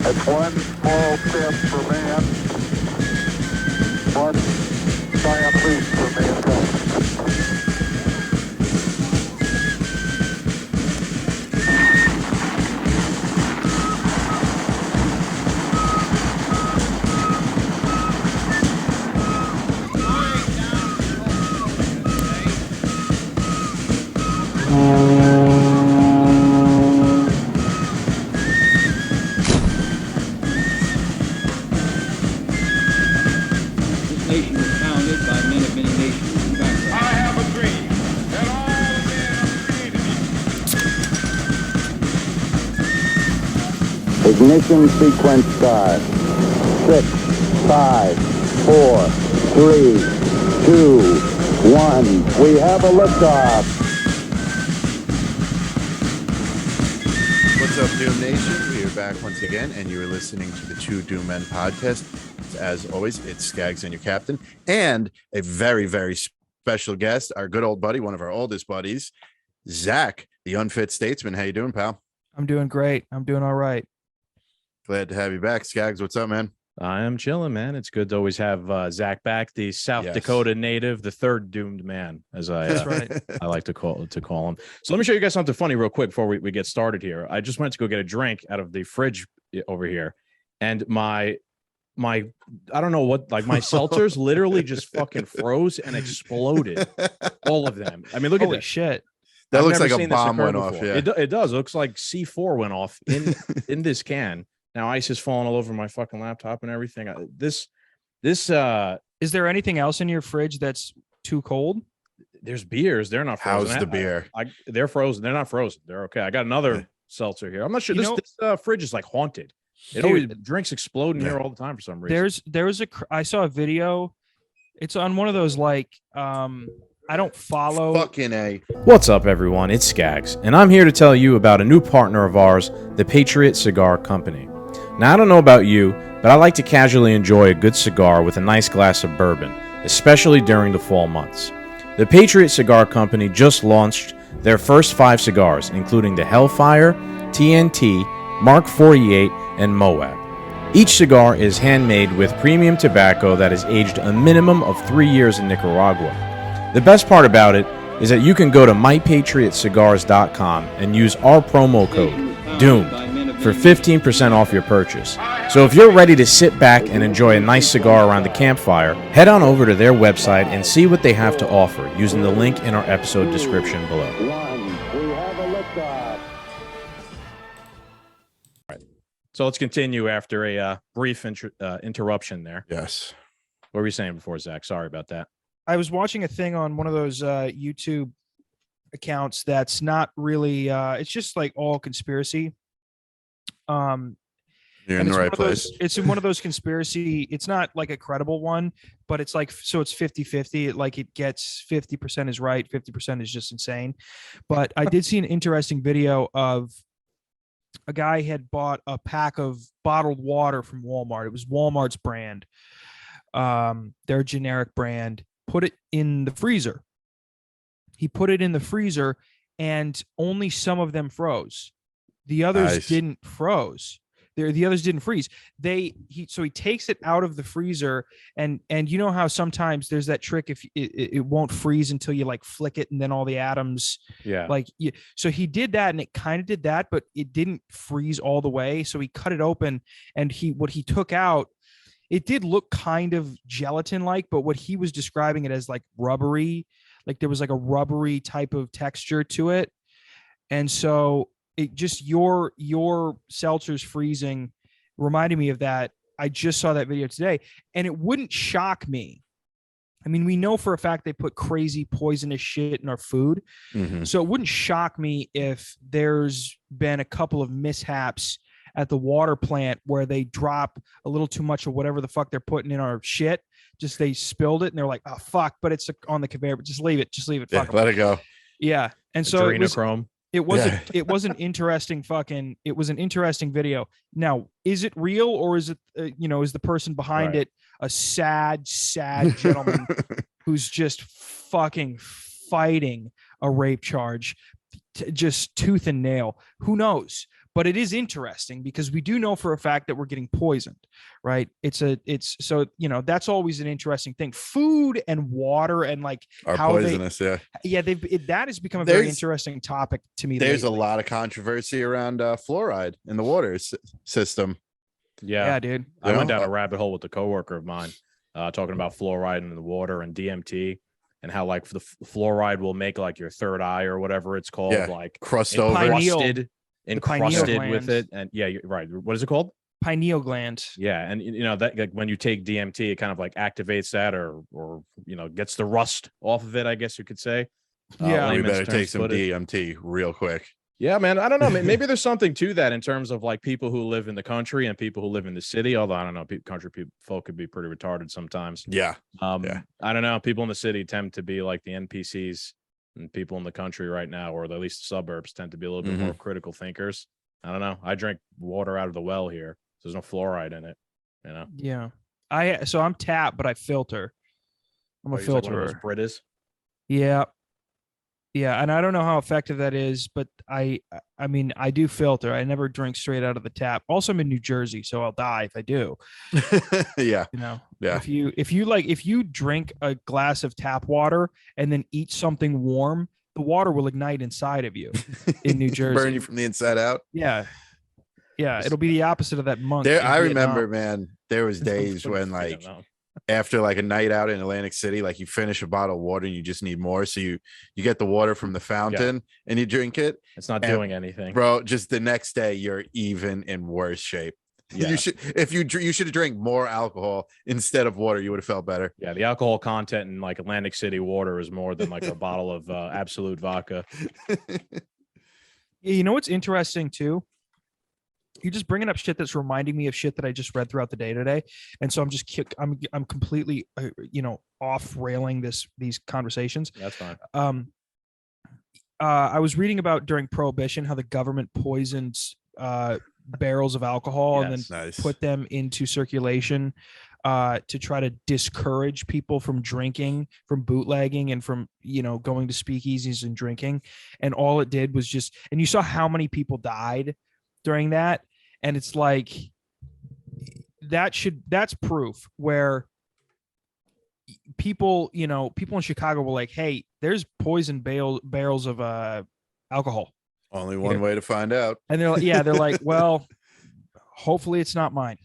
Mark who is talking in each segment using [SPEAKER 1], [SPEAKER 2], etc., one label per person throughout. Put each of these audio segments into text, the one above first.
[SPEAKER 1] It's one small step for man, one giant leap for mankind.
[SPEAKER 2] Ignition sequence start. 6, 5, 4, 3, 2, 1. We have a liftoff.
[SPEAKER 3] What's up, Doom Nation? We are back once again, and you are listening to the Two Doom Men podcast. As always, it's Skaggs and your captain, and a very, very special guest, our good old buddy, one of our oldest buddies, Zach, the Unfit Statesman. How you doing, pal?
[SPEAKER 4] I'm doing great. I'm doing all right.
[SPEAKER 3] Glad to have you back, Skaggs. What's up, man?
[SPEAKER 5] I am chilling, man. It's good to always have Zach back, the South Dakota native, the third doomed man, as
[SPEAKER 4] That's right.
[SPEAKER 5] I like to call him. So let me show you guys something funny real quick before we get started here. I just went to go get a drink out of the fridge over here, and my I don't know what, like my seltzers literally just fucking froze and exploded. All of them. I mean, look at
[SPEAKER 4] Holy
[SPEAKER 5] this
[SPEAKER 4] shit.
[SPEAKER 3] That
[SPEAKER 5] I've
[SPEAKER 3] looks
[SPEAKER 5] never
[SPEAKER 3] like a
[SPEAKER 5] seen this
[SPEAKER 3] bomb
[SPEAKER 5] occur
[SPEAKER 3] went off.
[SPEAKER 5] before.
[SPEAKER 3] Yeah,
[SPEAKER 5] it does. It looks like C4 went off in this can. Now ice is falling all over my fucking laptop and everything. This
[SPEAKER 4] Is there anything else in your fridge that's too cold?
[SPEAKER 5] there's beers. They're not frozen.
[SPEAKER 3] how's the beer?
[SPEAKER 5] They're frozen. They're not frozen. They're okay. I got another seltzer here. I'm not sure. This fridge is like haunted. It always drinks explode in here all the time for some reason.
[SPEAKER 4] I saw a video. It's on one of those like I don't follow.
[SPEAKER 3] Fucking A.
[SPEAKER 5] What's up, everyone? It's Skaggs, and I'm here to tell you about a new partner of ours, the Patriot Cigar Company. Now, I don't know about you, but I like to casually enjoy a good cigar with a nice glass of bourbon, especially during the fall months. The Patriot Cigar Company just launched their first 5 cigars, including the Hellfire, TNT, Mark 48, and Moab. Each cigar is handmade with premium tobacco that is aged a minimum of 3 years in Nicaragua. The best part about it is that you can go to mypatriotcigars.com and use our promo code DOOM for 15% off your purchase. So if you're ready to sit back and enjoy a nice cigar around the campfire, head on over to their website and see what they have to offer using the link in our episode description below.
[SPEAKER 2] 1. We have a liftoff.
[SPEAKER 5] So let's continue after a brief interruption there.
[SPEAKER 3] Yes.
[SPEAKER 5] What were you saying before, Zach? Sorry about that.
[SPEAKER 4] I was watching a thing on one of those YouTube accounts that's not really it's just like all conspiracy.
[SPEAKER 3] You're in the right place.
[SPEAKER 4] It's in one of those conspiracy. It's not like a credible one, but it's like, so it's 50-50. Like it gets 50% is right, 50% is just insane. But I did see an interesting video of a guy had bought a pack of bottled water from Walmart. It was Walmart's brand, their generic brand. Put it in the freezer. He put it in the freezer, and only some of them froze. The others didn't froze. The others didn't freeze. So he takes it out of the freezer, and you know how sometimes there's that trick if it won't freeze until you like flick it, and then all the atoms.
[SPEAKER 5] Yeah.
[SPEAKER 4] So he did that, and it kind of did that, but it didn't freeze all the way. So he cut it open, and what he took out, it did look kind of gelatin-like, but what he was describing it as like rubbery, like there was like a rubbery type of texture to it. And so it just, your seltzers freezing reminded me of that. I just saw that video today, and it wouldn't shock me. I mean, we know for a fact they put crazy poisonous shit in our food. Mm-hmm. So it wouldn't shock me if there's been a couple of mishaps at the water plant where they drop a little too much of whatever the fuck they're putting in our shit. Just they spilled it and they're like, oh fuck, but it's on the conveyor, but just leave it.
[SPEAKER 3] Yeah,
[SPEAKER 4] fuck
[SPEAKER 3] let it go.
[SPEAKER 4] Yeah. And so it was an interesting video. Now, is it real, or is it, is the person behind it a sad gentleman who's just fucking fighting a rape charge, just tooth and nail? Who knows? But it is interesting because we do know for a fact that we're getting poisoned, right? It's so, you know, that's always an interesting thing. Food and water and like
[SPEAKER 3] Are
[SPEAKER 4] how
[SPEAKER 3] poisonous.
[SPEAKER 4] that has become a very interesting topic to me.
[SPEAKER 3] There's
[SPEAKER 4] lately.
[SPEAKER 3] a lot of controversy around fluoride in the water system.
[SPEAKER 4] Yeah, dude.
[SPEAKER 5] I went down a rabbit hole with a coworker of mine, talking about fluoride in the water and DMT, and how like the fluoride will make like your third eye or whatever it's called, like
[SPEAKER 3] encrusted
[SPEAKER 5] with it. And yeah, you're right. What is it called?
[SPEAKER 4] Pineal gland.
[SPEAKER 5] Yeah, and you know that like, when you take DMT, it kind of like activates that, or you know, gets the rust off of it, I guess you could say.
[SPEAKER 4] Yeah,
[SPEAKER 3] we better take some DMT real quick.
[SPEAKER 5] Yeah, man. I don't know. Maybe there's something to that in terms of like people who live in the country and people who live in the city. Although I don't know, folk could be pretty retarded sometimes.
[SPEAKER 3] Yeah.
[SPEAKER 5] I don't know. People in the city tend to be like the NPCs, and people in the country right now, or at least the suburbs, tend to be a little bit more critical thinkers. I don't know. I drink water out of the well here. So there's no fluoride in it. You know.
[SPEAKER 4] Yeah. So I'm tap, but I filter. I'm a filterer.
[SPEAKER 5] Like British.
[SPEAKER 4] Yeah. Yeah, and I don't know how effective that is, but I mean, I do filter. I never drink straight out of the tap. Also, I'm in New Jersey, so I'll die if I do.
[SPEAKER 3] Yeah.
[SPEAKER 4] You know.
[SPEAKER 3] Yeah.
[SPEAKER 4] If you drink a glass of tap water and then eat something warm, the water will ignite inside of you in New Jersey.
[SPEAKER 3] Burn you from the inside out.
[SPEAKER 4] Yeah. Yeah, it'll be the opposite of that monk.
[SPEAKER 3] I remember, man, there was days when like after like a night out in Atlantic City, like you finish a bottle of water and you just need more. So you get the water from the fountain and you drink it.
[SPEAKER 5] It's not doing anything,
[SPEAKER 3] bro. Just the next day, you're even in worse shape. Yeah. You should have drank more alcohol instead of water. You would have felt better.
[SPEAKER 5] Yeah, the alcohol content in like Atlantic City water is more than like a bottle of Absolute vodka.
[SPEAKER 4] You know what's interesting too? You're just bringing up shit that's reminding me of shit that I just read throughout the day today, and so I'm completely off railing these conversations.
[SPEAKER 5] That's fine.
[SPEAKER 4] I was reading about during Prohibition how the government poisoned barrels of alcohol and then put them into circulation to try to discourage people from drinking, from bootlegging, and from going to speakeasies and drinking. And all it did was and you saw how many people died during that. And it's like, that's proof where people in Chicago were like, hey, there's poison barrels of alcohol.
[SPEAKER 3] Only one way to find out.
[SPEAKER 4] And they're like, well, hopefully it's not mine.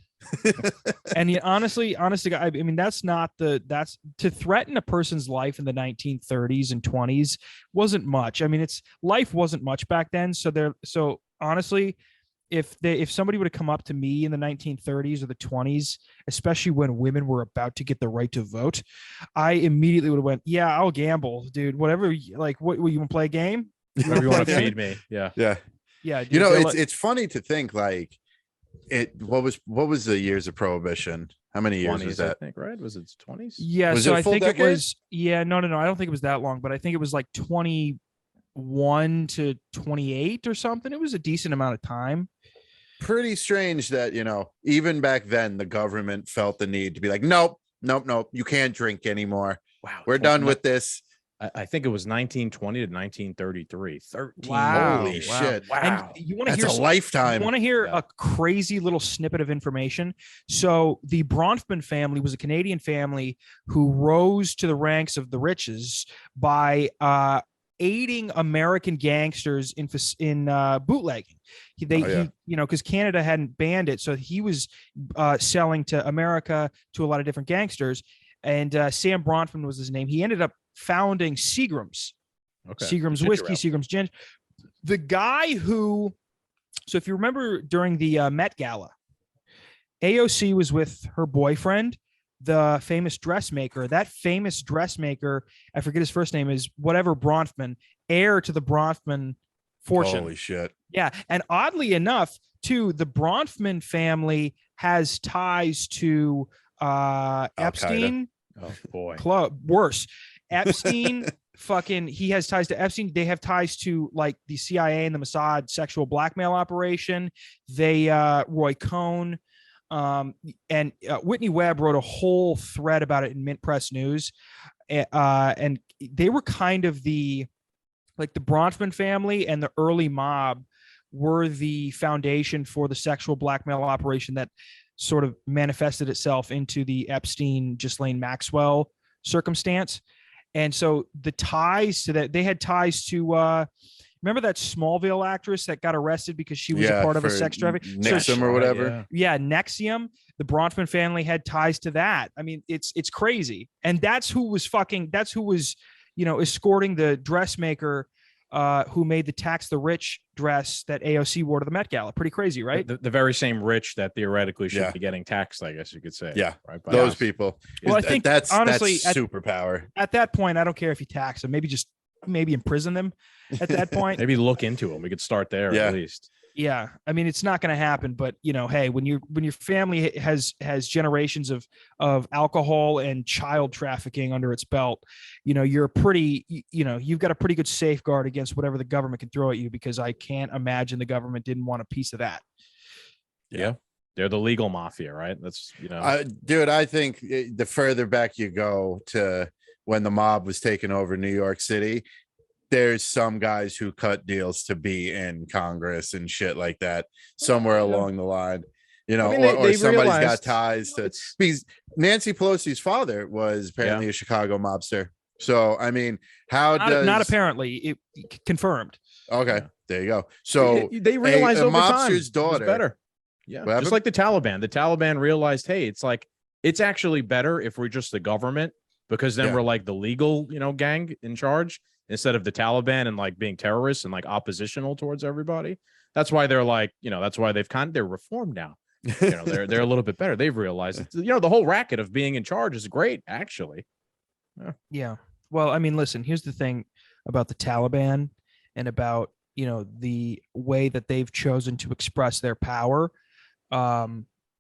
[SPEAKER 4] And honestly, I mean, that's to threaten a person's life in the 1930s and 20s wasn't much. I mean, life wasn't much back then. So honestly, if somebody would have come up to me in the 1930s or the 20s, especially when women were about to get the right to vote, I immediately would have went, yeah, I'll gamble, dude. Whatever. Like, what you want to play a game?
[SPEAKER 5] Whatever you want to feed me. Yeah.
[SPEAKER 4] Dude,
[SPEAKER 3] it's funny to think like what was the years of Prohibition? How many years
[SPEAKER 5] 20s,
[SPEAKER 3] was that?
[SPEAKER 5] I think, right? Was it 20s?
[SPEAKER 4] Yeah.
[SPEAKER 3] Was
[SPEAKER 4] so
[SPEAKER 3] it a
[SPEAKER 4] I
[SPEAKER 3] full
[SPEAKER 4] think
[SPEAKER 3] decade?
[SPEAKER 4] it was. Yeah. No. I don't think it was that long, but I think it was like 21 to 28 or something. It was a decent amount of time.
[SPEAKER 3] Pretty strange that even back then the government felt the need to be like, nope, you can't drink anymore.
[SPEAKER 5] Wow,
[SPEAKER 3] we're done with this.
[SPEAKER 5] I think it was 1920 to 1933. 13.
[SPEAKER 4] Wow.
[SPEAKER 3] Holy shit.
[SPEAKER 5] Wow.
[SPEAKER 4] And you want to hear
[SPEAKER 3] a lifetime.
[SPEAKER 4] You want to hear a crazy little snippet of information? So the Bronfman family was a Canadian family who rose to the ranks of the riches by aiding American gangsters in bootlegging. Because Canada hadn't banned it, so he was selling to America to a lot of different gangsters. And Sam Bronfman was his name. He ended up founding Seagram's, Seagram's whiskey, Seagram's gin. The guy who, so if you remember during the Met Gala, AOC was with her boyfriend, the famous dressmaker. That famous dressmaker, I forget his first name, is whatever Bronfman, heir to the Bronfman fortune.
[SPEAKER 3] Holy shit.
[SPEAKER 4] Yeah. And oddly enough, too, the Bronfman family has ties to Epstein.
[SPEAKER 5] Oh boy.
[SPEAKER 4] Worse. Epstein, he has ties to Epstein. They have ties to like the CIA and the Mossad sexual blackmail operation. Roy Cohn. And Whitney Webb wrote a whole thread about it in Mint Press News. And they were kind of the Bronfman family and the early mob were the foundation for the sexual blackmail operation that sort of manifested itself into the Epstein, Ghislaine Maxwell circumstance. And so the ties to that, they had ties to, remember that Smallville actress that got arrested because she was a part of a sex trafficking?
[SPEAKER 3] Nixon or whatever.
[SPEAKER 4] Yeah, Nexium. The Bronfman family had ties to that. I mean, it's crazy. And that's who was, escorting the dressmaker who made the Tax the Rich dress that AOC wore to the Met Gala. Pretty crazy, right?
[SPEAKER 5] The very same rich that theoretically should be getting taxed, I guess you could say.
[SPEAKER 3] Yeah,
[SPEAKER 5] right.
[SPEAKER 3] Those people.
[SPEAKER 4] Well, I think
[SPEAKER 3] that's
[SPEAKER 4] honestly,
[SPEAKER 3] superpower.
[SPEAKER 4] At that point, I don't care if you tax them. Maybe imprison them at that point.
[SPEAKER 5] Maybe look into them. We could start there at least.
[SPEAKER 4] Yeah, I mean, it's not going to happen, but hey, when your family has generations of alcohol and child trafficking under its belt, you're you've got a pretty good safeguard against whatever the government can throw at you, because I can't imagine the government didn't want a piece of that.
[SPEAKER 5] Yeah. They're the legal mafia, right? That's,
[SPEAKER 3] dude, I think the further back you go to when the mob was taking over New York City, there's some guys who cut deals to be in Congress and shit like that somewhere along the line, or somebody's got ties to, because Nancy Pelosi's father was apparently a Chicago mobster. So, I mean, not
[SPEAKER 4] apparently, it confirmed.
[SPEAKER 3] Okay. There you go. So
[SPEAKER 5] they realized
[SPEAKER 3] a
[SPEAKER 5] over
[SPEAKER 3] mobster's
[SPEAKER 5] time
[SPEAKER 3] daughter,
[SPEAKER 5] better. Yeah. Just like the Taliban. The Taliban realized, hey, it's actually better if we're just the government, because then we're like the legal, gang in charge, instead of the Taliban and like being terrorists and like oppositional towards everybody. That's why they're like, that's why they're reformed now. They're a little bit better. They've realized, the whole racket of being in charge is great, actually.
[SPEAKER 4] Yeah. Well, I mean, listen, here's the thing about the Taliban and about, the way that they've chosen to express their power.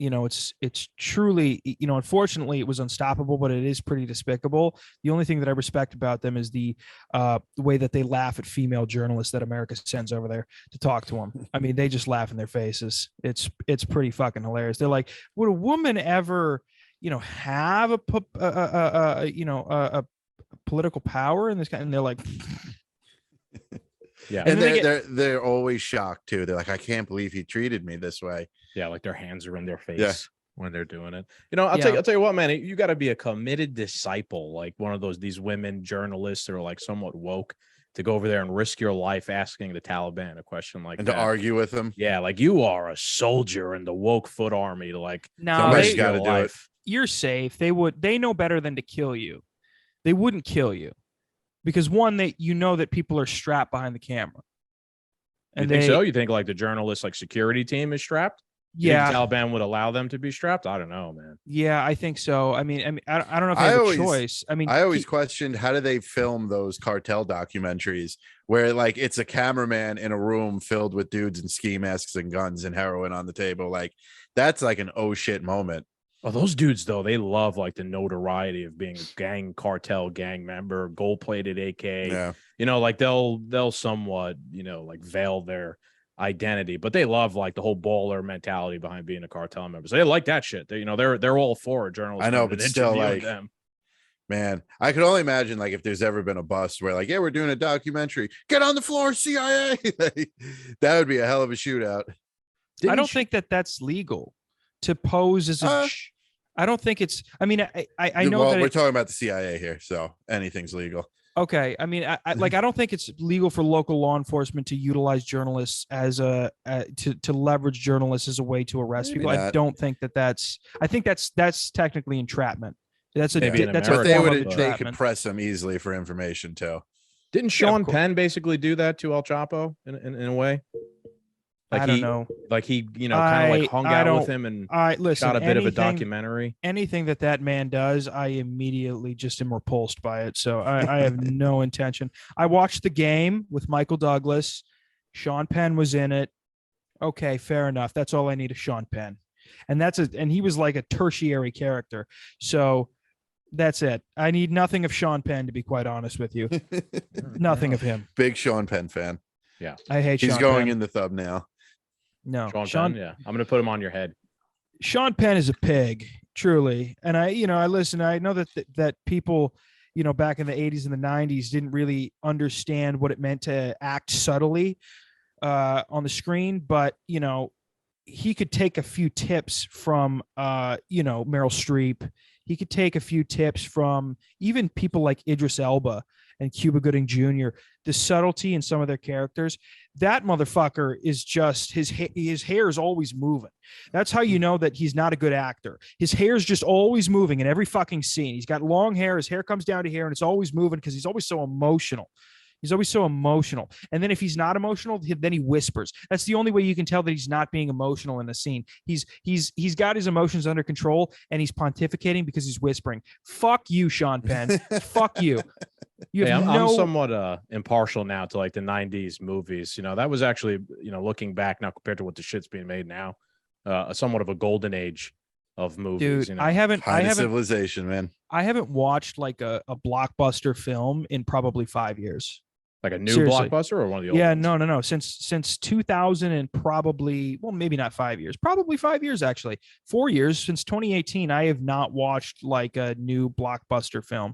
[SPEAKER 4] It's truly, unfortunately it was unstoppable, but it is pretty despicable. The only thing that I respect about them is the way that they laugh at female journalists that America sends over there to talk to them. I mean, they just laugh in their faces. It's pretty fucking hilarious. They're like, would a woman ever, have a political power in this kind? And they're like,
[SPEAKER 3] yeah. And they're always shocked too. They're like, I can't believe he treated me this way.
[SPEAKER 5] Yeah, like their hands are in their face when they're doing it. I'll tell you what, man, you got to be a committed disciple, like one of these women journalists that are like somewhat woke, to go over there and risk your life asking the Taliban a question like
[SPEAKER 3] that.
[SPEAKER 5] And
[SPEAKER 3] to argue with them.
[SPEAKER 5] Yeah, like you are a soldier in the woke foot army. Like,
[SPEAKER 3] somebody's got to do it.
[SPEAKER 4] You're safe. They know better than to kill you. They wouldn't kill you because one, that people are strapped behind the camera.
[SPEAKER 5] And you think so? You think like the journalist, like security team is strapped?
[SPEAKER 4] Yeah,
[SPEAKER 5] the Taliban would allow them to be strapped. I don't know, man.
[SPEAKER 4] Yeah, I think so. I mean, I don't know if they have a choice. I mean,
[SPEAKER 3] I always questioned, how do they film those cartel documentaries where like it's a cameraman in a room filled with dudes in ski masks and guns and heroin on the table? Like that's like an oh shit moment.
[SPEAKER 5] Oh, those dudes though, they love like the notoriety of being a gang member, gold-plated AK.
[SPEAKER 3] Yeah,
[SPEAKER 5] like they'll somewhat, like veil their identity, but they love like the whole baller mentality behind being a cartel member. So they like that shit. They're all for journalists.
[SPEAKER 3] I know, but still, like, them. Man, I could only imagine like if there's ever been a bust where like, yeah, we're doing a documentary, get on the floor, CIA. That would be a hell of a shootout.
[SPEAKER 4] I don't think that's legal to pose as a. I don't think it's. I mean, I know that
[SPEAKER 3] we're talking about the CIA here, so anything's legal.
[SPEAKER 4] Okay, I mean, I don't think it's legal for local law enforcement to utilize journalists as to leverage journalists as a way to arrest people. I don't think that's. I think that's technically entrapment. That's a
[SPEAKER 3] they could press them easily for information too.
[SPEAKER 5] Didn't Sean Penn basically do that to El Chapo in a way? Like
[SPEAKER 4] I don't know.
[SPEAKER 5] Like he, kind of like hung out with him and shot a bit of a documentary.
[SPEAKER 4] Anything that man does, I immediately just am repulsed by it. So I have no intention. I watched the game with Michael Douglas. Sean Penn was in it. Okay, fair enough. That's all I need is Sean Penn. And he was like a tertiary character. So that's it. I need nothing of Sean Penn, to be quite honest with you. Nothing of him.
[SPEAKER 3] Big Sean Penn fan.
[SPEAKER 5] Yeah.
[SPEAKER 4] I hate
[SPEAKER 3] He's
[SPEAKER 4] Sean
[SPEAKER 3] going
[SPEAKER 4] Penn.
[SPEAKER 3] in the thumbnail.
[SPEAKER 4] No,
[SPEAKER 5] Sean Penn, yeah. I'm going to put him on your head.
[SPEAKER 4] Sean Penn is a pig, truly. And I listen, I know that people, back in the 80s and the 90s didn't really understand what it meant to act subtly. on the screen, but he could take a few tips from Meryl Streep. He could take a few tips from even people like Idris Elba and Cuba Gooding Jr. The subtlety in some of their characters. That motherfucker is just his hair is always moving. That's how you know that he's not a good actor. His hair is just always moving in every fucking scene. He's got long hair. His hair comes down to here, and it's always moving because he's always so emotional. He's always so emotional. And then if he's not emotional, then he whispers. That's the only way you can tell that he's not being emotional in the scene. He's got his emotions under control, and he's pontificating because he's whispering. Fuck you, Sean Penn. Fuck you.
[SPEAKER 5] I'm somewhat impartial now to like the 90s movies. That was actually, looking back now compared to what the shit's being made now, somewhat of a golden age of movies.
[SPEAKER 4] Dude, I haven't
[SPEAKER 3] civilization, man.
[SPEAKER 4] I haven't watched like a blockbuster film in probably 5 years.
[SPEAKER 5] Like a new blockbuster or one of the old ones?
[SPEAKER 4] No. Since 2000 and probably, well, maybe not 5 years, probably 5 years, actually 4 years. Since 2018, I have not watched like a new blockbuster film.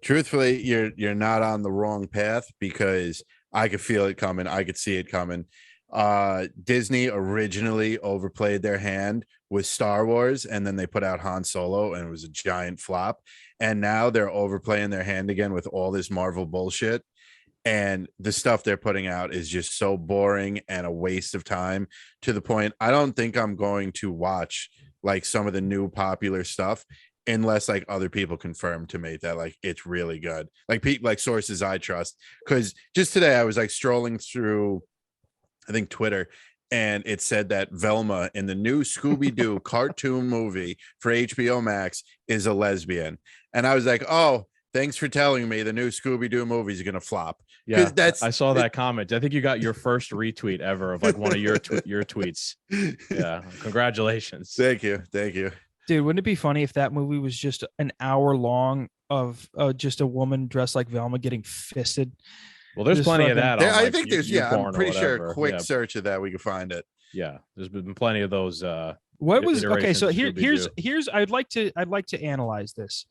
[SPEAKER 3] Truthfully, you're not on the wrong path, because I could feel it coming. I could see it coming. Disney originally overplayed their hand with Star Wars, and then they put out Han Solo, and it was a giant flop. And now they're overplaying their hand again with all this Marvel bullshit. And the stuff they're putting out is just so boring and a waste of time, to the point I don't think I'm going to watch like some of the new popular stuff unless like other people confirm to me that like it's really good, like sources I trust. Because just today I was like strolling through, I think, Twitter, and it said that Velma in the new Scooby-Doo cartoon movie for HBO Max is a lesbian. And I was like, oh, thanks for telling me the new Scooby-Doo movie is going to flop.
[SPEAKER 5] Yeah, I saw that comment. I think you got your first retweet ever of like one of your tweets. Yeah, congratulations.
[SPEAKER 3] Thank you.
[SPEAKER 4] Dude, wouldn't it be funny if that movie was just an hour long of just a woman dressed like Velma getting fisted?
[SPEAKER 5] Well, there's plenty of that.
[SPEAKER 3] I think there's, I'm pretty sure a quick search of that, we can find it.
[SPEAKER 5] Yeah, there's been plenty of those.
[SPEAKER 4] What was okay? So here's I'd like to analyze this.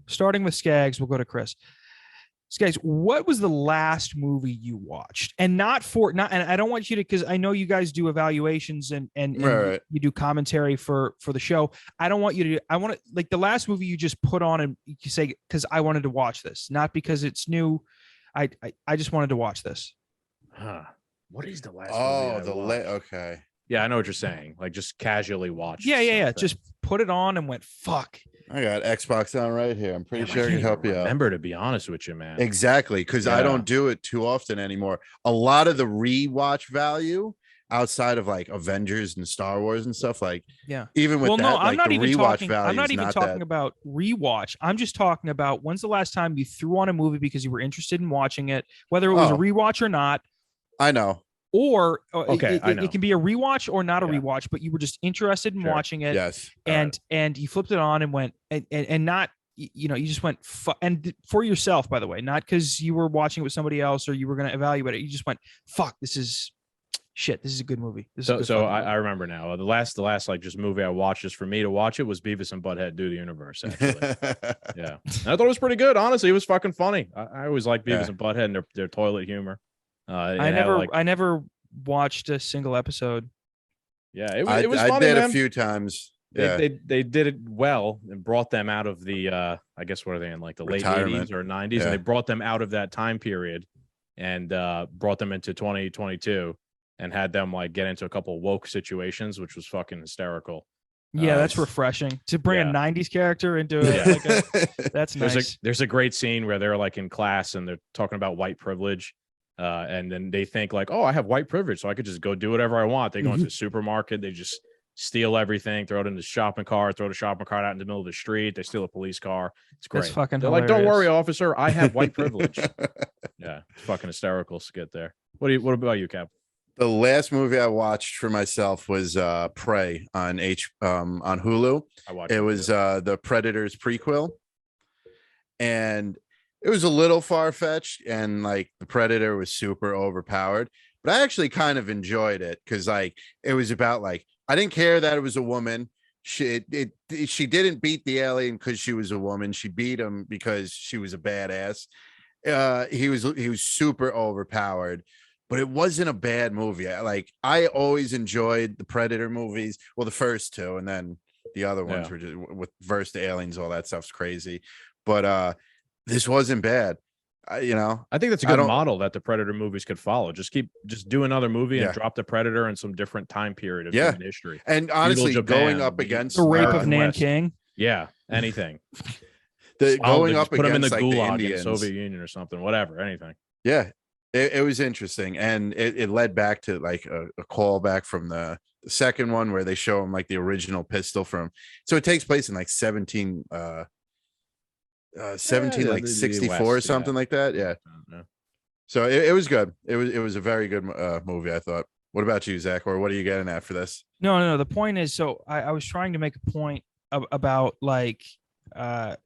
[SPEAKER 4] Starting with Skaggs, we'll go to Chris. Skaggs, what was the last movie you watched? And and I don't want you to, because I know you guys do evaluations and
[SPEAKER 3] right.
[SPEAKER 4] You do commentary for the show. I don't want you to. I want to, like, the last movie you just put on and you say, because I wanted to watch this, not because it's new. I just wanted to watch this.
[SPEAKER 5] What is the last movie?
[SPEAKER 3] Okay.
[SPEAKER 5] Yeah, I know what you're saying. Like, just casually watch.
[SPEAKER 4] Yeah. Just put it on and went, fuck.
[SPEAKER 3] I got Xbox on right here. I'm pretty sure I can help you out.
[SPEAKER 5] Remember, to be honest with you, man.
[SPEAKER 3] Exactly, because I don't do it too often anymore. A lot of the rewatch value outside of like Avengers and Star Wars and stuff, like, even with
[SPEAKER 4] I'm not even talking about rewatch. I'm just talking about, when's the last time you threw on a movie because you were interested in watching it, whether it was a rewatch or not.
[SPEAKER 3] I know.
[SPEAKER 4] Or it can be a rewatch or not a rewatch, but you were just interested in watching it.
[SPEAKER 3] Yes.
[SPEAKER 4] And you flipped it on and went and not, you just went and for yourself, by the way, not because you were watching it with somebody else or you were going to evaluate it. You just went, fuck, this is shit. This is a good movie.
[SPEAKER 5] I remember now. The last like just movie I watched just for me to watch it was Beavis and Butthead Do the Universe. Actually, yeah, and I thought it was pretty good. Honestly, it was fucking funny. I always like Beavis and Butthead and their toilet humor. I never watched a single episode. Yeah, it was funny.
[SPEAKER 3] I did
[SPEAKER 5] man.
[SPEAKER 3] a few times. Yeah.
[SPEAKER 5] They did it well and brought them out of the I guess, what are they in, like the
[SPEAKER 3] retirement.
[SPEAKER 5] late 80s or 90s, and they brought them out of that time period and brought them into 2022 and had them like get into a couple of woke situations, which was fucking hysterical.
[SPEAKER 4] Yeah, that's refreshing to bring a 90s character into that's nice.
[SPEAKER 5] There's a great scene where they're like in class and they're talking about white privilege. And then they think like, oh, I have white privilege, so I could just go do whatever I want. They go into the supermarket, they just steal everything, throw it in the shopping cart, throw the shopping cart out in the middle of the street. They steal a police car. It's great.
[SPEAKER 4] That's fucking
[SPEAKER 5] They're
[SPEAKER 4] hilarious.
[SPEAKER 5] like, don't worry, officer, I have white privilege. Yeah, it's fucking hysterical skit there. What about you, Cap?
[SPEAKER 3] The last movie I watched for myself was Prey on Hulu. It was the Predators prequel, and it was a little far-fetched, and like the Predator was super overpowered, but I actually kind of enjoyed it because like it was about like, I didn't care that it was a woman. She didn't beat the alien because she was a woman. She beat him because she was a badass. He was super overpowered, but it wasn't a bad movie. I always enjoyed the Predator movies. Well, the first two, and then the other ones were just with versus the aliens, all that stuff's crazy. But this wasn't bad. I
[SPEAKER 5] think that's a good model that the Predator movies could follow. Just do another movie and drop the Predator in some different time period of human history.
[SPEAKER 3] And honestly, going up against
[SPEAKER 4] the rape of Nanking.
[SPEAKER 5] Yeah, anything.
[SPEAKER 3] Going up
[SPEAKER 5] put them in the
[SPEAKER 3] against
[SPEAKER 5] Gulag
[SPEAKER 3] the
[SPEAKER 5] in Soviet Union or something, whatever, anything.
[SPEAKER 3] Yeah, it was interesting, and it led back to like a callback from the second one where they show him like the original pistol from. So it takes place in like 1764 or something like that. Yeah. So it was good. It was a very good movie, I thought. What about you, Zach? Or what are you getting at for this?
[SPEAKER 4] No. The point is, so I was trying to make a point about like, the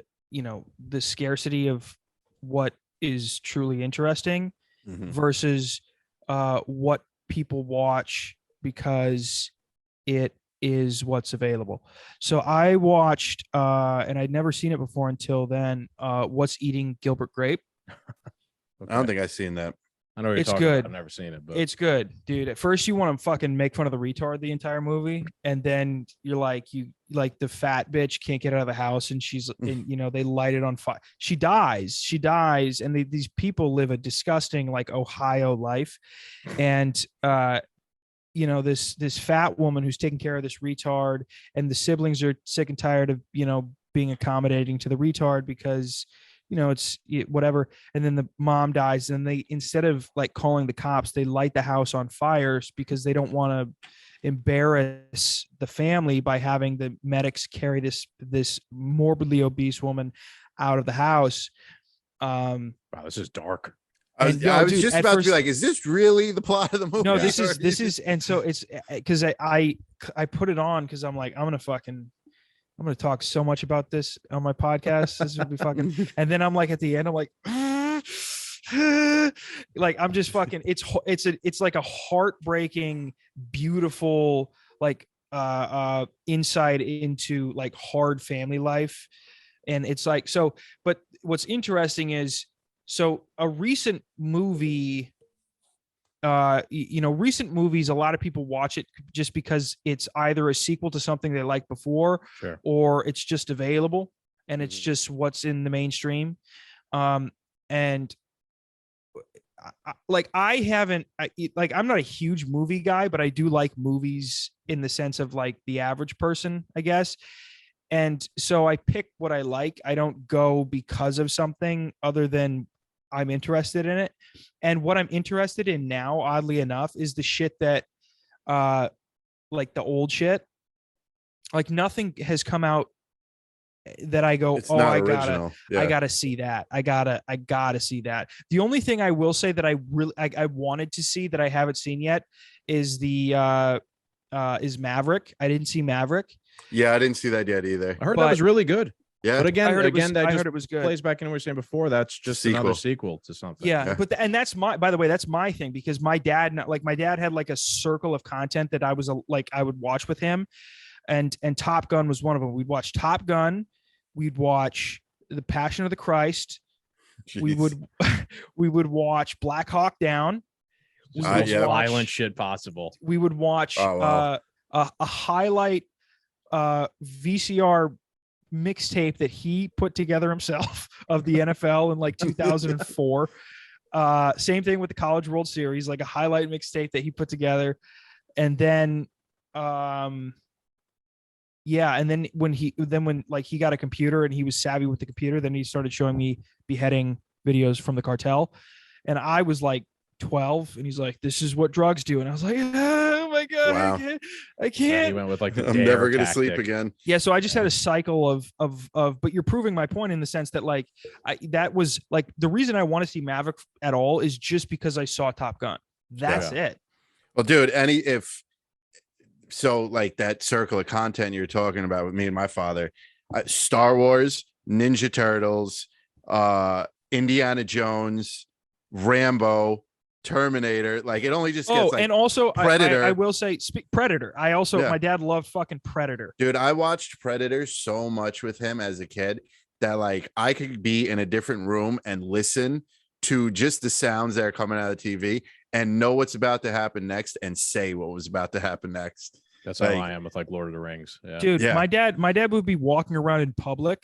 [SPEAKER 4] scarcity of what is truly interesting versus what people watch because it is what's available. So I watched, and I'd never seen it before until then, What's Eating Gilbert Grape.
[SPEAKER 3] Okay. I don't think I've seen that.
[SPEAKER 5] I know what you're
[SPEAKER 4] it's
[SPEAKER 5] talking
[SPEAKER 4] good.
[SPEAKER 5] about. I've never seen it, but
[SPEAKER 4] it's good, dude. At first, you want to fucking make fun of the retard the entire movie, and then you're like, the fat bitch can't get out of the house, and she's, and they light it on fire. She dies, and these people live a disgusting like Ohio life, and this fat woman who's taking care of this retard, and the siblings are sick and tired of being accommodating to the retard because it's whatever. And then the mom dies, and they, instead of like calling the cops, they light the house on fire because they don't want to embarrass the family by having the medics carry this morbidly obese woman out of the house.
[SPEAKER 5] Wow, this is dark.
[SPEAKER 3] I was just about to be like, is this really the plot of the movie?
[SPEAKER 4] No, this is, and so it's because I put it on because I'm like, I'm gonna talk so much about this on my podcast. This would be fucking, and then I'm like at the end, I'm like, like I'm just fucking. It's like a heartbreaking, beautiful, like insight into like hard family life, and it's like so. But what's interesting is, so a recent movie. Recent movies, a lot of people watch it just because it's either a sequel to something they liked before, or it's just available and it's just what's in the mainstream. And I'm not a huge movie guy, but I do like movies in the sense of like the average person, I guess. And so I pick what I like. I don't go because of something other than I'm interested in it. And what I'm interested in now, oddly enough, is the shit that like the old shit. Like nothing has come out that I go,
[SPEAKER 3] it's
[SPEAKER 4] I gotta see that. I gotta see that. The only thing I will say that I wanted to see that I haven't seen yet is is Maverick. I didn't see Maverick.
[SPEAKER 3] Yeah, I didn't see that yet either.
[SPEAKER 5] I heard that was really good.
[SPEAKER 3] Yeah,
[SPEAKER 5] but again, I heard
[SPEAKER 4] it was good.
[SPEAKER 5] Plays back in what we were saying before. That's just another sequel to something.
[SPEAKER 4] Yeah. But and that's by the way, that's my thing, because my dad had like a circle of content that I would watch with him, and Top Gun was one of them. We'd watch Top Gun, we'd watch The Passion of the Christ, we would watch Black Hawk Down,
[SPEAKER 5] violent shit possible.
[SPEAKER 4] We would watch a highlight VCR mixtape that he put together himself of the NFL in like 2004. Same thing with the College World Series, like a highlight mixtape that he put together. And then and then when he got a computer and he was savvy with the computer, then he started showing me beheading videos from the cartel. And I was like 12, and he's like, this is what drugs do. And I was like, oh my God, wow. I can't.
[SPEAKER 5] He went with like the
[SPEAKER 3] I'm never going to sleep again.
[SPEAKER 4] Yeah. So I just had a cycle of, but you're proving my point in the sense that like, that was like, the reason I want to see Maverick at all is just because I saw Top Gun. That's it.
[SPEAKER 3] Well, dude, so like that circle of content you're talking about with me and my father, Star Wars, Ninja Turtles, Indiana Jones, Rambo, Terminator, like it only just gets
[SPEAKER 4] and also
[SPEAKER 3] Predator.
[SPEAKER 4] I will say Predator. I also my dad loved fucking Predator.
[SPEAKER 3] Dude, I watched Predator so much with him as a kid that like I could be in a different room and listen to just the sounds that are coming out of the TV and know what's about to happen next and say what was about to happen next.
[SPEAKER 5] That's
[SPEAKER 3] Like-
[SPEAKER 5] how I am with like Lord of the Rings. Yeah.
[SPEAKER 4] Dude,
[SPEAKER 3] Yeah.
[SPEAKER 4] my dad would be walking around in public,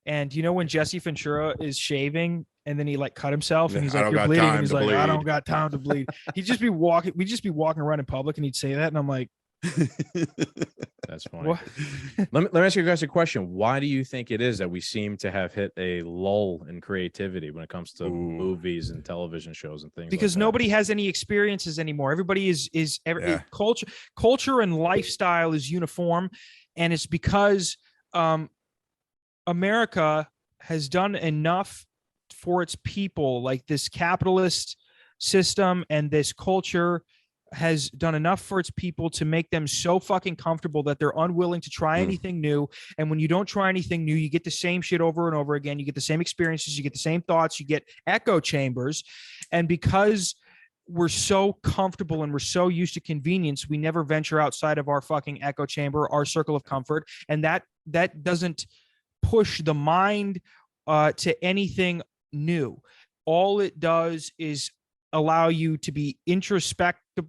[SPEAKER 4] and you know when Jesse Ventura is shaving and then he like cut himself and he's
[SPEAKER 3] I
[SPEAKER 4] like,
[SPEAKER 3] don't
[SPEAKER 4] "You're
[SPEAKER 3] got
[SPEAKER 4] bleeding,"
[SPEAKER 3] time
[SPEAKER 4] and he's
[SPEAKER 3] to
[SPEAKER 4] like, "I
[SPEAKER 3] bleed.
[SPEAKER 4] don't got time to bleed." We'd just be walking around in public, and he'd say that, and I'm like,
[SPEAKER 5] That's funny.
[SPEAKER 4] "What?"
[SPEAKER 5] Let me ask you guys a question. Why do you think it is that we seem to have hit a lull in creativity when it comes to
[SPEAKER 3] Ooh.
[SPEAKER 5] movies and television shows and things?
[SPEAKER 4] Because
[SPEAKER 5] like that?
[SPEAKER 4] nobody has any experiences anymore. Everybody
[SPEAKER 3] Yeah.
[SPEAKER 4] culture and lifestyle is uniform, and it's because America has done enough for its people. Like this capitalist system and this culture has done enough for its people to make them so fucking comfortable that they're unwilling to try anything new. And when you don't try anything new, you get the same shit over and over again. You get the same experiences, you get the same thoughts, you get echo chambers. And because we're so comfortable and we're so used to convenience, we never venture outside of our fucking echo chamber, our circle of comfort. And that doesn't push the mind to anything new. All it does is allow you to be introspective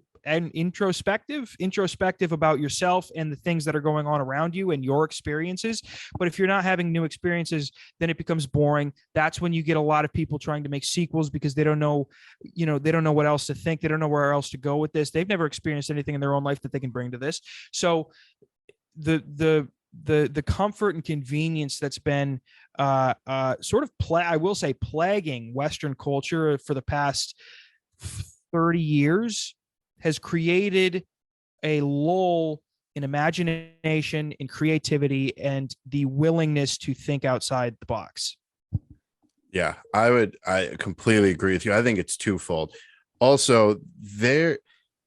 [SPEAKER 4] about yourself and the things that are going on around you and your experiences. But if you're not having new experiences, then it becomes boring. That's when you get a lot of people trying to make sequels because they don't know, they don't know what else to think. They don't know where else to go with this. They've never experienced anything in their own life that they can bring to this. So the comfort and convenience that's been sort of I will say plaguing Western culture for the past 30 years has created a lull in imagination, in creativity, and the willingness to think outside the box.
[SPEAKER 3] Yeah, I completely agree with you. I think it's twofold. Also, they're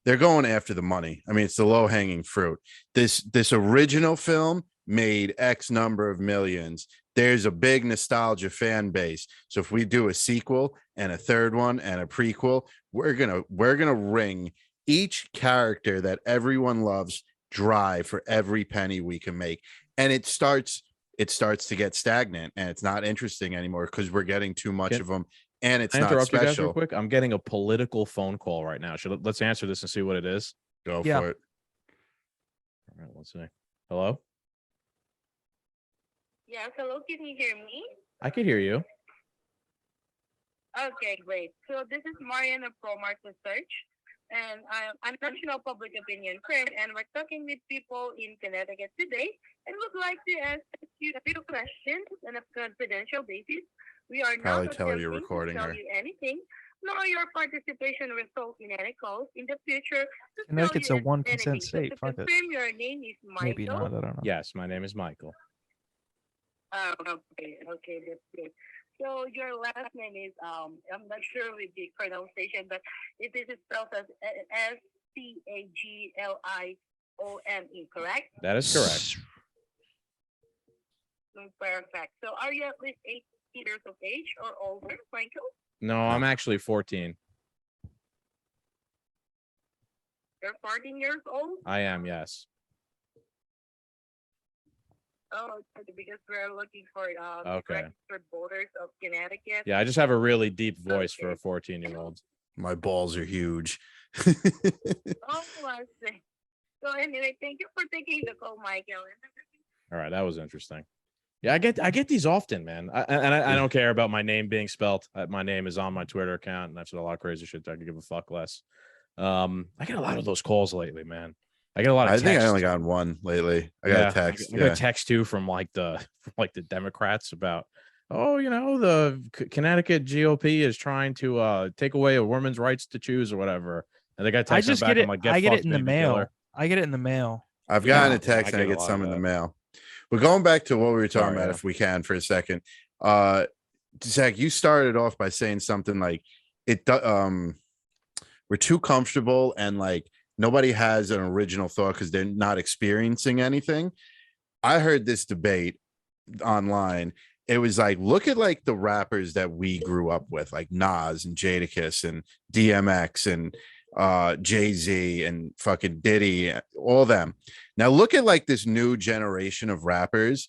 [SPEAKER 3] going after the money. I mean, it's the low-hanging fruit. This original film made X number of millions. There's a big nostalgia fan base. So if we do a sequel and a third one and a prequel, we're gonna wring each character that everyone loves dry for every penny we can make. And it starts to get stagnant and it's not interesting anymore because we're getting too much of them and it's
[SPEAKER 5] Can I
[SPEAKER 3] not
[SPEAKER 5] interrupt you guys real
[SPEAKER 3] special.
[SPEAKER 5] quick? I'm getting a political phone call right now. Let's answer this and see what it is.
[SPEAKER 3] Go
[SPEAKER 4] Yeah.
[SPEAKER 3] for it.
[SPEAKER 5] All right, let's see. Hello?
[SPEAKER 6] Yes, hello, can you hear me?
[SPEAKER 5] I can hear you.
[SPEAKER 6] Okay, great. So this is Marian of ProMark Research, and I'm National Public Opinion Crime, and we're talking with people in Connecticut today, and would like to ask you a few questions on a confidential basis. We are
[SPEAKER 3] Probably
[SPEAKER 6] not
[SPEAKER 3] tell her you're
[SPEAKER 6] attempting
[SPEAKER 3] recording
[SPEAKER 6] to tell
[SPEAKER 3] her.
[SPEAKER 6] you anything, nor your participation result in any calls in the future. To
[SPEAKER 4] Connecticut's
[SPEAKER 6] tell
[SPEAKER 4] a
[SPEAKER 6] you
[SPEAKER 4] one
[SPEAKER 6] anything.
[SPEAKER 4] consent
[SPEAKER 6] So
[SPEAKER 4] state.
[SPEAKER 6] to
[SPEAKER 4] Fuck it.
[SPEAKER 6] confirm, your name is Michael.
[SPEAKER 4] Maybe not. I don't know.
[SPEAKER 5] Yes, my name is Michael.
[SPEAKER 6] Oh, okay, that's good. So your last name is I'm not sure with the pronunciation, but it is spelled as Scaglione, correct?
[SPEAKER 5] That is correct.
[SPEAKER 6] Perfect. So are you at least 8 years of age or older, Michael?
[SPEAKER 5] No, I'm actually 14.
[SPEAKER 6] You're 14 years old?
[SPEAKER 5] I am, yes.
[SPEAKER 6] Oh, because we're looking for
[SPEAKER 5] Okay.
[SPEAKER 6] registered voters of Connecticut.
[SPEAKER 5] Yeah, I just have a really deep voice for a
[SPEAKER 6] Okay.
[SPEAKER 5] 14-year-old.
[SPEAKER 3] My balls are huge.
[SPEAKER 6] Oh, I see. So anyway, thank you for taking the call, Michael.
[SPEAKER 5] All right, that was interesting. Yeah, I get these often, man. I don't care about my name being spelt. My name is on my Twitter account, and I've said a lot of crazy shit. I could give a fuck less. I get a lot of those calls lately, man. I get a lot of
[SPEAKER 3] I think I
[SPEAKER 5] texts.
[SPEAKER 3] only got one lately. I got a text.
[SPEAKER 5] I got a text too from like the Democrats about, the Connecticut GOP is trying to take away a woman's rights to choose or whatever. And they got
[SPEAKER 4] I
[SPEAKER 5] text
[SPEAKER 4] just
[SPEAKER 5] back.
[SPEAKER 4] get it.
[SPEAKER 5] I'm like,
[SPEAKER 4] I get
[SPEAKER 5] fucked,
[SPEAKER 4] it in the
[SPEAKER 5] baby
[SPEAKER 4] mail.
[SPEAKER 5] killer.
[SPEAKER 4] I get it in the mail.
[SPEAKER 3] I've gotten
[SPEAKER 5] Yeah,
[SPEAKER 3] a text
[SPEAKER 5] I
[SPEAKER 3] and I
[SPEAKER 5] get a
[SPEAKER 3] get
[SPEAKER 5] lot
[SPEAKER 3] some
[SPEAKER 5] of
[SPEAKER 3] in the
[SPEAKER 5] that.
[SPEAKER 3] mail. But going back to what we were talking
[SPEAKER 5] Sorry,
[SPEAKER 3] about,
[SPEAKER 5] yeah.
[SPEAKER 3] if we can for a second, Zach, you started off by saying something like we're too comfortable and like nobody has an original thought because they're not experiencing anything. I heard this debate online. It was like, look at like the rappers that we grew up with, like Nas and Jadakiss and DMX and Jay-Z and fucking Diddy, all them. Now look at like this new generation of rappers.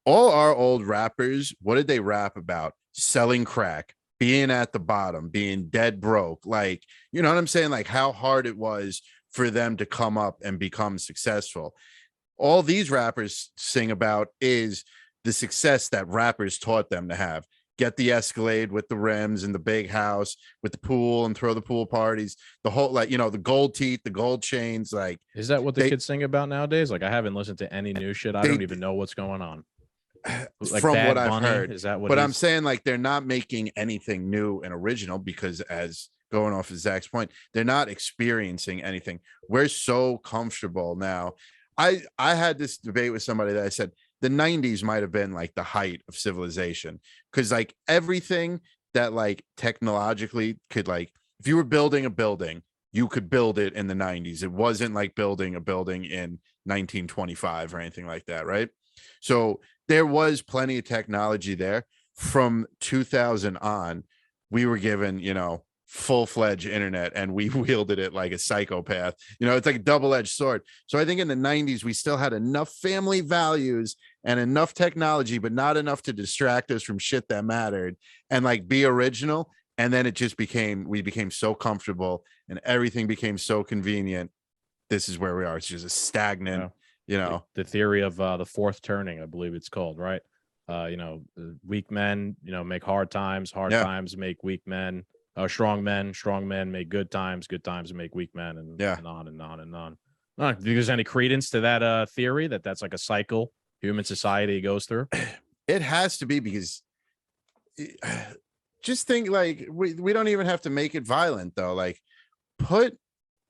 [SPEAKER 3] All our old rappers, what did they rap about? Selling crack, being at the bottom, being dead broke, like, you know what I'm saying? Like how hard it was for them to come up and become successful. All these rappers sing about is the success that rappers taught them to have. Get the Escalade with the rims and the big house with the pool and throw the pool parties, the whole, like, you know, the gold teeth, the gold chains. Like,
[SPEAKER 5] Is that what the kids sing about nowadays? Like, I haven't listened to any new shit. I don't even know what's going on. Like
[SPEAKER 3] from
[SPEAKER 5] Bad
[SPEAKER 3] what I've
[SPEAKER 5] Bunny,
[SPEAKER 3] heard,
[SPEAKER 5] is that what?
[SPEAKER 3] But I'm saying, like, they're not making anything new and original because, as going off of Zach's point, they're not experiencing anything. We're so comfortable now. I had this debate with somebody that I said the 90s might have been like the height of civilization, because like everything that like technologically could, like, if you were building a building, you could build it in the 90s. It wasn't like building a building in 1925 or anything like that, right? So there was plenty of technology there. From 2000 on, we were given, you know, full-fledged internet, and we wielded it like a psychopath. You know, it's like a double-edged sword. So I think in the 90s, we still had enough family values and enough technology, but not enough to distract us from shit that mattered and like be original. And then it just we became so comfortable and everything became so convenient. This is where we are. It's just a stagnant, you know,
[SPEAKER 5] the theory of the fourth turning, I believe it's called, right? You know, weak men, you know, make hard times times make weak men. Strong men make good times make weak men, and on and on and on. Do you think there's any credence to that theory that's like a cycle human society goes through?
[SPEAKER 3] It has to be, because just think, like, we don't even have to make it violent though. Like, put,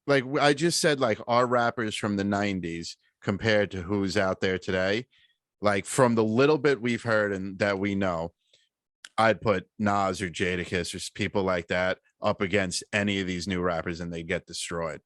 [SPEAKER 3] like I just said, like our rappers from the 90s compared to who's out there today, like from the little bit we've heard and that we know, I'd put Nas or Jadakiss or people like that up against any of these new rappers and they get destroyed.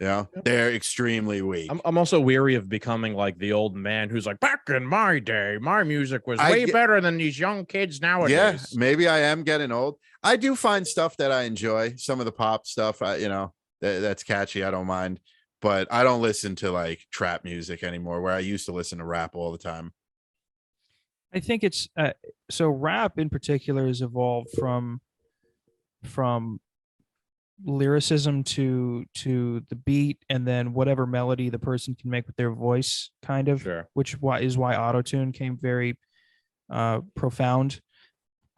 [SPEAKER 3] Yeah, they're extremely weak.
[SPEAKER 5] I'm also weary of becoming like the old man who's like, back in my day, my music was way better than these young kids nowadays.
[SPEAKER 3] Yeah, maybe I am getting old. I do find stuff that I enjoy. Some of the pop stuff, you know, that's catchy. I don't mind, but I don't listen to like trap music anymore, where I used to listen to rap all the time.
[SPEAKER 4] I think it's so rap in particular has evolved from lyricism to the beat, and then whatever melody the person can make with their voice, kind of, which is why autotune came very profound.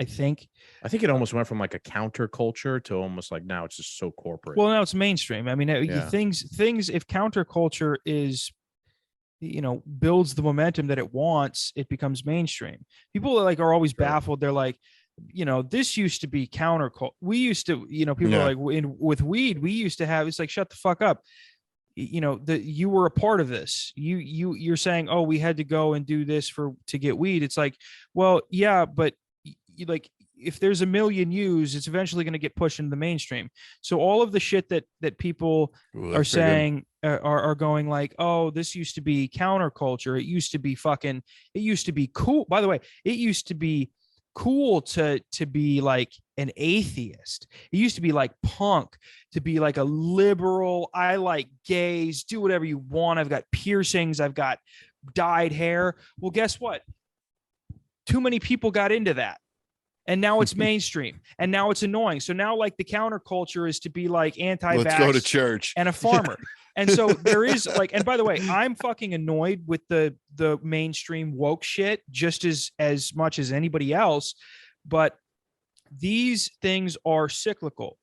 [SPEAKER 4] I think
[SPEAKER 5] it almost went from like a counterculture to almost like now it's just so corporate.
[SPEAKER 4] Well, now it's mainstream. I mean, things if counterculture is, you know, builds the momentum that it wants, it becomes mainstream. People are always baffled. They're like, you know, this used to be counterculture. We used to, you know, people are like, with weed, we used to have, it's like, shut the fuck up. You know, you were a part of this. You're saying, oh, we had to go and do this to get weed. It's like, well, yeah, but like, if there's a million views, it's eventually going to get pushed into the mainstream. So all of the shit that people are saying are going like, oh, this used to be counterculture. It used to be cool. By the way, it used to be cool to be like an atheist. It used to be like punk to be like a liberal. I like gays. Do whatever you want. I've got piercings. I've got dyed hair. Well, guess what? Too many people got into that. And now it's mainstream, and now it's annoying. So now, like, the counterculture is to be like anti-vax,
[SPEAKER 3] let's go to church,
[SPEAKER 4] and a farmer. And so there is like, and by the way, I'm fucking annoyed with the mainstream woke shit just as much as anybody else. But these things are cyclical.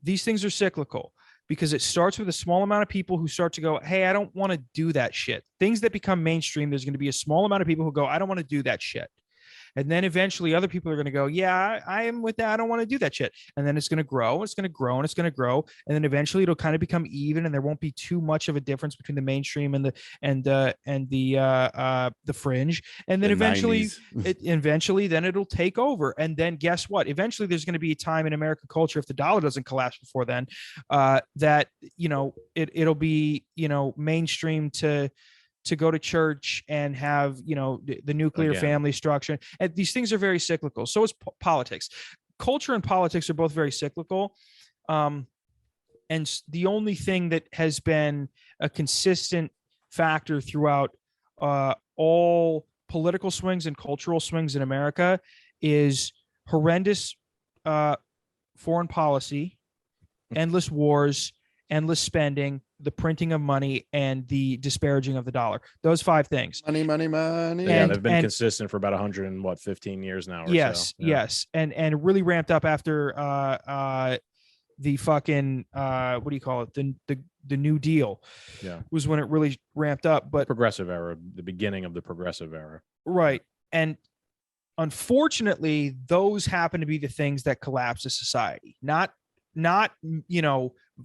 [SPEAKER 4] These things are cyclical because it starts with a small amount of people who start to go, hey, I don't want to do that shit. Things that become mainstream, there's going to be a small amount of people who go, I don't want to do that shit. And then eventually other people are going to go, yeah, I am with that. I don't want to do that shit. And then it's going to grow. It's going to grow and it's going to grow. And then eventually it'll kind of become even, and there won't be too much of a difference between the mainstream and the fringe. And then eventually then it'll take over. And then guess what? Eventually there's going to be a time in American culture, if the dollar doesn't collapse before then, that, you know, it'll be, you know, mainstream to go to church and have, you know, the nuclear family structure. And these things are very cyclical. So is politics. Culture and politics are both very cyclical. And the only thing that has been a consistent factor throughout all political swings and cultural swings in America is horrendous foreign policy, endless wars, endless spending, the printing of money, and the disparaging of the dollar. Those 5 things.
[SPEAKER 3] Money, money, money.
[SPEAKER 5] Yeah,
[SPEAKER 4] And-
[SPEAKER 5] they've been
[SPEAKER 4] and-
[SPEAKER 5] consistent for about 15 years now. Or
[SPEAKER 4] Yes,
[SPEAKER 5] so. Yeah.
[SPEAKER 4] yes, and really ramped up after the fucking what do you call it? The New Deal.
[SPEAKER 5] Yeah.
[SPEAKER 4] Was when it really ramped up. But
[SPEAKER 5] Progressive era, the beginning of the progressive era.
[SPEAKER 4] right, and unfortunately, those happen to be the things that collapse a society. Not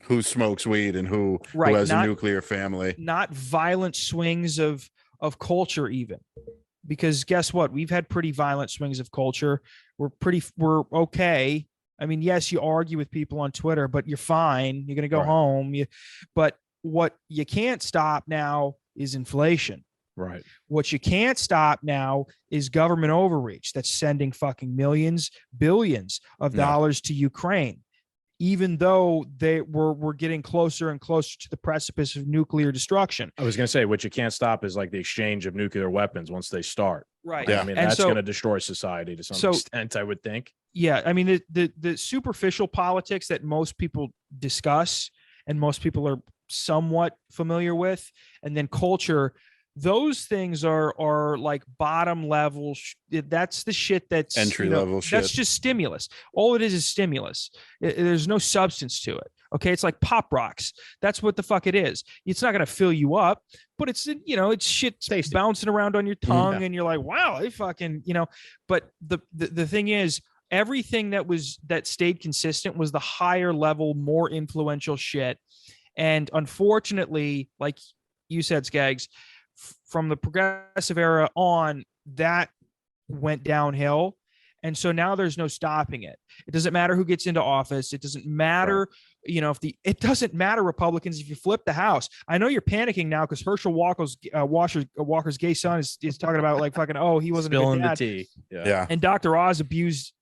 [SPEAKER 3] Who smokes weed and who
[SPEAKER 4] Right,
[SPEAKER 3] has
[SPEAKER 4] not-
[SPEAKER 3] a nuclear family.
[SPEAKER 4] not violent swings of culture even, because guess what, we've had pretty violent swings of culture. We're okay. I mean, yes, you argue with people on Twitter, but you're fine, you're going to go
[SPEAKER 5] Right.
[SPEAKER 4] home. But what you can't stop now is inflation.
[SPEAKER 5] Right.
[SPEAKER 4] What you can't stop now is government overreach that's sending fucking millions, billions of
[SPEAKER 3] Yeah.
[SPEAKER 4] dollars to Ukraine, even though we're getting closer and closer to the precipice of nuclear destruction.
[SPEAKER 5] I was going to say, what you can't stop is like the exchange of nuclear weapons once they start.
[SPEAKER 4] Right.
[SPEAKER 3] Yeah.
[SPEAKER 5] I mean,
[SPEAKER 4] And
[SPEAKER 5] that's
[SPEAKER 4] so-
[SPEAKER 5] going to destroy society to some extent, I would think.
[SPEAKER 4] Yeah. I mean, the superficial politics that most people discuss and most people are somewhat familiar with, and then culture, those things are like bottom level. That's the shit that's
[SPEAKER 3] Entry level shit.
[SPEAKER 4] That's just stimulus. All it is stimulus. There's no substance to it. Okay. It's like pop rocks. That's what the fuck it is. It's not going to fill you up, but it's, it's shit
[SPEAKER 5] Tasty.
[SPEAKER 4] bouncing around on your tongue.
[SPEAKER 5] Yeah.
[SPEAKER 4] And you're like, wow, they fucking, but the thing is, everything that stayed consistent was the higher level, more influential shit. And unfortunately, like you said, Skaggs, from the progressive era on, that went downhill. And so now there's no stopping it. It doesn't matter who gets into office. It doesn't matter, it doesn't matter, Republicans, if you flip the House. I know you're panicking now because Herschel Walker's gay son is talking about like fucking, oh, he wasn't a
[SPEAKER 5] Spilling
[SPEAKER 4] good
[SPEAKER 5] the
[SPEAKER 4] dad.
[SPEAKER 5] tea.
[SPEAKER 3] Yeah.
[SPEAKER 4] And Dr. Oz abused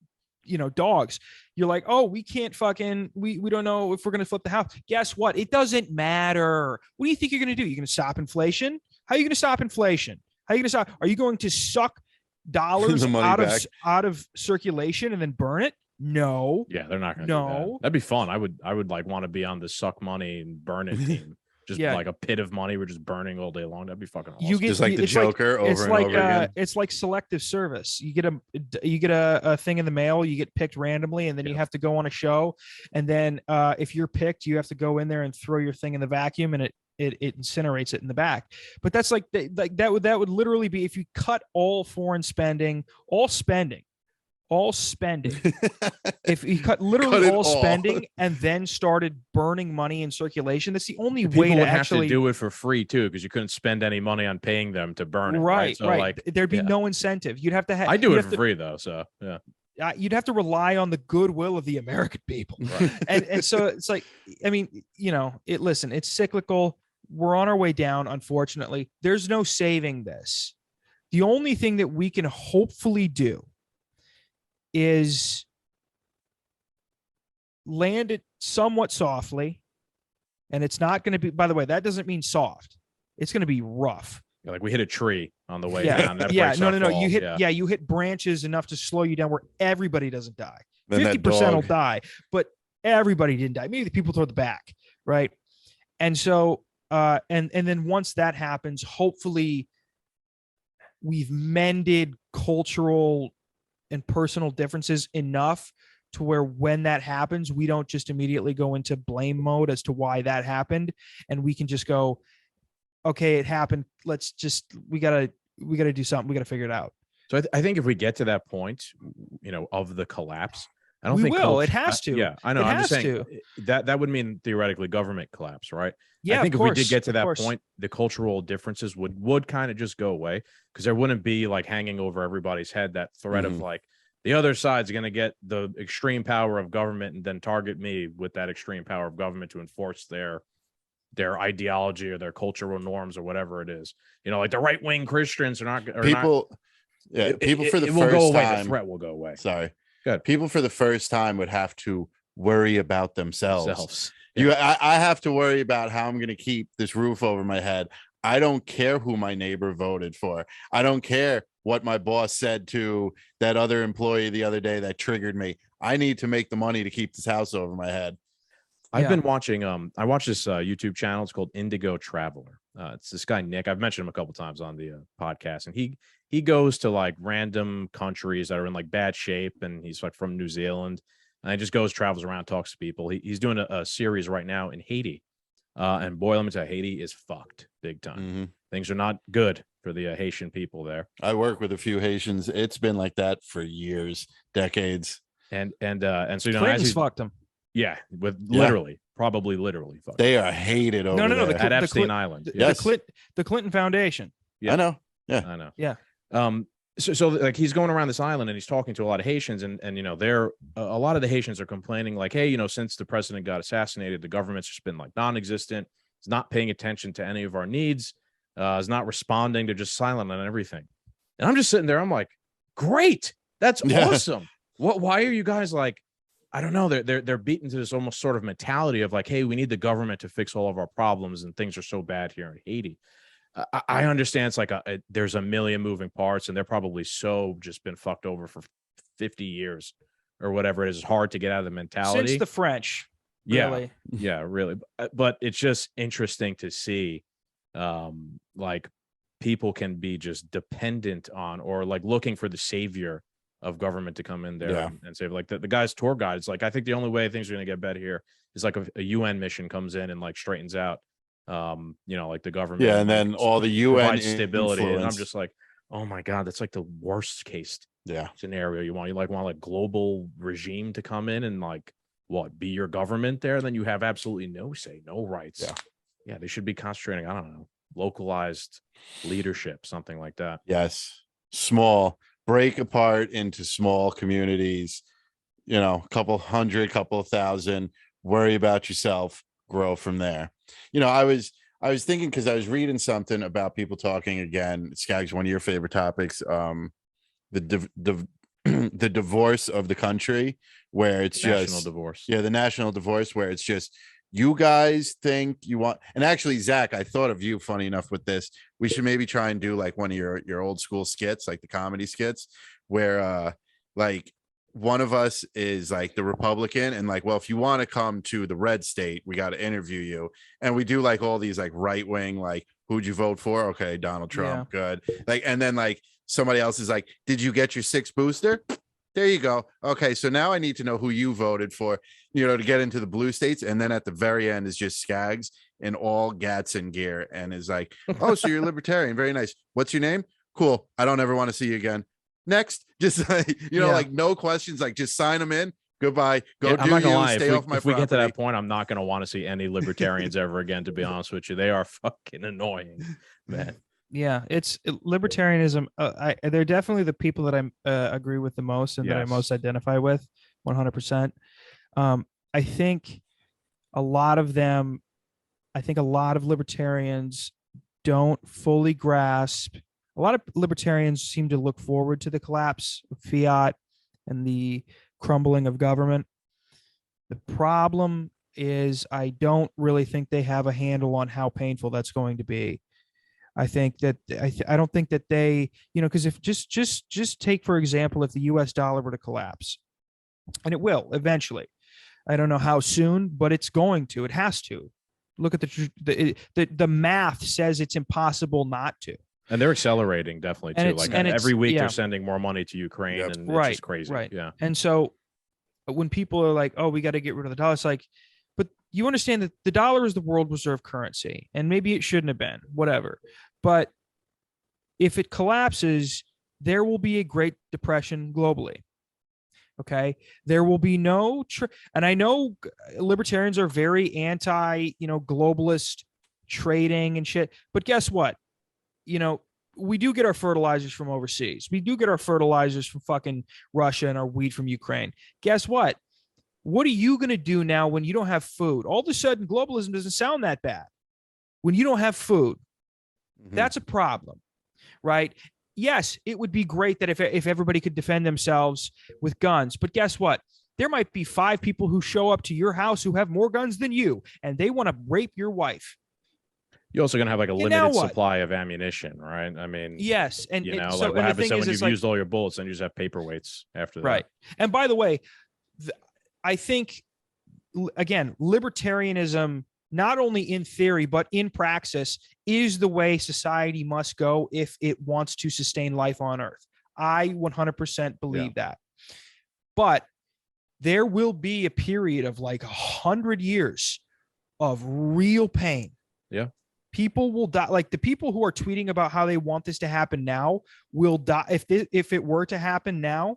[SPEAKER 4] dogs. You're like, oh, we can't fucking, we don't know if we're going to flip the House. Guess what? It doesn't matter. What do you think you're going to do? You're going to stop inflation? How are you going to stop inflation? How are you going to stop? Are you going to suck dollars
[SPEAKER 3] The money back.
[SPEAKER 4] out of circulation and then burn it? No.
[SPEAKER 5] Yeah, they're not going to do
[SPEAKER 4] No.
[SPEAKER 5] that. That'd be fun. I would like want to be on the suck money and burn it team. Just
[SPEAKER 4] Yeah.
[SPEAKER 5] like a pit of money. We're just burning all day long. That'd be fucking awesome.
[SPEAKER 4] You get
[SPEAKER 3] Just like the
[SPEAKER 4] it's
[SPEAKER 3] Joker over
[SPEAKER 4] it's
[SPEAKER 3] and
[SPEAKER 4] like
[SPEAKER 3] over again.
[SPEAKER 4] it's like selective service. You get a thing in the mail, you get picked randomly, and then you
[SPEAKER 5] Yeah.
[SPEAKER 4] have to go on a show. And then if you're picked, you have to go in there and throw your thing in the vacuum, and it incinerates it in the back. But that's like that would literally be if you cut all foreign spending, all spending. If you cut literally
[SPEAKER 3] Cut it
[SPEAKER 4] all
[SPEAKER 3] all.
[SPEAKER 4] spending and then started burning money in circulation, that's the only
[SPEAKER 5] People
[SPEAKER 4] way to
[SPEAKER 5] would have
[SPEAKER 4] actually
[SPEAKER 5] to do it for free too, because you couldn't spend any money on paying them to burn it.
[SPEAKER 4] right.
[SPEAKER 5] So like,
[SPEAKER 4] There'd be
[SPEAKER 5] yeah.
[SPEAKER 4] no incentive. You'd have to have.
[SPEAKER 5] I do
[SPEAKER 4] you'd
[SPEAKER 5] it
[SPEAKER 4] have
[SPEAKER 5] for free though. So yeah.
[SPEAKER 4] you'd have to rely on the goodwill of the American people.
[SPEAKER 5] Right.
[SPEAKER 4] and so it's like, I mean, listen, it's cyclical. We're on our way down. Unfortunately, there's no saving this. The only thing that we can hopefully do is land it somewhat softly. And it's not going to be, by the way, that doesn't mean soft. It's going to be rough.
[SPEAKER 5] Yeah, like we hit a tree on the way
[SPEAKER 4] Yeah.
[SPEAKER 5] down. That
[SPEAKER 4] Yeah.
[SPEAKER 5] breaks
[SPEAKER 4] No.
[SPEAKER 5] our fall.
[SPEAKER 4] You hit,
[SPEAKER 5] Yeah.
[SPEAKER 4] you hit branches enough to slow you down where everybody doesn't die.
[SPEAKER 3] Then that
[SPEAKER 4] 50% will
[SPEAKER 3] dog-
[SPEAKER 4] die, but everybody didn't die. Maybe the people toward the back. Right. And so, and then once that happens, hopefully we've mended cultural and personal differences enough to where when that happens, we don't just immediately go into blame mode as to why that happened. And we can just go, okay, it happened. We gotta do something. We gotta figure it out.
[SPEAKER 5] So I think if we get to that point, of the collapse, I don't
[SPEAKER 4] We
[SPEAKER 5] think
[SPEAKER 4] will. It has to.
[SPEAKER 5] Yeah, I know.
[SPEAKER 4] It
[SPEAKER 5] I'm just
[SPEAKER 4] has
[SPEAKER 5] saying that would mean theoretically government collapse, right?
[SPEAKER 4] Yeah.
[SPEAKER 5] I think
[SPEAKER 4] of
[SPEAKER 5] if we
[SPEAKER 4] course,
[SPEAKER 5] did get to
[SPEAKER 4] of
[SPEAKER 5] that
[SPEAKER 4] course.
[SPEAKER 5] point, the cultural differences would kind of just go away, because there wouldn't be like hanging over everybody's head that threat of like the other side's going to get the extreme power of government and then target me with that extreme power of government to enforce their ideology or their cultural norms or whatever it is. Like the right wing Christians are not
[SPEAKER 3] People for the
[SPEAKER 5] it will go
[SPEAKER 3] first
[SPEAKER 5] away. The
[SPEAKER 3] time.
[SPEAKER 5] threat will go away.
[SPEAKER 3] Sorry.
[SPEAKER 5] Good.
[SPEAKER 3] People for the first time would have to worry about themselves.
[SPEAKER 5] Themselves.
[SPEAKER 3] I have to worry about how I'm going to keep this roof over my head. I don't care who my neighbor voted for. I don't care what my boss said to that other employee the other day that triggered me. I need to make the money to keep this house over my head.
[SPEAKER 5] I've been watching I watch this YouTube channel. It's called Indigo Traveler. It's this guy Nick. I've mentioned him a couple times on the podcast, and he goes to like random countries that are in like bad shape, and he's like from New Zealand, and he just goes, travels around, talks to people. He's doing a series right now in Haiti, and boy, let me tell you, Haiti is fucked big time.
[SPEAKER 3] Mm-hmm.
[SPEAKER 5] Things are not good for the Haitian people there.
[SPEAKER 3] I work with a few Haitians. It's been like that for years, decades.
[SPEAKER 5] And so, you know,
[SPEAKER 4] Clinton's fucked him.
[SPEAKER 5] Yeah, literally, probably literally.
[SPEAKER 3] They are hated over
[SPEAKER 4] No,
[SPEAKER 3] there.
[SPEAKER 5] At Epstein Island.
[SPEAKER 3] Yes.
[SPEAKER 4] The Clinton Foundation.
[SPEAKER 5] Yeah.
[SPEAKER 3] I know. Yeah.
[SPEAKER 5] I know.
[SPEAKER 4] Yeah.
[SPEAKER 5] So like he's going around this island and he's talking to a lot of Haitians, and you know, they're a lot of the Haitians are complaining like, hey, you know, since the president got assassinated, the government's just been like non-existent. It's not paying attention to any of our needs. Is not responding. They're just silent on everything. And I'm just sitting there. I'm like, great. That's awesome. Why are you guys like, I don't know. They're beaten to this almost sort of mentality of like, hey, we need the government to fix all of our problems, and things are so bad here in Haiti. I understand it's like there's a million moving parts, and they're probably so just been fucked over for 50 years or whatever it is. It's hard to get out of the mentality.
[SPEAKER 4] Since the French.
[SPEAKER 5] Really. Yeah, really. But it's just interesting to see like people can be just dependent on or like looking for the savior of government to come in there and save. Like the guy's tour guide. It's like, I think the only way things are going to get better here is like a UN mission comes in and like straightens out, you know, like the government.
[SPEAKER 3] Yeah, and then all the UN
[SPEAKER 5] stability.
[SPEAKER 3] influence.
[SPEAKER 5] And I'm just like, oh my God, that's like the worst case scenario you want. You like want like global regime to come in and like be your government there. Then you have absolutely no say, no rights. Yeah, they should be concentrating, I don't know, localized leadership, something like that.
[SPEAKER 3] Yes. Small, break apart into small communities, you know, a couple hundred, couple of thousand, worry about yourself, grow from there. You know, I was thinking, because I was reading something about people talking again, Skaggs, one of your favorite topics, the divorce of the country, where it's
[SPEAKER 5] national divorce.
[SPEAKER 3] Yeah, the national divorce, where it's just, you guys think you want, and actually, Zach, I thought of you, funny enough, with this. We should maybe try and do like one of your old school skits, like the comedy skits, where like one of us is like the Republican, and like, well, if you want to come to the red state, we got to interview you. And we do like all these like right wing, like, who'd you vote for? Okay, Donald Trump, good. Like, and then like somebody else is like, did you get your 6th booster? There you go. Okay, so now I need to know who you voted for, you know, to get into the blue states. And then at the very end is just Skaggs in all Gadsden gear and is like, oh, so you're libertarian. Very nice. What's your name? Cool. I don't ever want to see you again. Next. Just like, you know, like no questions, like just sign them in. Goodbye. Go do
[SPEAKER 5] I'm not gonna lie.
[SPEAKER 3] Stay off my
[SPEAKER 5] if we get to
[SPEAKER 3] property.
[SPEAKER 5] that point, I'm not going to want to see any libertarians ever again, to be honest with you. They are fucking annoying, man.
[SPEAKER 4] Yeah, it's libertarianism. They're definitely the people that I agree with the most and that I most identify with, 100%. I think a lot of libertarians don't fully grasp. A lot of libertarians seem to look forward to the collapse of fiat and the crumbling of government. The problem is, I don't really think they have a handle on how painful that's going to be. I think that I don't think that they, you know, because if just take, for example, if the US dollar were to collapse, and it will eventually, I don't know how soon, but it's going to, it has to. Look at the math says it's impossible not to.
[SPEAKER 5] And they're accelerating, definitely, too. Like every week they're sending more money to Ukraine, and it's just crazy.
[SPEAKER 4] Right.
[SPEAKER 5] Yeah.
[SPEAKER 4] And so when people are like, oh, we got to get rid of the dollar, it's like, but you understand that the dollar is the world reserve currency, and maybe it shouldn't have been, whatever. But if it collapses, there will be a Great Depression globally. Okay, there will be no, and I know libertarians are very anti, you know, globalist trading and shit. But guess what? You know, we do get our fertilizers from overseas. We do get our fertilizers from fucking Russia and our wheat from Ukraine. Guess what? What are you going to do now when you don't have food? All of a sudden, globalism doesn't sound that bad. When you don't have food, that's a problem, right? Yes, it would be great that if everybody could defend themselves with guns. But guess what? There might be 5 people who show up to your house who have more guns than you, and they want to rape your wife.
[SPEAKER 5] You're also going to have like a limited supply of ammunition, right? I mean,
[SPEAKER 4] yes. And
[SPEAKER 5] you know,
[SPEAKER 4] so,
[SPEAKER 5] like what happens when you've
[SPEAKER 4] like,
[SPEAKER 5] used all your bullets and you just have paperweights after that.
[SPEAKER 4] Right. And by the way, I think, again, libertarianism, not only in theory, but in praxis, is the way society must go if it wants to sustain life on Earth. I 100% believe that. But there will be a period of like 100 years of real pain.
[SPEAKER 5] Yeah.
[SPEAKER 4] People will die. Like the people who are tweeting about how they want this to happen now will die. If it were to happen now,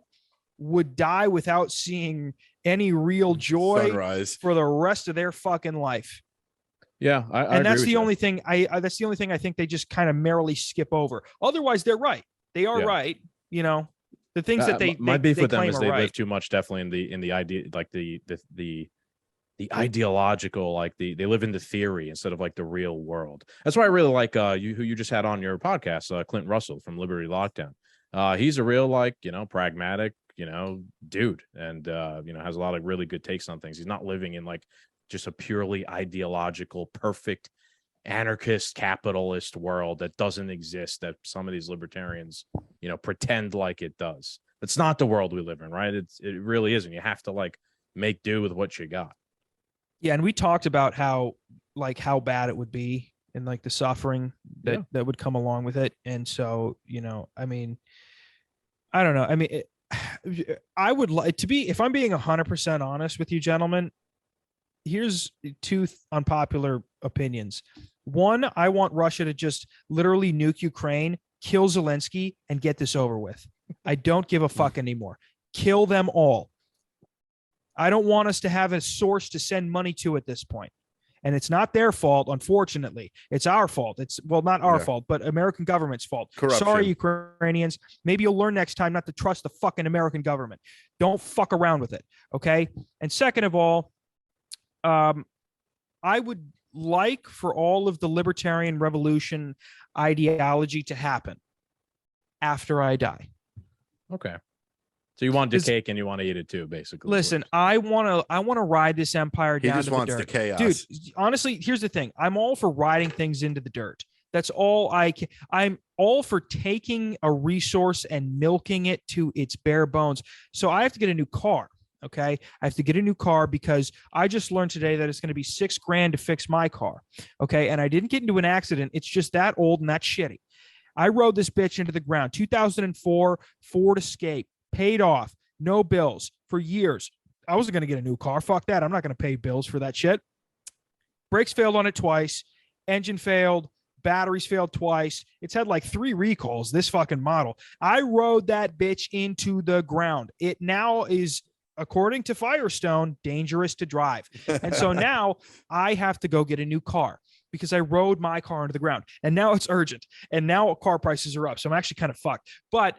[SPEAKER 4] would die without seeing any real joy
[SPEAKER 3] Sunrise
[SPEAKER 4] for the rest of their fucking life.
[SPEAKER 5] Yeah,
[SPEAKER 4] and that's the only thing that's the only thing I think they just kind of merrily skip over. Otherwise, they're right. They are right. You know, the things that
[SPEAKER 5] my beef with them is they
[SPEAKER 4] right.
[SPEAKER 5] live too much, definitely in the idea, like the ideological, like they live in the theory instead of like the real world. That's why I really like who you just had on your podcast, Clint Russell from Liberty Lockdown. He's a real, like, you know, pragmatic, you know, dude, and you know, has a lot of really good takes on things. He's not living in like just a purely ideological, perfect anarchist capitalist world that doesn't exist, that some of these libertarians, you know, pretend like it does. It's not the world we live in, right? It really isn't. You have to like make do with what you got.
[SPEAKER 4] Yeah, and we talked about how bad it would be and like the suffering that would come along with it. And so, you know, I mean, I don't know. I mean, I would like to be, if I'm being 100% honest with you, gentlemen, here's two unpopular opinions. One, I want Russia to just literally nuke Ukraine, kill Zelensky, and get this over with. I don't give a fuck anymore. Kill them all. I don't want us to have a source to send money to at this point. And it's not their fault, unfortunately. It's our fault. It's, well, not our fault, but American government's fault.
[SPEAKER 3] Corruption.
[SPEAKER 4] Sorry, Ukrainians. Maybe you'll learn next time not to trust the fucking American government. Don't fuck around with it, okay? And second of all, I would like for all of the libertarian revolution ideology to happen after I die.
[SPEAKER 5] Okay. So you want the cake and you want to eat it too, basically.
[SPEAKER 4] Listen, I want to ride this empire down. He just wants the
[SPEAKER 3] chaos.
[SPEAKER 4] Dude, honestly, here's the thing. I'm all for riding things into the dirt. That's all I can. I'm all for taking a resource and milking it to its bare bones. So I have to get a new car. Okay. I have to get a new car because I just learned today that it's going to be $6,000 to fix my car. Okay. And I didn't get into an accident. It's just that old and that shitty. I rode this bitch into the ground. 2004 Ford Escape, paid off, no bills for years. I wasn't going to get a new car. Fuck that. I'm not going to pay bills for that shit. Brakes failed on it twice. Engine failed. Batteries failed twice. It's had like 3 recalls, this fucking model. I rode that bitch into the ground. It now is, according to Firestone, dangerous to drive. And so now I have to go get a new car because I rode my car into the ground. And now it's urgent. And now car prices are up. So I'm actually kind of fucked. But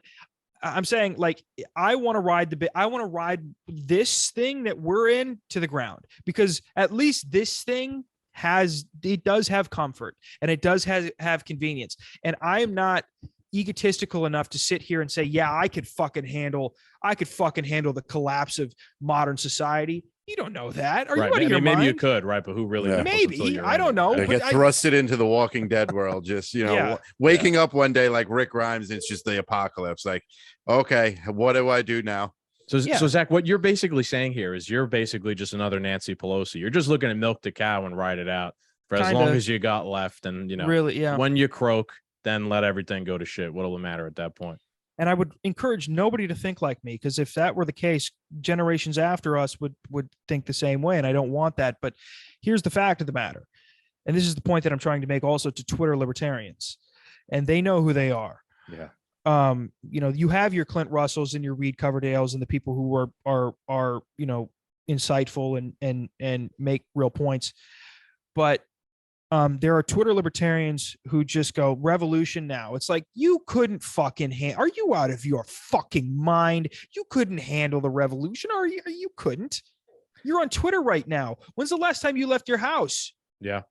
[SPEAKER 4] I'm saying, like, I want to ride this thing that we're in to the ground, because at least this thing does have comfort and it does have convenience. And I am not egotistical enough to sit here and say, yeah, I could fucking handle the collapse of modern society. You don't know that. Are you out of your mind?
[SPEAKER 5] Maybe you could, right? But who really knows?
[SPEAKER 4] Maybe. I don't know.
[SPEAKER 3] They get thrusted into the Walking Dead world, just, you know, waking up one day like Rick Grimes, and it's just the apocalypse. Like, okay, what do I do now?
[SPEAKER 5] So Zach, what you're basically saying here is you're basically just another Nancy Pelosi. You're just looking to milk the cow and ride it out for as long as you got left. And, you know, really, when you croak, then let everything go to shit. What'll it matter at that point?
[SPEAKER 4] And I would encourage nobody to think like me, because if that were the case, generations after us would think the same way. And I don't want that. But here's the fact of the matter. And this is the point that I'm trying to make also to Twitter libertarians. And they know who they are.
[SPEAKER 5] Yeah.
[SPEAKER 4] You know, you have your Clint Russells and your Reed Coverdales and the people who are, you know, insightful and make real points. But there are Twitter libertarians who just go revolution now. It's like, you couldn't fucking are you out of your fucking mind? You couldn't handle the revolution, or you couldn't. You're on Twitter right now. When's the last time you left your house?
[SPEAKER 5] Yeah,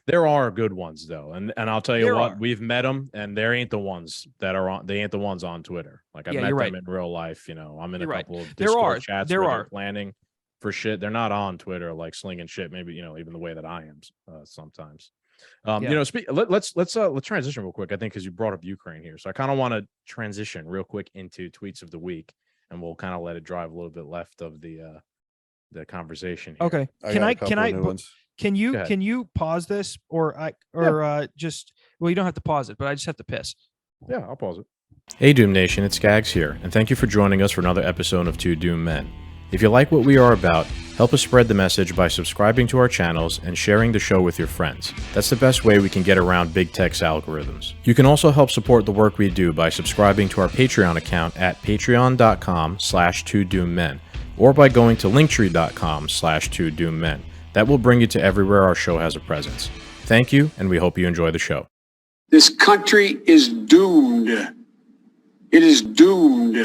[SPEAKER 5] there are good ones though, and I'll tell you what, we've met them, and they ain't the ones that are on. They ain't the ones on Twitter. Like I met them in real life. You know, I'm in a couple of Discord chats where they're planning for shit. They're not on Twitter like slinging shit. Maybe, you know, even the way that I am sometimes. You know, let's transition real quick. I think because you brought up Ukraine here, so I kind of want to transition real quick into tweets of the week. and we'll kind of let it drive a little bit left of the conversation here.
[SPEAKER 4] Okay.
[SPEAKER 3] got a couple of new ones.
[SPEAKER 4] Can
[SPEAKER 5] Go ahead.
[SPEAKER 4] you pause this just well, you don't have to pause it, but I just have to piss.
[SPEAKER 5] Yeah, I'll pause it. Hey Doom Nation, it's Gags here, and thank you for joining us for another episode of Two Doom Men. If you like what we are about, help us spread the message by subscribing to our channels and sharing the show with your friends. That's the best way we can get around big tech's algorithms. You can also help support the work we do by subscribing to our Patreon account at patreon.com/2doommen or by going to linktree.com/2doommen. That will bring you to everywhere our show has a presence. Thank you, and we hope you enjoy the show.
[SPEAKER 7] This country is doomed. It is doomed.
[SPEAKER 5] Go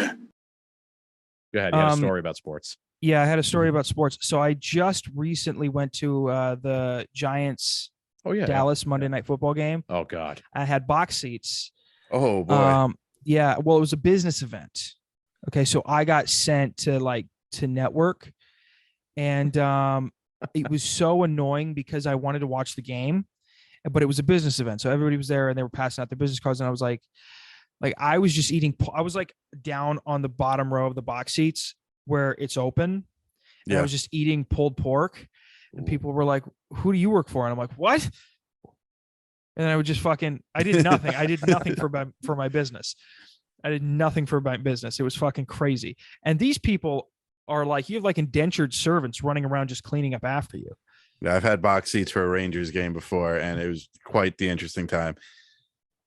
[SPEAKER 5] ahead, you had a story about sports.
[SPEAKER 4] Yeah, I had a story about sports. So I just recently went to the Giants Dallas Monday Night Football game.
[SPEAKER 5] Oh God.
[SPEAKER 4] I had box seats.
[SPEAKER 3] Oh boy.
[SPEAKER 4] Yeah, well, it was a business event. Okay, so I got sent to network, and it was so annoying because I wanted to watch the game, but it was a business event, so everybody was there and they were passing out their business cards, and I was like I was just eating. I was like down on the bottom row of the box seats where it's open, and I was just eating pulled pork, and people were like, "Who do you work for?" And I'm like, "What?" And I would just I did nothing. I did nothing for my business. I did nothing for my business. It was fucking crazy. And these people are like, you have like indentured servants running around just cleaning up after you.
[SPEAKER 3] Yeah, I've had box seats for a Rangers game before, and it was quite the interesting time.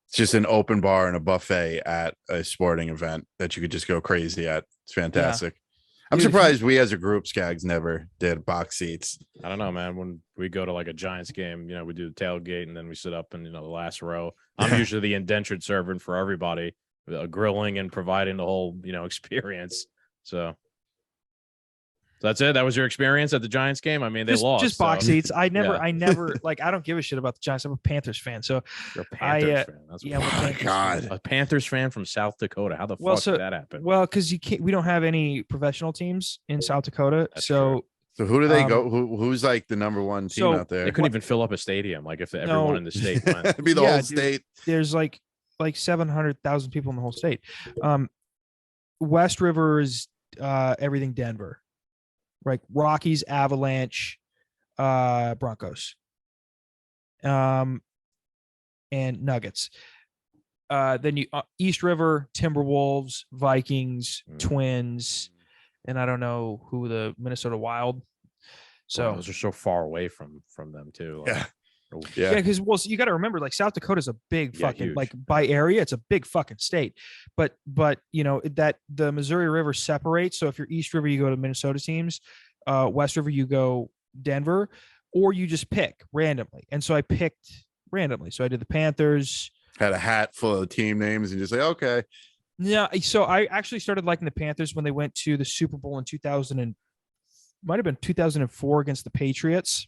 [SPEAKER 3] It's just an open bar and a buffet at a sporting event that you could just go crazy at. It's fantastic. Yeah. I'm surprised we as a group, Skags, never did box seats.
[SPEAKER 5] I don't know, man. When we go to like a Giants game, we do the tailgate and then we sit up in the last row. I'm usually the indentured servant for everybody, grilling and providing the whole experience. So that's it. That was your experience at the Giants game. I mean, they lost.
[SPEAKER 4] Just box seats. I never I don't give a shit about the Giants. I'm a Panthers fan. So
[SPEAKER 5] you're a Panthers fan. That's
[SPEAKER 3] a
[SPEAKER 5] Panthers fan from South Dakota. How the fuck did that happen?
[SPEAKER 4] Well, because we don't have any professional teams in South Dakota.
[SPEAKER 3] So who do they go? Who's like the number one team out there?
[SPEAKER 5] They couldn't even fill up a stadium. Like if everyone in the state went.
[SPEAKER 3] It'd be the whole state.
[SPEAKER 4] There's like 700,000 people in the whole state. West River is everything Denver. Right, Rockies, Avalanche, Broncos, and Nuggets. Then you East River, Timberwolves, Vikings, Twins, and I don't know who the Minnesota Wild. So
[SPEAKER 5] those are so far away from them too.
[SPEAKER 3] Yeah,
[SPEAKER 4] because you got to remember, like South Dakota's a big fucking
[SPEAKER 5] huge.
[SPEAKER 4] by area, it's a big fucking state. But that the Missouri River separates. So if you're East River, you go to Minnesota teams. West River, you go Denver, or you just pick randomly. And so I picked randomly. So I did the Panthers.
[SPEAKER 3] Had a hat full of team names and just say, okay.
[SPEAKER 4] Yeah. So I actually started liking the Panthers when they went to the Super Bowl in 2004 against the Patriots.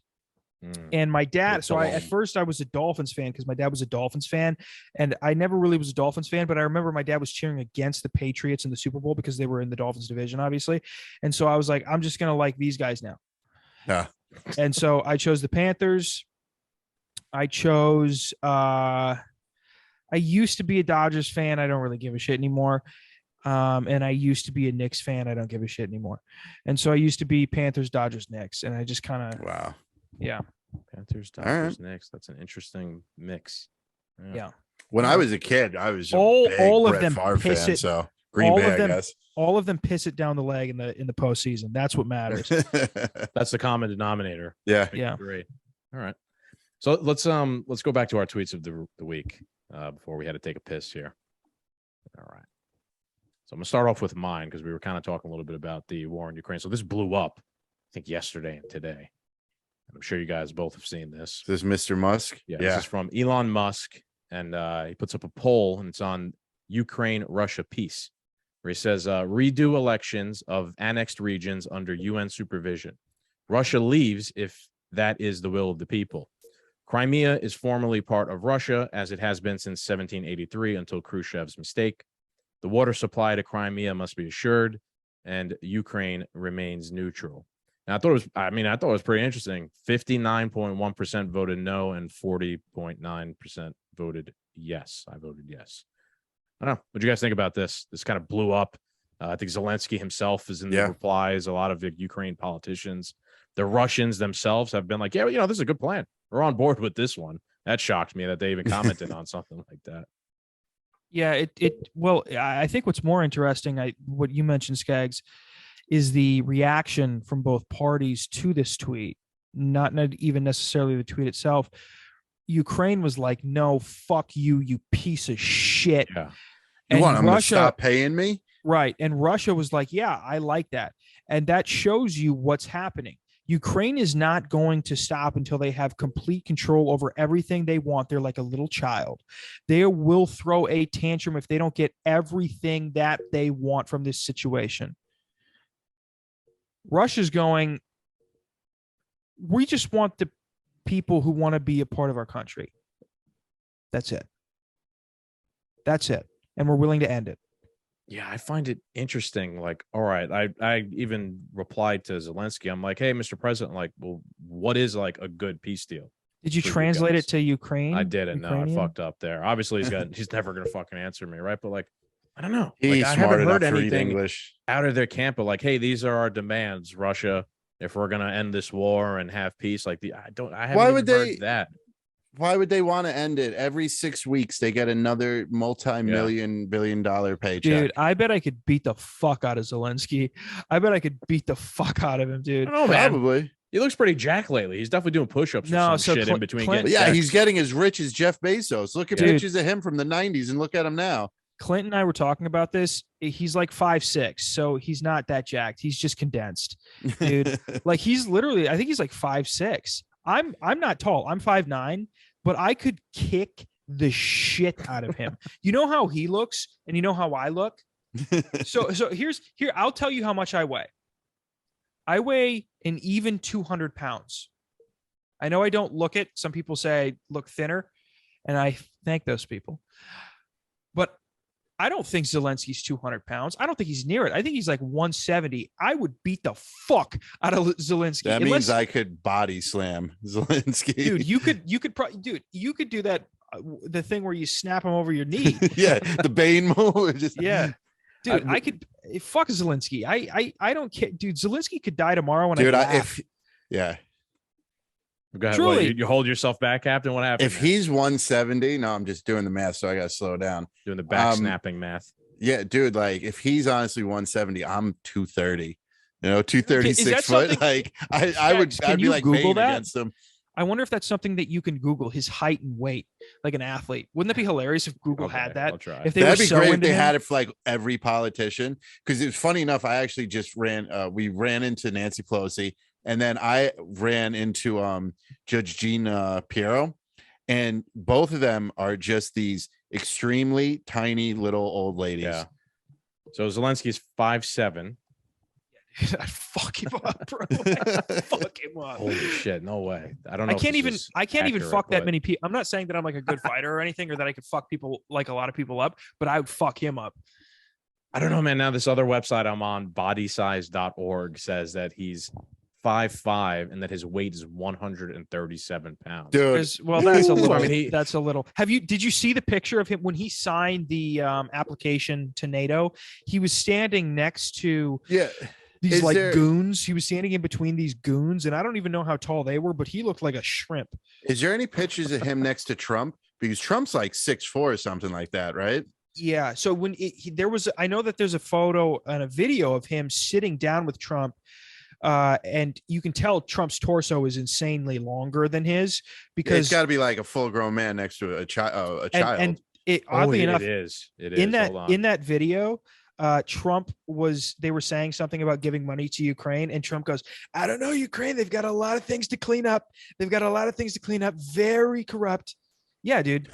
[SPEAKER 4] And my dad, at first I was a Dolphins fan because my dad was a Dolphins fan, and I never really was a Dolphins fan, but I remember my dad was cheering against the Patriots in the Super Bowl because they were in the Dolphins division, obviously. And so I was like, I'm just going to like these guys now.
[SPEAKER 3] Yeah.
[SPEAKER 4] And so I chose the Panthers. I chose, I used to be a Dodgers fan. I don't really give a shit anymore. And I used to be a Knicks fan. I don't give a shit anymore. And so I used to be Panthers, Dodgers, Knicks. And I just kind of,
[SPEAKER 3] wow.
[SPEAKER 4] Yeah.
[SPEAKER 5] Panthers, Dodgers, Knicks. That's an interesting mix.
[SPEAKER 4] Yeah.
[SPEAKER 3] When I was a kid, I was
[SPEAKER 4] all of
[SPEAKER 3] Brett
[SPEAKER 4] them
[SPEAKER 3] Favre
[SPEAKER 4] piss
[SPEAKER 3] fan,
[SPEAKER 4] it.
[SPEAKER 3] So Green Bay, I guess.
[SPEAKER 4] All of them piss it down the leg in the postseason. That's what matters.
[SPEAKER 5] That's the common denominator.
[SPEAKER 3] Yeah.
[SPEAKER 4] Yeah.
[SPEAKER 5] Great. All right. So let's go back to our tweets of the week before we had to take a piss here. All right. So I'm gonna start off with mine because we were kind of talking a little bit about the war in Ukraine. So this blew up, I think, yesterday and today. I'm sure you guys both have seen this.
[SPEAKER 3] This is Mr. Musk.
[SPEAKER 5] Yeah. This is from Elon Musk, and he puts up a poll, and it's on Ukraine-Russia peace, where he says, redo elections of annexed regions under UN supervision. Russia leaves if that is the will of the people. Crimea is formally part of Russia, as it has been since 1783 until Khrushchev's mistake. The water supply to Crimea must be assured, and Ukraine remains neutral. And I thought it was pretty interesting. 59.1% voted no, and 40.9% voted yes. I voted yes. I don't know. What do you guys think about this? This kind of blew up. I think Zelensky himself is in the
[SPEAKER 3] Yeah.
[SPEAKER 5] replies. A lot of the Ukraine politicians, the Russians themselves have been like, yeah, this is a good plan. We're on board with this one. That shocked me that they even commented on something like that.
[SPEAKER 4] Yeah, well, I think what's more interesting, what you mentioned, Skaggs, is the reaction from both parties to this tweet, not even necessarily the tweet itself. Ukraine was like, no, fuck you, you piece of shit.
[SPEAKER 5] Yeah.
[SPEAKER 3] You want them to
[SPEAKER 4] Russia,
[SPEAKER 3] stop paying me?
[SPEAKER 4] right. And Russia was like, yeah, I like that. And that shows you what's happening. Ukraine is not going to stop until they have complete control over everything they want. They're like a little child. They will throw a tantrum if they don't get everything that they want from this situation. Russia's going, we just want the people who want to be a part of our country. That's it. That's it. And we're willing to end it.
[SPEAKER 5] Yeah, I find it interesting. Like, all right, I even replied to Zelensky. I'm like, hey, Mr. President, like, well, what is like a good peace deal?
[SPEAKER 4] Did you
[SPEAKER 5] for you
[SPEAKER 4] translate
[SPEAKER 5] guys?
[SPEAKER 4] it to Ukraine?
[SPEAKER 5] I didn't. No, I
[SPEAKER 4] Ukrainian?
[SPEAKER 5] fucked up there. Obviously, he's never gonna fucking answer me, right? But like, I don't know.
[SPEAKER 3] He's
[SPEAKER 5] Like, I
[SPEAKER 3] smart
[SPEAKER 5] haven't
[SPEAKER 3] enough
[SPEAKER 5] heard
[SPEAKER 3] to read
[SPEAKER 5] anything
[SPEAKER 3] English.
[SPEAKER 5] out of their camp. But like, hey, these are our demands, Russia. If we're gonna end this war and have peace, like I haven't
[SPEAKER 3] Why
[SPEAKER 5] even
[SPEAKER 3] would
[SPEAKER 5] heard
[SPEAKER 3] they-
[SPEAKER 5] that?
[SPEAKER 3] Why would they want to end it? Every 6 weeks, they get another multi-million billion-dollar paycheck.
[SPEAKER 4] Dude, I bet I could beat the fuck out of Zelensky. I bet I could beat the fuck out of him,
[SPEAKER 5] I
[SPEAKER 4] dude.
[SPEAKER 5] don't know, man.
[SPEAKER 3] Probably.
[SPEAKER 5] He looks pretty jacked lately. He's definitely doing push-ups or
[SPEAKER 4] No,
[SPEAKER 5] some
[SPEAKER 4] so
[SPEAKER 5] shit in between.
[SPEAKER 4] Clint-
[SPEAKER 3] But
[SPEAKER 5] getting
[SPEAKER 3] yeah,
[SPEAKER 5] checks.
[SPEAKER 3] he's getting as rich as Jeff Bezos. Look at
[SPEAKER 4] Dude.
[SPEAKER 3] pictures of him from the 90s and look at him now.
[SPEAKER 4] Clint and I were talking about this. He's like 5'6", so he's not that jacked. He's just condensed, dude. Like he's literally, I think he's like 5'6". I'm not tall. I'm 5'9", but I could kick the shit out of him. You know how he looks, and you know how I look. So here. I'll tell you how much I weigh. I weigh an even 200 pounds. I know I don't look it. Some people say I look thinner, and I thank those people. But I don't think Zelensky's 200 pounds. I don't think he's near it. I think he's like 170. I would beat the fuck out of Zelensky.
[SPEAKER 3] That means I could body slam Zelensky.
[SPEAKER 4] Dude, you could probably, you could do that. The thing where you snap him over your knee.
[SPEAKER 3] Yeah, the Bane move. Just,
[SPEAKER 4] Yeah. Dude, I could fuck Zelensky. I don't care. Dude, Zelensky could die tomorrow.
[SPEAKER 3] Dude,
[SPEAKER 4] Yeah.
[SPEAKER 5] Go ahead.
[SPEAKER 4] Truly.
[SPEAKER 5] What, you hold yourself back, Captain? What happened?
[SPEAKER 3] If he's 170, no, I'm just doing the math, so I gotta slow down.
[SPEAKER 5] doing the back snapping math.
[SPEAKER 3] Yeah, dude, like if he's honestly 170, I'm 230. You know,
[SPEAKER 4] Is
[SPEAKER 3] 236
[SPEAKER 4] that
[SPEAKER 3] foot.
[SPEAKER 4] something-
[SPEAKER 3] Like I'd
[SPEAKER 4] Can
[SPEAKER 3] be
[SPEAKER 4] you
[SPEAKER 3] like
[SPEAKER 4] Google
[SPEAKER 3] Bane
[SPEAKER 4] that?
[SPEAKER 3] against him.
[SPEAKER 4] I wonder if that's something that you can Google, his height and weight, like an athlete. Wouldn't that be hilarious if Google
[SPEAKER 5] Okay,
[SPEAKER 4] had that?
[SPEAKER 5] I'll try.
[SPEAKER 4] If they
[SPEAKER 3] That'd
[SPEAKER 4] were
[SPEAKER 3] be
[SPEAKER 4] so
[SPEAKER 3] great if
[SPEAKER 4] into
[SPEAKER 3] they
[SPEAKER 4] him?
[SPEAKER 3] had it for like every politician. Because it's funny enough, I actually just we ran into Nancy Pelosi, and then I ran into Judge Jean Pirro, and both of them are just these extremely tiny little old ladies.
[SPEAKER 5] Yeah. So Zelensky's 5'7".
[SPEAKER 4] I'd fuck him up, bro. I'd fuck him up.
[SPEAKER 5] Holy shit! No way. I don't know.
[SPEAKER 4] I
[SPEAKER 5] if
[SPEAKER 4] can't
[SPEAKER 5] this
[SPEAKER 4] even
[SPEAKER 5] is
[SPEAKER 4] accurate, fuck that
[SPEAKER 5] but-
[SPEAKER 4] many people. I'm not saying that I'm like a good fighter or anything, or that I could fuck people like a lot of people up, but I would fuck him up.
[SPEAKER 5] I don't know, man. Now this other website I'm on, bodysize.org, says that he's 5'5" and that his weight is 137 pounds.
[SPEAKER 3] Dude,
[SPEAKER 4] Well, that's a
[SPEAKER 5] Ooh,
[SPEAKER 4] little.
[SPEAKER 5] I mean,
[SPEAKER 4] that's a little. Did you see the picture of him when he signed the application to NATO? He was standing next to
[SPEAKER 3] yeah.
[SPEAKER 4] these
[SPEAKER 3] Is
[SPEAKER 4] like
[SPEAKER 3] there-
[SPEAKER 4] goons. He was standing in between these goons, and I don't even know how tall they were, but he looked like a shrimp.
[SPEAKER 3] Is there any pictures of him next to Trump? Because Trump's like 6'4" or something like that, right?
[SPEAKER 4] Yeah. So when there was, I know that there's a photo and a video of him sitting down with Trump. And you can tell Trump's torso is insanely longer than his because
[SPEAKER 3] It's got to be like a full-grown man next to a child.
[SPEAKER 4] and it
[SPEAKER 5] Oh,
[SPEAKER 4] oddly enough
[SPEAKER 5] it is. It is.
[SPEAKER 4] in
[SPEAKER 5] Hold on.
[SPEAKER 4] that video, Trump they were saying something about giving money to Ukraine, and Trump goes, I don't know, Ukraine, they've got a lot of things to clean up. Very corrupt. Yeah, dude.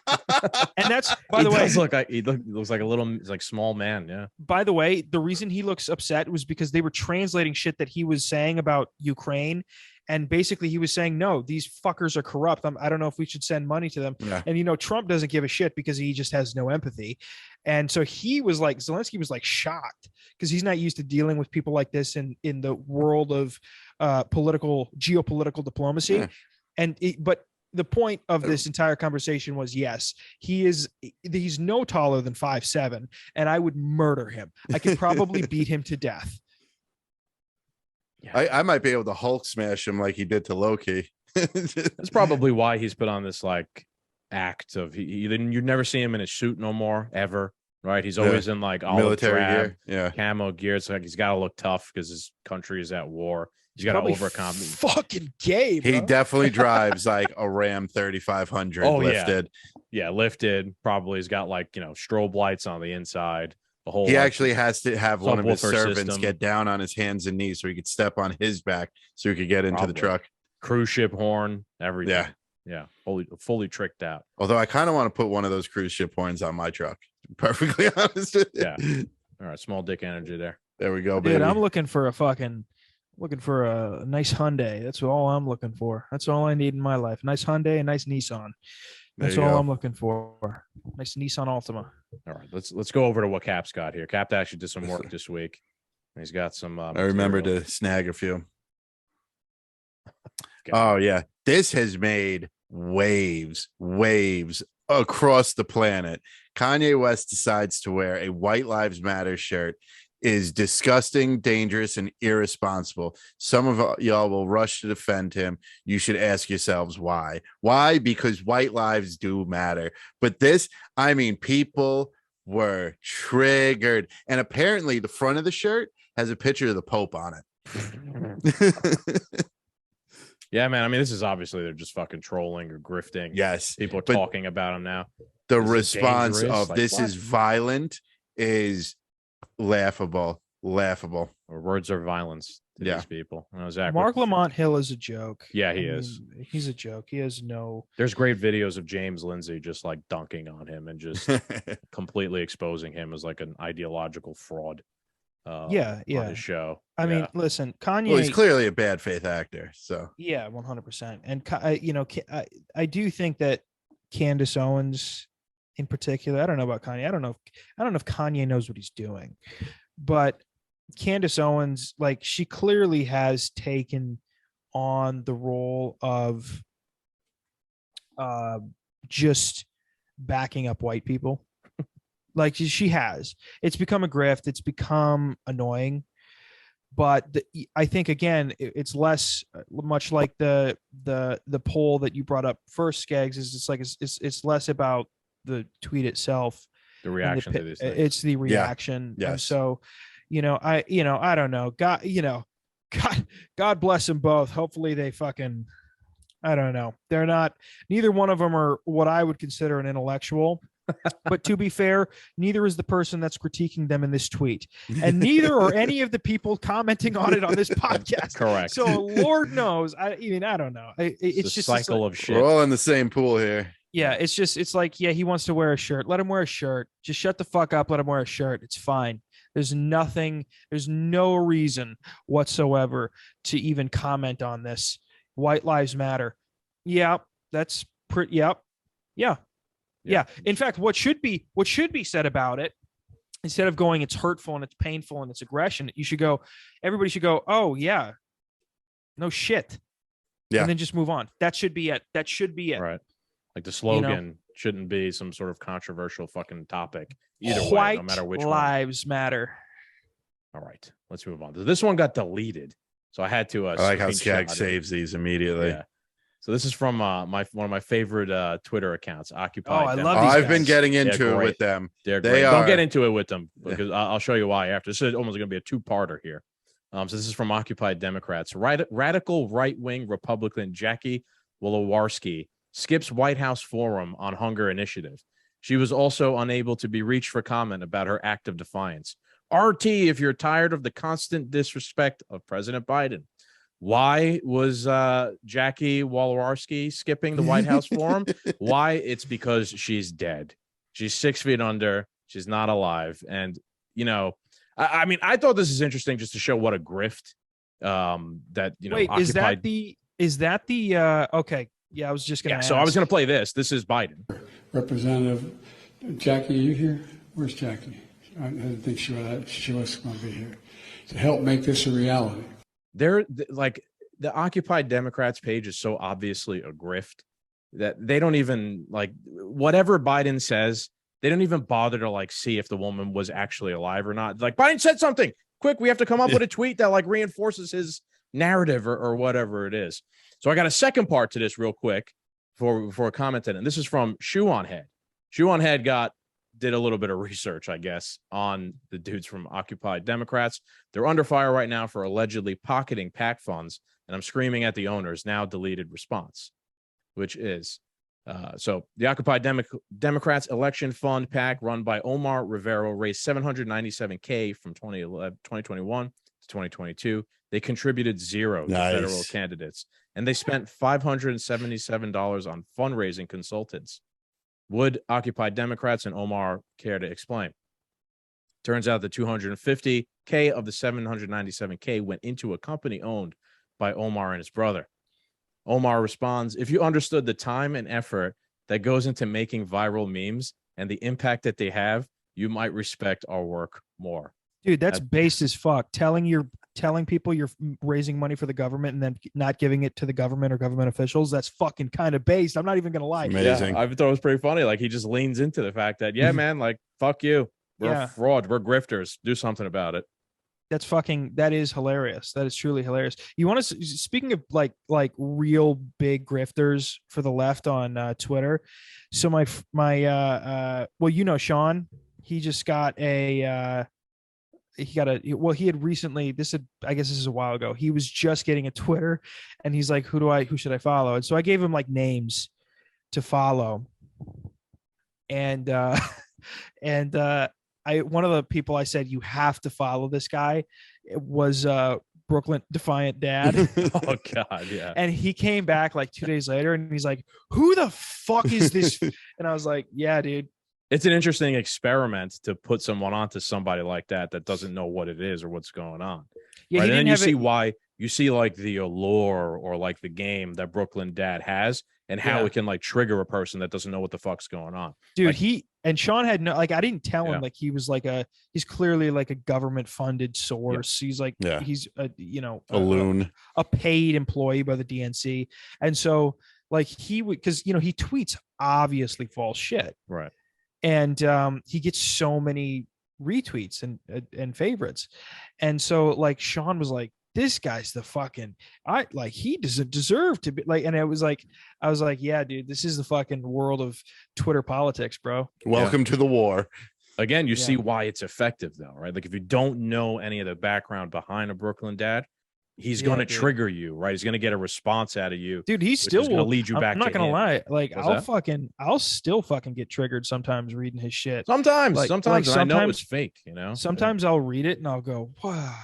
[SPEAKER 4] And that's, by
[SPEAKER 5] He
[SPEAKER 4] the way,
[SPEAKER 5] does look like he looks like a little, he's like small man. Yeah.
[SPEAKER 4] by the way, the reason he looks upset was because they were translating shit that he was saying about Ukraine. And basically he was saying, no, these fuckers are corrupt. I don't know if we should send money to them.
[SPEAKER 3] Yeah.
[SPEAKER 4] And, Trump doesn't give a shit because he just has no empathy. And so he was like, Zelensky was like shocked because he's not used to dealing with people like this in the world of geopolitical diplomacy.
[SPEAKER 3] Yeah.
[SPEAKER 4] But the point of this entire conversation was, yes, he's no taller than 5'7", and I would murder him. I could probably beat him to death.
[SPEAKER 3] I might be able to Hulk smash him like he did to Loki.
[SPEAKER 5] That's probably why he's put on this like act of you'd never see him in his suit no more ever, right? He's always in like
[SPEAKER 3] military
[SPEAKER 5] gear,
[SPEAKER 3] yeah,
[SPEAKER 5] camo gear. It's like he's got to look tough because his country is at war. He's got to overcome.
[SPEAKER 4] Fucking gay, bro.
[SPEAKER 3] He definitely drives like a Ram 3500 lifted.
[SPEAKER 5] Yeah, lifted. Probably has got like, strobe lights on the inside. The whole.
[SPEAKER 3] He actually has to have one of his servants
[SPEAKER 5] system.
[SPEAKER 3] get down on his hands and knees so he could step on his back so he could get into the truck.
[SPEAKER 5] Cruise ship horn, everything.
[SPEAKER 3] Yeah.
[SPEAKER 5] Yeah, fully tricked out.
[SPEAKER 3] Although I kind of want to put one of those cruise ship horns on my truck. To be perfectly honest.
[SPEAKER 5] Yeah. All right, small dick energy there.
[SPEAKER 3] There we go, baby.
[SPEAKER 4] Dude, I'm looking for a nice Hyundai. That's all I'm looking for. That's all I need in my life. Nice Hyundai, a nice Nissan. That's all I'm looking for. Nice Nissan Altima.
[SPEAKER 5] All right, let's go over to what Cap's got here. Cap actually did some work this week. He's got some.
[SPEAKER 3] I remember to snag a few. Oh yeah, this has made waves across the planet. Kanye West decides to wear a White Lives Matter shirt. Is disgusting, dangerous, and irresponsible. Some of y'all will rush to defend him. You should ask yourselves why. Why? Because white lives do matter. But this, I mean, people were triggered. And apparently the front of the shirt has a picture of the Pope on it.
[SPEAKER 5] Yeah, man. I mean, this is obviously they're just fucking trolling or grifting.
[SPEAKER 3] Yes.
[SPEAKER 5] People are talking about him now.
[SPEAKER 3] The response of this is violent is laughable.
[SPEAKER 5] Or words are violence to these people. Zach,
[SPEAKER 4] Mark Lamont Hill is a joke.
[SPEAKER 5] Yeah, he is.
[SPEAKER 4] He's a joke. He has no.
[SPEAKER 5] There's great videos of James Lindsay just like dunking on him and just completely exposing him as like an ideological fraud. On his show.
[SPEAKER 4] I mean, listen, Kanye.
[SPEAKER 3] Well, he's clearly a bad faith actor. So
[SPEAKER 4] yeah, 100%. And I do think that Candace Owens, in particular, I don't know about Kanye. I don't know if Kanye knows what he's doing, but Candace Owens, like, she clearly has taken on the role of just backing up white people. Like, she has. It's become a grift. It's become annoying. But I think, again, it's less, much like the poll that you brought up first, Skaggs, is it's less about the tweet itself,
[SPEAKER 5] the reaction to these things.
[SPEAKER 4] It's the reaction.
[SPEAKER 3] Yeah.
[SPEAKER 4] And so, I don't know. God bless them both. Hopefully they fucking, I don't know. They're not, neither one of them are what I would consider an intellectual. But to be fair, neither is the person that's critiquing them in this tweet, and neither are any of the people commenting on it on this podcast.
[SPEAKER 5] Correct.
[SPEAKER 4] So Lord knows, I don't know. It's just
[SPEAKER 5] a cycle of shit.
[SPEAKER 3] We're all in the same pool here.
[SPEAKER 4] Yeah, it's like, yeah, he wants to wear a shirt. Let him wear a shirt. Just shut the fuck up. Let him wear a shirt. It's fine. There's no reason whatsoever to even comment on this. White Lives Matter. Yeah, that's pretty. Yep. Yeah. Yeah. In fact, what should be said about it, instead of going, it's hurtful and it's painful and it's aggression, everybody should go, oh yeah, no shit. Yeah. And then just move on. That should be it.
[SPEAKER 5] Right. Like the slogan shouldn't be some sort of controversial fucking topic either way, no matter which one.
[SPEAKER 4] Lives matter.
[SPEAKER 5] All right, let's move on. This one got deleted, so I had to.
[SPEAKER 3] I like how Skaggs saves these immediately. Yeah.
[SPEAKER 5] So this is from one of my favorite Twitter accounts, Occupied.
[SPEAKER 4] Oh, I love these guys.
[SPEAKER 3] I've been getting into it with them.
[SPEAKER 5] They're great. Don't get into it with them because I'll show you why after. This is almost going to be a two-parter here. So this is from Occupied Democrats. Radical right-wing Republican Jackie Wolowarski skips White House forum on hunger initiative. She was also unable to be reached for comment about her act of defiance. RT, if you're tired of the constant disrespect of President Biden. Why was Jackie Wolowarski skipping the White House forum? Why? It's because she's dead. She's 6 feet under. She's not alive. And, I mean, I thought this is interesting just to show what a grift that,
[SPEAKER 4] Wait,
[SPEAKER 5] Occupied...
[SPEAKER 4] is that the okay. Yeah, I was just going to ask.
[SPEAKER 5] So I was going to play this. This is Biden.
[SPEAKER 8] Representative Jackie, are you here? Where's Jackie? I didn't think she was going to be here to help make this a reality.
[SPEAKER 5] They're like the Occupied Democrats page is so obviously a grift that they don't even like whatever Biden says. They don't even bother to like see if the woman was actually alive or not. Like, Biden said something. Quick, we have to come up with a tweet that like reinforces his narrative or whatever it is. So I got a second part to this real quick before commenting. And this is from Shoe on Head. Shoe on Head did a little bit of research, I guess, on the dudes from Occupy Democrats. They're under fire right now for allegedly pocketing PAC funds. And I'm screaming at the owners, now deleted response, which is so the Occupy Democrats election fund PAC run by Omar Rivero raised $797K from 2021 to 2022. They contributed zero to federal candidates, and they spent $577 on fundraising consultants. Would Occupy Democrats and Omar care to explain? Turns out the $250K of the $797K went into a company owned by Omar and his brother. Omar responds, if you understood the time and effort that goes into making viral memes and the impact that they have, you might respect our work more.
[SPEAKER 4] Dude, that's based as fuck. Telling people you're raising money for the government and then not giving it to the government or government officials, that's fucking kind of based. I'm not even gonna lie.
[SPEAKER 3] Amazing.
[SPEAKER 5] Yeah, I thought it was pretty funny. Like he just leans into the fact that, yeah, man, like fuck you. We're a fraud. We're grifters. Do something about it.
[SPEAKER 4] That is hilarious. That is truly hilarious. You want to, speaking of like real big grifters for the left on Twitter. So well, Sean, he just got he had recently, I guess this is a while ago. He was just getting a Twitter and he's like, who should I follow? And so I gave him like names to follow. And, one of the people I said, you have to follow this guy, was Brooklyn Defiant Dad.
[SPEAKER 5] Oh God, yeah.
[SPEAKER 4] And he came back like 2 days later and he's like, who the fuck is this? And I was like, yeah, dude.
[SPEAKER 5] It's an interesting experiment to put someone onto somebody like that doesn't know what it is or what's going on.
[SPEAKER 4] Yeah,
[SPEAKER 5] right? And then you see why you see like the allure or like the game that Brooklyn Dad has and how it can like trigger a person that doesn't know what the fuck's going on.
[SPEAKER 4] Dude,
[SPEAKER 5] like,
[SPEAKER 4] and Sean had no, like, I didn't tell him, like, he was like he's clearly like a government funded source. He's like, he's a loon, a paid employee by the DNC. And so like he would, cause he tweets obviously false shit.
[SPEAKER 5] Right.
[SPEAKER 4] And he gets so many retweets and favorites. And so like Sean was like, this guy's the fucking, he doesn't deserve to be like, and I was like, yeah, dude, this is the fucking world of Twitter politics, bro.
[SPEAKER 3] Welcome to the war.
[SPEAKER 5] Again, you see why it's effective though, right? Like if you don't know any of the background behind a Brooklyn Dad, he's going to trigger you, right? He's going to get a response out of you.
[SPEAKER 4] Dude, he's still going
[SPEAKER 5] to lead you back.
[SPEAKER 4] I'm not going to lie. Like I'll still fucking get triggered sometimes reading his shit.
[SPEAKER 5] Sometimes I know it's fake,
[SPEAKER 4] Sometimes I'll read it and I'll go, wow.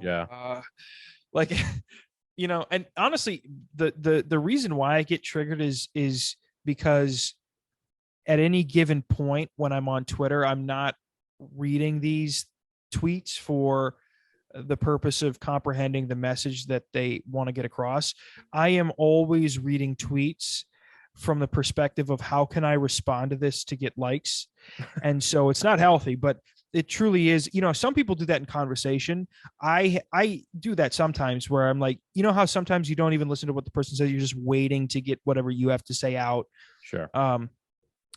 [SPEAKER 5] Yeah.
[SPEAKER 4] And honestly, the reason why I get triggered is because at any given point when I'm on Twitter, I'm not reading these tweets for the purpose of comprehending the message that they want to get across. I am always reading tweets from the perspective of how can I respond to this to get likes. And so it's not healthy, but it truly is. Some people do that in conversation. I do that sometimes where I'm like, how sometimes you don't even listen to what the person says. You're just waiting to get whatever you have to say out.
[SPEAKER 5] Sure.
[SPEAKER 4] And,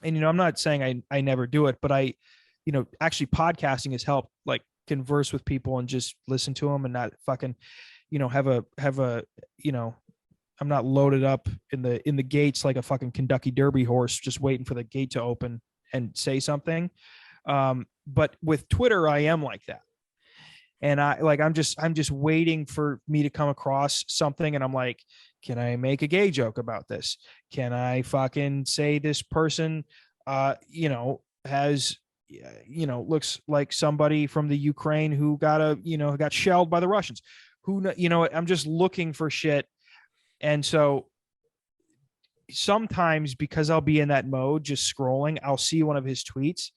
[SPEAKER 4] I'm not saying I never do it, but actually podcasting has helped like converse with people and just listen to them and not fucking, have a, I'm not loaded up in the gates like a fucking Kentucky Derby horse, just waiting for the gate to open and say something. But with Twitter, I am like that. And I'm just waiting for me to come across something. And I'm like, can I make a gay joke about this? Can I fucking say this person, has, looks like somebody from the Ukraine who got shelled by the Russians, I'm just looking for shit. And so sometimes because I'll be in that mode, just scrolling, I'll see one of his tweets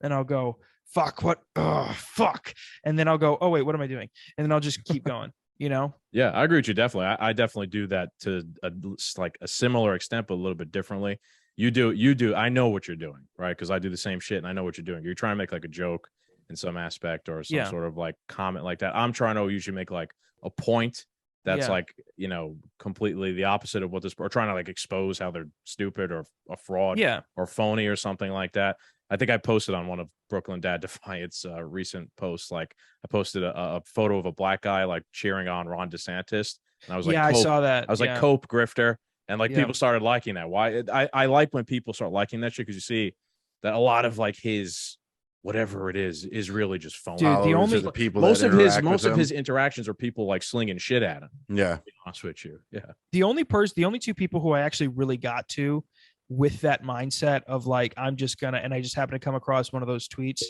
[SPEAKER 4] and I'll go, fuck, what? Oh, fuck. And then I'll go, oh, wait, what am I doing? And then I'll just keep going,
[SPEAKER 5] Yeah, I agree with you. Definitely. I definitely do that to a similar extent, but a little bit differently. You do. I know what you're doing, right? Because I do the same shit and I know what you're doing. You're trying to make like a joke in some aspect or some sort of like comment like that. I'm trying to usually make like a point that's
[SPEAKER 4] Yeah.
[SPEAKER 5] like, you know, completely the opposite of what this, or trying to like expose how they're stupid or a fraud
[SPEAKER 4] Yeah.
[SPEAKER 5] or phony or something like that. I think I posted on one of Brooklyn Dad Defiant's recent posts. Like I posted a photo of a black guy like cheering on Ron DeSantis, and I was like,
[SPEAKER 4] Yeah, I
[SPEAKER 5] Cope.
[SPEAKER 4] saw that.
[SPEAKER 5] I was like,
[SPEAKER 4] Yeah.
[SPEAKER 5] Cope grifter, and like
[SPEAKER 4] Yeah.
[SPEAKER 5] people started liking that. Why? I like when people start liking that shit because you see that a lot of like his whatever it is really just phony.
[SPEAKER 4] Dude, the
[SPEAKER 3] Followers
[SPEAKER 4] only-
[SPEAKER 3] are the people
[SPEAKER 5] most
[SPEAKER 3] that
[SPEAKER 5] of his
[SPEAKER 3] interact with him.
[SPEAKER 5] interactions are people like slinging shit at him.
[SPEAKER 3] Yeah.
[SPEAKER 5] To be honest with you, yeah.
[SPEAKER 4] The only two people who I actually really got to with that mindset of like, I'm just gonna, and I just happened to come across one of those tweets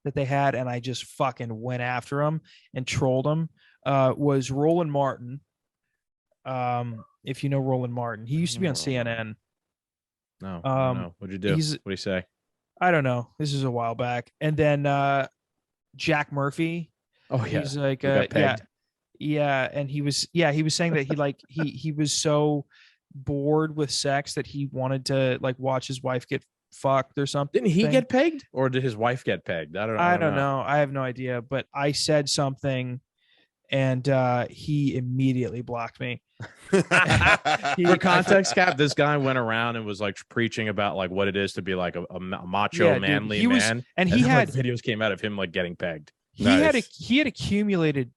[SPEAKER 4] that they had, and I just fucking went after him and trolled him, was Roland Martin. If you know Roland Martin, he used to be on CNN.
[SPEAKER 5] No, no. What'd you do?
[SPEAKER 4] he's-
[SPEAKER 5] What'd he say?
[SPEAKER 4] I don't know. This is a while back. And then Jack Murphy.
[SPEAKER 5] Oh yeah,
[SPEAKER 4] He's like,
[SPEAKER 5] Who got pegged?
[SPEAKER 4] yeah. And he was saying that he like, he was so bored with sex that he wanted to like watch his wife get fucked or something.
[SPEAKER 5] Didn't he get pegged, or did his wife get pegged? I don't know.
[SPEAKER 4] I have no idea, but I said something and he immediately blocked me.
[SPEAKER 5] For context, Cap, this guy went around and was like preaching about like what it is to be like a macho,
[SPEAKER 4] Yeah, dude,
[SPEAKER 5] manly
[SPEAKER 4] he was-
[SPEAKER 5] man,
[SPEAKER 4] and he
[SPEAKER 5] then,
[SPEAKER 4] had-
[SPEAKER 5] like, videos came out of him like getting pegged.
[SPEAKER 4] He
[SPEAKER 3] Nice.
[SPEAKER 4] had accumulated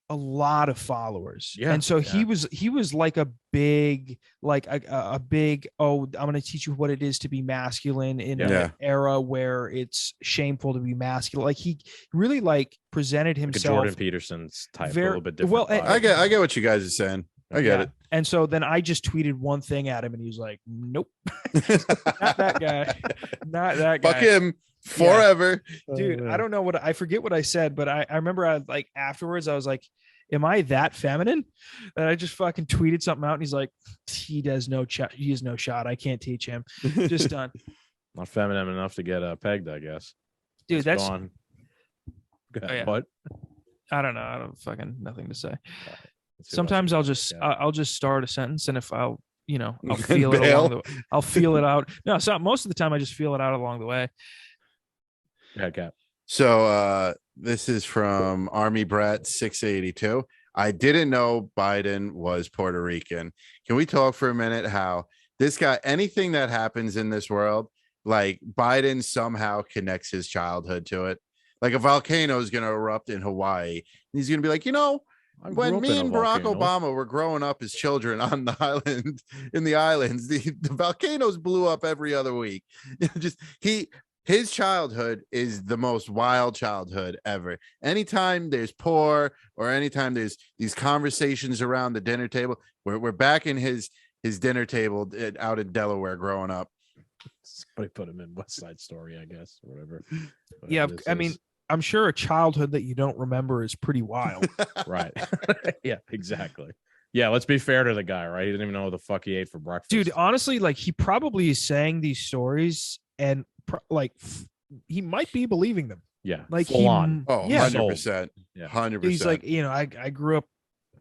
[SPEAKER 4] a lot of followers.
[SPEAKER 5] Yeah,
[SPEAKER 4] And so
[SPEAKER 5] yeah.
[SPEAKER 4] he was like a big, like a big, oh, I'm going to teach you what it is to be masculine in
[SPEAKER 3] Yeah.
[SPEAKER 4] an era where it's shameful to be masculine. Like he really like presented
[SPEAKER 5] Like a
[SPEAKER 4] himself
[SPEAKER 5] Jordan Peterson's type, a little bit different.
[SPEAKER 4] well,
[SPEAKER 5] vibe.
[SPEAKER 3] I get what you guys are saying. I get
[SPEAKER 4] Yeah. And so then I just tweeted one thing at him and he was like, nope, not that guy. Not that
[SPEAKER 3] it.
[SPEAKER 4] guy.
[SPEAKER 3] Fuck him forever.
[SPEAKER 4] Dude, I don't know I forget what I said, but I remember I like afterwards I was like, am I that feminine? And I just fucking tweeted something out and he's like, he has no shot. I can't teach him. Just done.
[SPEAKER 5] Not feminine enough to get pegged, I guess.
[SPEAKER 4] Dude, that's
[SPEAKER 5] gone. Go ahead,
[SPEAKER 4] yeah.
[SPEAKER 5] What?
[SPEAKER 4] I don't know. I don't fucking nothing to say.
[SPEAKER 5] Let's see what
[SPEAKER 4] Sometimes I'll
[SPEAKER 5] else
[SPEAKER 4] just
[SPEAKER 5] we got.
[SPEAKER 4] I'll just start a sentence and if I'll feel it along the I'll feel it out. No, so most of the time I just feel it out along the way.
[SPEAKER 5] Go ahead, Cap.
[SPEAKER 3] So this is from Army Brat 682. I didn't know Biden was Puerto Rican. Can we talk for a minute how this guy, anything that happens in this world, like Biden somehow connects his childhood to it? Like a volcano is going to erupt in Hawaii. And he's going to be like, you know,
[SPEAKER 5] I grew
[SPEAKER 3] when
[SPEAKER 5] up
[SPEAKER 3] me
[SPEAKER 5] in a
[SPEAKER 3] and Barack
[SPEAKER 5] volcano.
[SPEAKER 3] Obama were growing up as children on the island, in the islands, the volcanoes blew up every other week. His childhood is the most wild childhood ever. Anytime there's poor or anytime there's these conversations around the dinner table, we're back in his dinner table out in Delaware growing up.
[SPEAKER 5] Somebody put him in West Side Story, I guess, or whatever.
[SPEAKER 4] Yeah,
[SPEAKER 5] this
[SPEAKER 4] I mean,
[SPEAKER 5] is.
[SPEAKER 4] I'm sure a childhood that you don't remember is pretty wild.
[SPEAKER 5] Right. Yeah, exactly. Yeah, let's be fair to the guy, right? He didn't even know what the fuck he ate for breakfast.
[SPEAKER 4] Dude, honestly, like he probably is saying these stories and he might be believing them.
[SPEAKER 5] yeah,
[SPEAKER 4] Like
[SPEAKER 5] full on.
[SPEAKER 3] Oh,
[SPEAKER 4] Yeah.
[SPEAKER 3] 100%.
[SPEAKER 5] Yeah.
[SPEAKER 3] 100%.
[SPEAKER 4] He's like, you know, I grew up,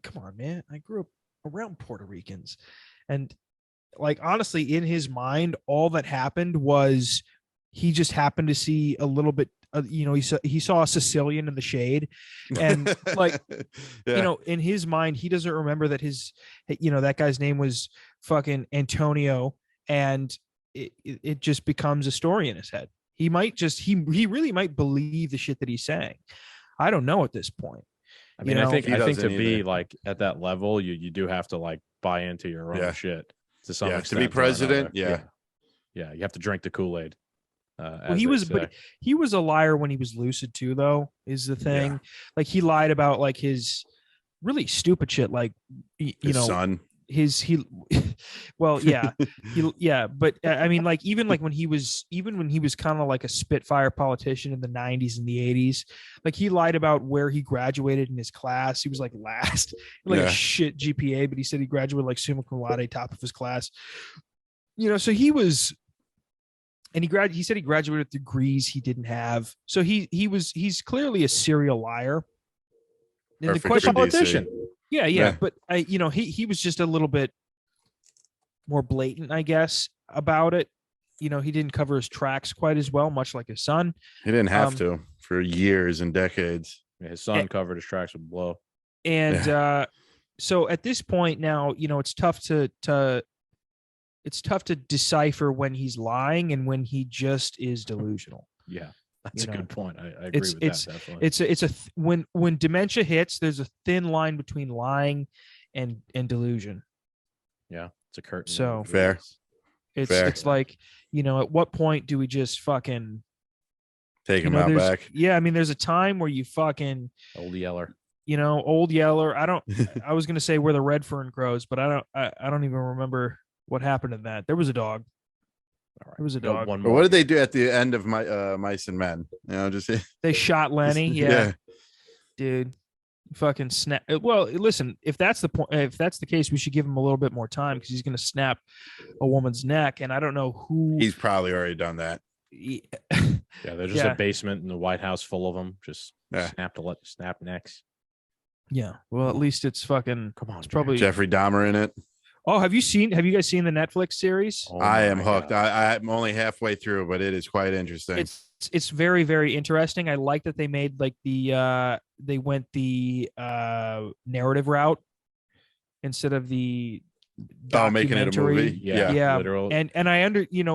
[SPEAKER 4] come on, man. I grew up around Puerto Ricans. And like, honestly, in his mind, all that happened was he just happened to see a little bit, he saw a Sicilian in the shade. And like,
[SPEAKER 3] Yeah.
[SPEAKER 4] you know, in his mind, he doesn't remember that that guy's name was fucking Antonio. And it just becomes a story in his head. He might just, he really might believe the shit that he's saying. I don't know at this point.
[SPEAKER 5] I mean,
[SPEAKER 4] You know,
[SPEAKER 5] I think
[SPEAKER 3] he
[SPEAKER 5] to
[SPEAKER 3] doesn't
[SPEAKER 5] be
[SPEAKER 3] either.
[SPEAKER 5] like at that level, you do have to like buy into your own
[SPEAKER 3] Yeah.
[SPEAKER 5] shit to some
[SPEAKER 3] Yeah, to
[SPEAKER 5] extent.
[SPEAKER 3] be
[SPEAKER 5] or
[SPEAKER 3] president,
[SPEAKER 5] another.
[SPEAKER 3] yeah.
[SPEAKER 5] Yeah, you have to drink the Kool-Aid.
[SPEAKER 4] Well, he was, but he was a liar when he was lucid too, though, is the thing.
[SPEAKER 3] Yeah.
[SPEAKER 4] Like he lied about like his really stupid shit, like
[SPEAKER 3] His son.
[SPEAKER 4] well, yeah, but I mean, like even when he was kind of like a spitfire politician in the 90s and the 80s, like he lied about where he graduated in his class. He was like last, like
[SPEAKER 3] Yeah.
[SPEAKER 4] a shit GPA, but he said he graduated like summa cum laude, top of his class. You know, so he was. And he said he graduated with degrees he didn't have. So he's clearly a serial liar. And the
[SPEAKER 3] Perfect
[SPEAKER 4] question,
[SPEAKER 3] for DC.
[SPEAKER 5] politician.
[SPEAKER 4] yeah,
[SPEAKER 3] Yeah.
[SPEAKER 4] but he was just a little bit more blatant, I guess, about it. You know, he didn't cover his tracks quite as well, much like his son.
[SPEAKER 3] He didn't have
[SPEAKER 4] Um,
[SPEAKER 3] to for years and decades.
[SPEAKER 5] Yeah, his son covered his tracks with blow.
[SPEAKER 4] And So at this point now, it's tough to decipher when he's lying and when he just is delusional.
[SPEAKER 5] Yeah, that's
[SPEAKER 4] You
[SPEAKER 5] a
[SPEAKER 4] know,
[SPEAKER 5] good point. I agree with that. Definitely.
[SPEAKER 4] When dementia hits, there's a thin line between lying and delusion.
[SPEAKER 5] Yeah, it's a curtain.
[SPEAKER 4] So
[SPEAKER 3] Fair.
[SPEAKER 4] It's like, at what point do we just fucking
[SPEAKER 3] Take him out back.
[SPEAKER 4] Yeah, I mean, there's a time where you fucking
[SPEAKER 5] Old Yeller.
[SPEAKER 4] Old Yeller. I was gonna say where the red fern grows, but I don't even remember what happened in that. There was a dog.
[SPEAKER 5] All right.
[SPEAKER 4] There was a
[SPEAKER 5] Go
[SPEAKER 4] dog.
[SPEAKER 5] one
[SPEAKER 3] But
[SPEAKER 5] more.
[SPEAKER 3] what did they do at the end of Mice and Men? Just
[SPEAKER 4] They shot Lenny. Yeah. Dude, fucking snap. Well, listen, if that's the point, if that's the case, we should give him a little bit more time because he's gonna snap a woman's neck, and I don't know who.
[SPEAKER 3] He's probably already done that.
[SPEAKER 5] Yeah, there's just a basement in the White House full of them. Just snap necks.
[SPEAKER 4] Yeah. Well, at least it's fucking.
[SPEAKER 5] Come on,
[SPEAKER 4] it's probably
[SPEAKER 3] Jeffrey Dahmer in it.
[SPEAKER 4] Oh, have you guys seen the Netflix series?
[SPEAKER 5] Oh
[SPEAKER 3] I am
[SPEAKER 5] my
[SPEAKER 3] hooked.
[SPEAKER 5] God.
[SPEAKER 3] I'm only halfway through, but it is quite interesting.
[SPEAKER 4] It's very, very interesting. I like that they made like they went the narrative route instead of the
[SPEAKER 3] making it a
[SPEAKER 4] documentary.
[SPEAKER 3] movie.
[SPEAKER 4] Yeah.
[SPEAKER 5] Literal.
[SPEAKER 4] And I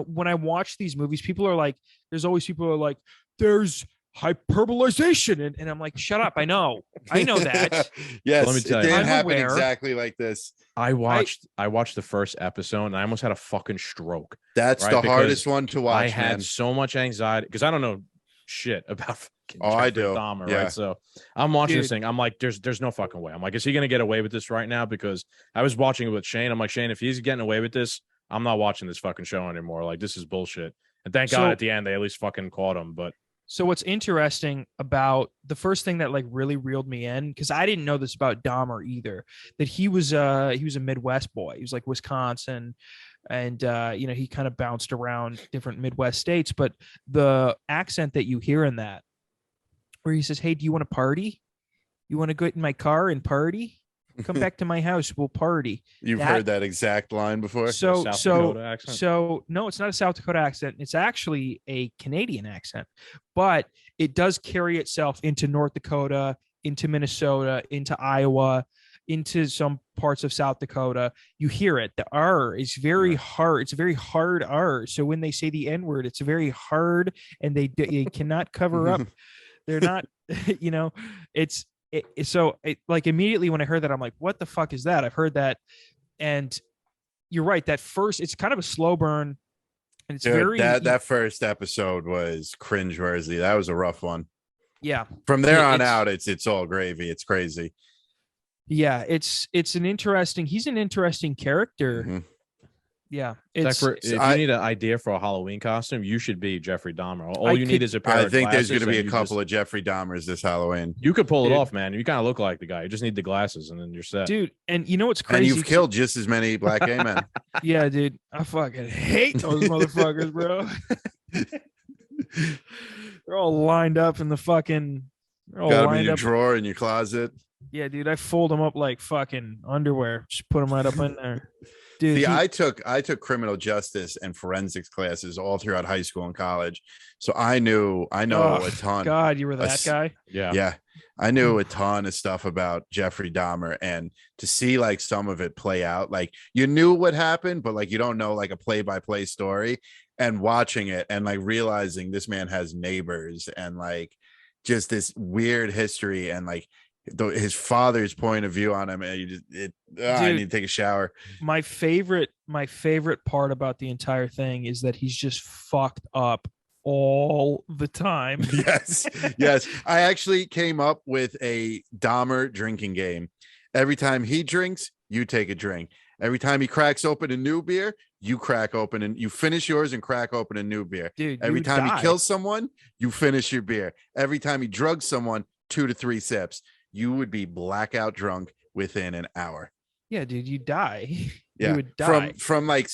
[SPEAKER 4] when I watch these movies, people are like, there's always people who are like, there's hyperbolization, and I'm like, shut up. I know that.
[SPEAKER 3] Yes,
[SPEAKER 5] Let me tell you.
[SPEAKER 3] it didn't
[SPEAKER 4] I'm
[SPEAKER 3] happen
[SPEAKER 4] aware.
[SPEAKER 3] exactly like this.
[SPEAKER 5] I watched the first episode and I almost had a fucking stroke.
[SPEAKER 3] That's
[SPEAKER 5] Right,
[SPEAKER 3] the
[SPEAKER 5] because
[SPEAKER 3] hardest one to watch.
[SPEAKER 5] I had
[SPEAKER 3] man.
[SPEAKER 5] so much anxiety because I don't know shit about fucking
[SPEAKER 3] I
[SPEAKER 5] Jeffrey
[SPEAKER 3] do.
[SPEAKER 5] Dahmer,
[SPEAKER 3] Yeah.
[SPEAKER 5] right? So I'm watching this
[SPEAKER 4] Dude.
[SPEAKER 5] thing. I'm like, there's no fucking way. I'm like, is he gonna get away with this right now? Because I was watching it with Shane. I'm like, Shane, if he's getting away with this, I'm not watching this fucking show anymore. Like, this is bullshit. And thank
[SPEAKER 4] So-
[SPEAKER 5] God at the end they at least fucking caught him. But
[SPEAKER 4] So what's interesting about the first thing that like really reeled me in, because I didn't know this about Dahmer either, that he was a Midwest boy. He was like Wisconsin, and he kind of bounced around different Midwest states. But the accent that you hear in that, where he says, "Hey, do you want to party? You want to go in my car and party? Come back to my house. We'll party."
[SPEAKER 3] You've heard that exact line before.
[SPEAKER 4] So
[SPEAKER 5] South Dakota accent?
[SPEAKER 4] so no, it's not a South Dakota accent. It's actually a Canadian accent, but it does carry itself into North Dakota, into Minnesota, into Iowa, into some parts of South Dakota. You hear it. The R is very hard. It's a very hard R. So when they say the N word, it's very hard, and they cannot cover up. They're not, it's. So like immediately when I heard that, I'm like, what the fuck is that? I've heard that. And you're right. That first, it's kind of a slow burn. And it's
[SPEAKER 3] Dude, that first episode was cringeworthy. That was a rough one.
[SPEAKER 4] Yeah.
[SPEAKER 3] From there on out, it's all gravy. It's crazy.
[SPEAKER 4] Yeah. He's an interesting character.
[SPEAKER 3] Mhm.
[SPEAKER 4] Yeah.
[SPEAKER 5] if you need an idea for a Halloween costume, you should be Jeffrey Dahmer. All you need is a pair
[SPEAKER 3] I
[SPEAKER 5] of
[SPEAKER 3] think there's
[SPEAKER 5] glasses
[SPEAKER 3] going to be
[SPEAKER 5] and
[SPEAKER 3] a
[SPEAKER 5] you
[SPEAKER 3] couple
[SPEAKER 5] just-
[SPEAKER 3] of Jeffrey Dahmers this Halloween.
[SPEAKER 5] You could pull it
[SPEAKER 4] Dude.
[SPEAKER 5] off, man. You kind of look like the guy. You just need the glasses and then you're set.
[SPEAKER 4] Dude. And you know what's
[SPEAKER 3] And
[SPEAKER 4] crazy?
[SPEAKER 3] you've killed just as many black gay men.
[SPEAKER 4] Yeah, dude. I fucking hate those motherfuckers, bro. They're all lined up in the fucking. They're all
[SPEAKER 3] Got them in
[SPEAKER 4] lined
[SPEAKER 3] your
[SPEAKER 4] up.
[SPEAKER 3] drawer in your closet.
[SPEAKER 4] Yeah, dude. I fold them up like fucking underwear. Just put them right up in there. Dude,
[SPEAKER 3] See, I took criminal justice and forensics classes all throughout high school and college, so I know a ton.
[SPEAKER 4] God, you were that guy.
[SPEAKER 5] Yeah.
[SPEAKER 3] I knew a ton of stuff about Jeffrey Dahmer, and to see like some of it play out, like you knew what happened, but like you don't know like a play-by-play story, and watching it and like realizing this man has neighbors and like just this weird history and like his father's point of view on him, and I need to take a shower.
[SPEAKER 4] My favorite part about the entire thing is that he's just fucked up all the time.
[SPEAKER 3] yes. I actually came up with a Dahmer drinking game. Every time he drinks, you take a drink. Every time he cracks open a new beer, you crack open and you finish yours and crack open a new beer.
[SPEAKER 4] Dude,
[SPEAKER 3] every
[SPEAKER 4] you
[SPEAKER 3] time
[SPEAKER 4] die.
[SPEAKER 3] he kills someone, you finish your beer. Every time he drugs someone, 2 to 3 sips. You would be blackout drunk within an hour.
[SPEAKER 4] Yeah, dude, you die.
[SPEAKER 3] Yeah,
[SPEAKER 4] You would die.
[SPEAKER 3] from like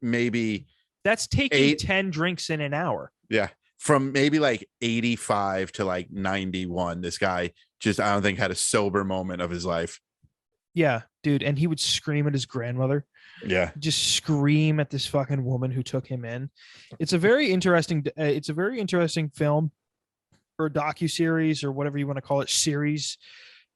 [SPEAKER 3] maybe
[SPEAKER 4] That's taking
[SPEAKER 3] 8
[SPEAKER 4] 10 drinks in an hour.
[SPEAKER 3] Yeah, from maybe like 85 to like 91. This guy just, I don't think, had a sober moment of his life.
[SPEAKER 4] Yeah, dude, and he would scream at his grandmother.
[SPEAKER 3] Yeah,
[SPEAKER 4] Just scream at this fucking woman who took him in. It's a very interesting film, or docuseries, or whatever you want to call it, series.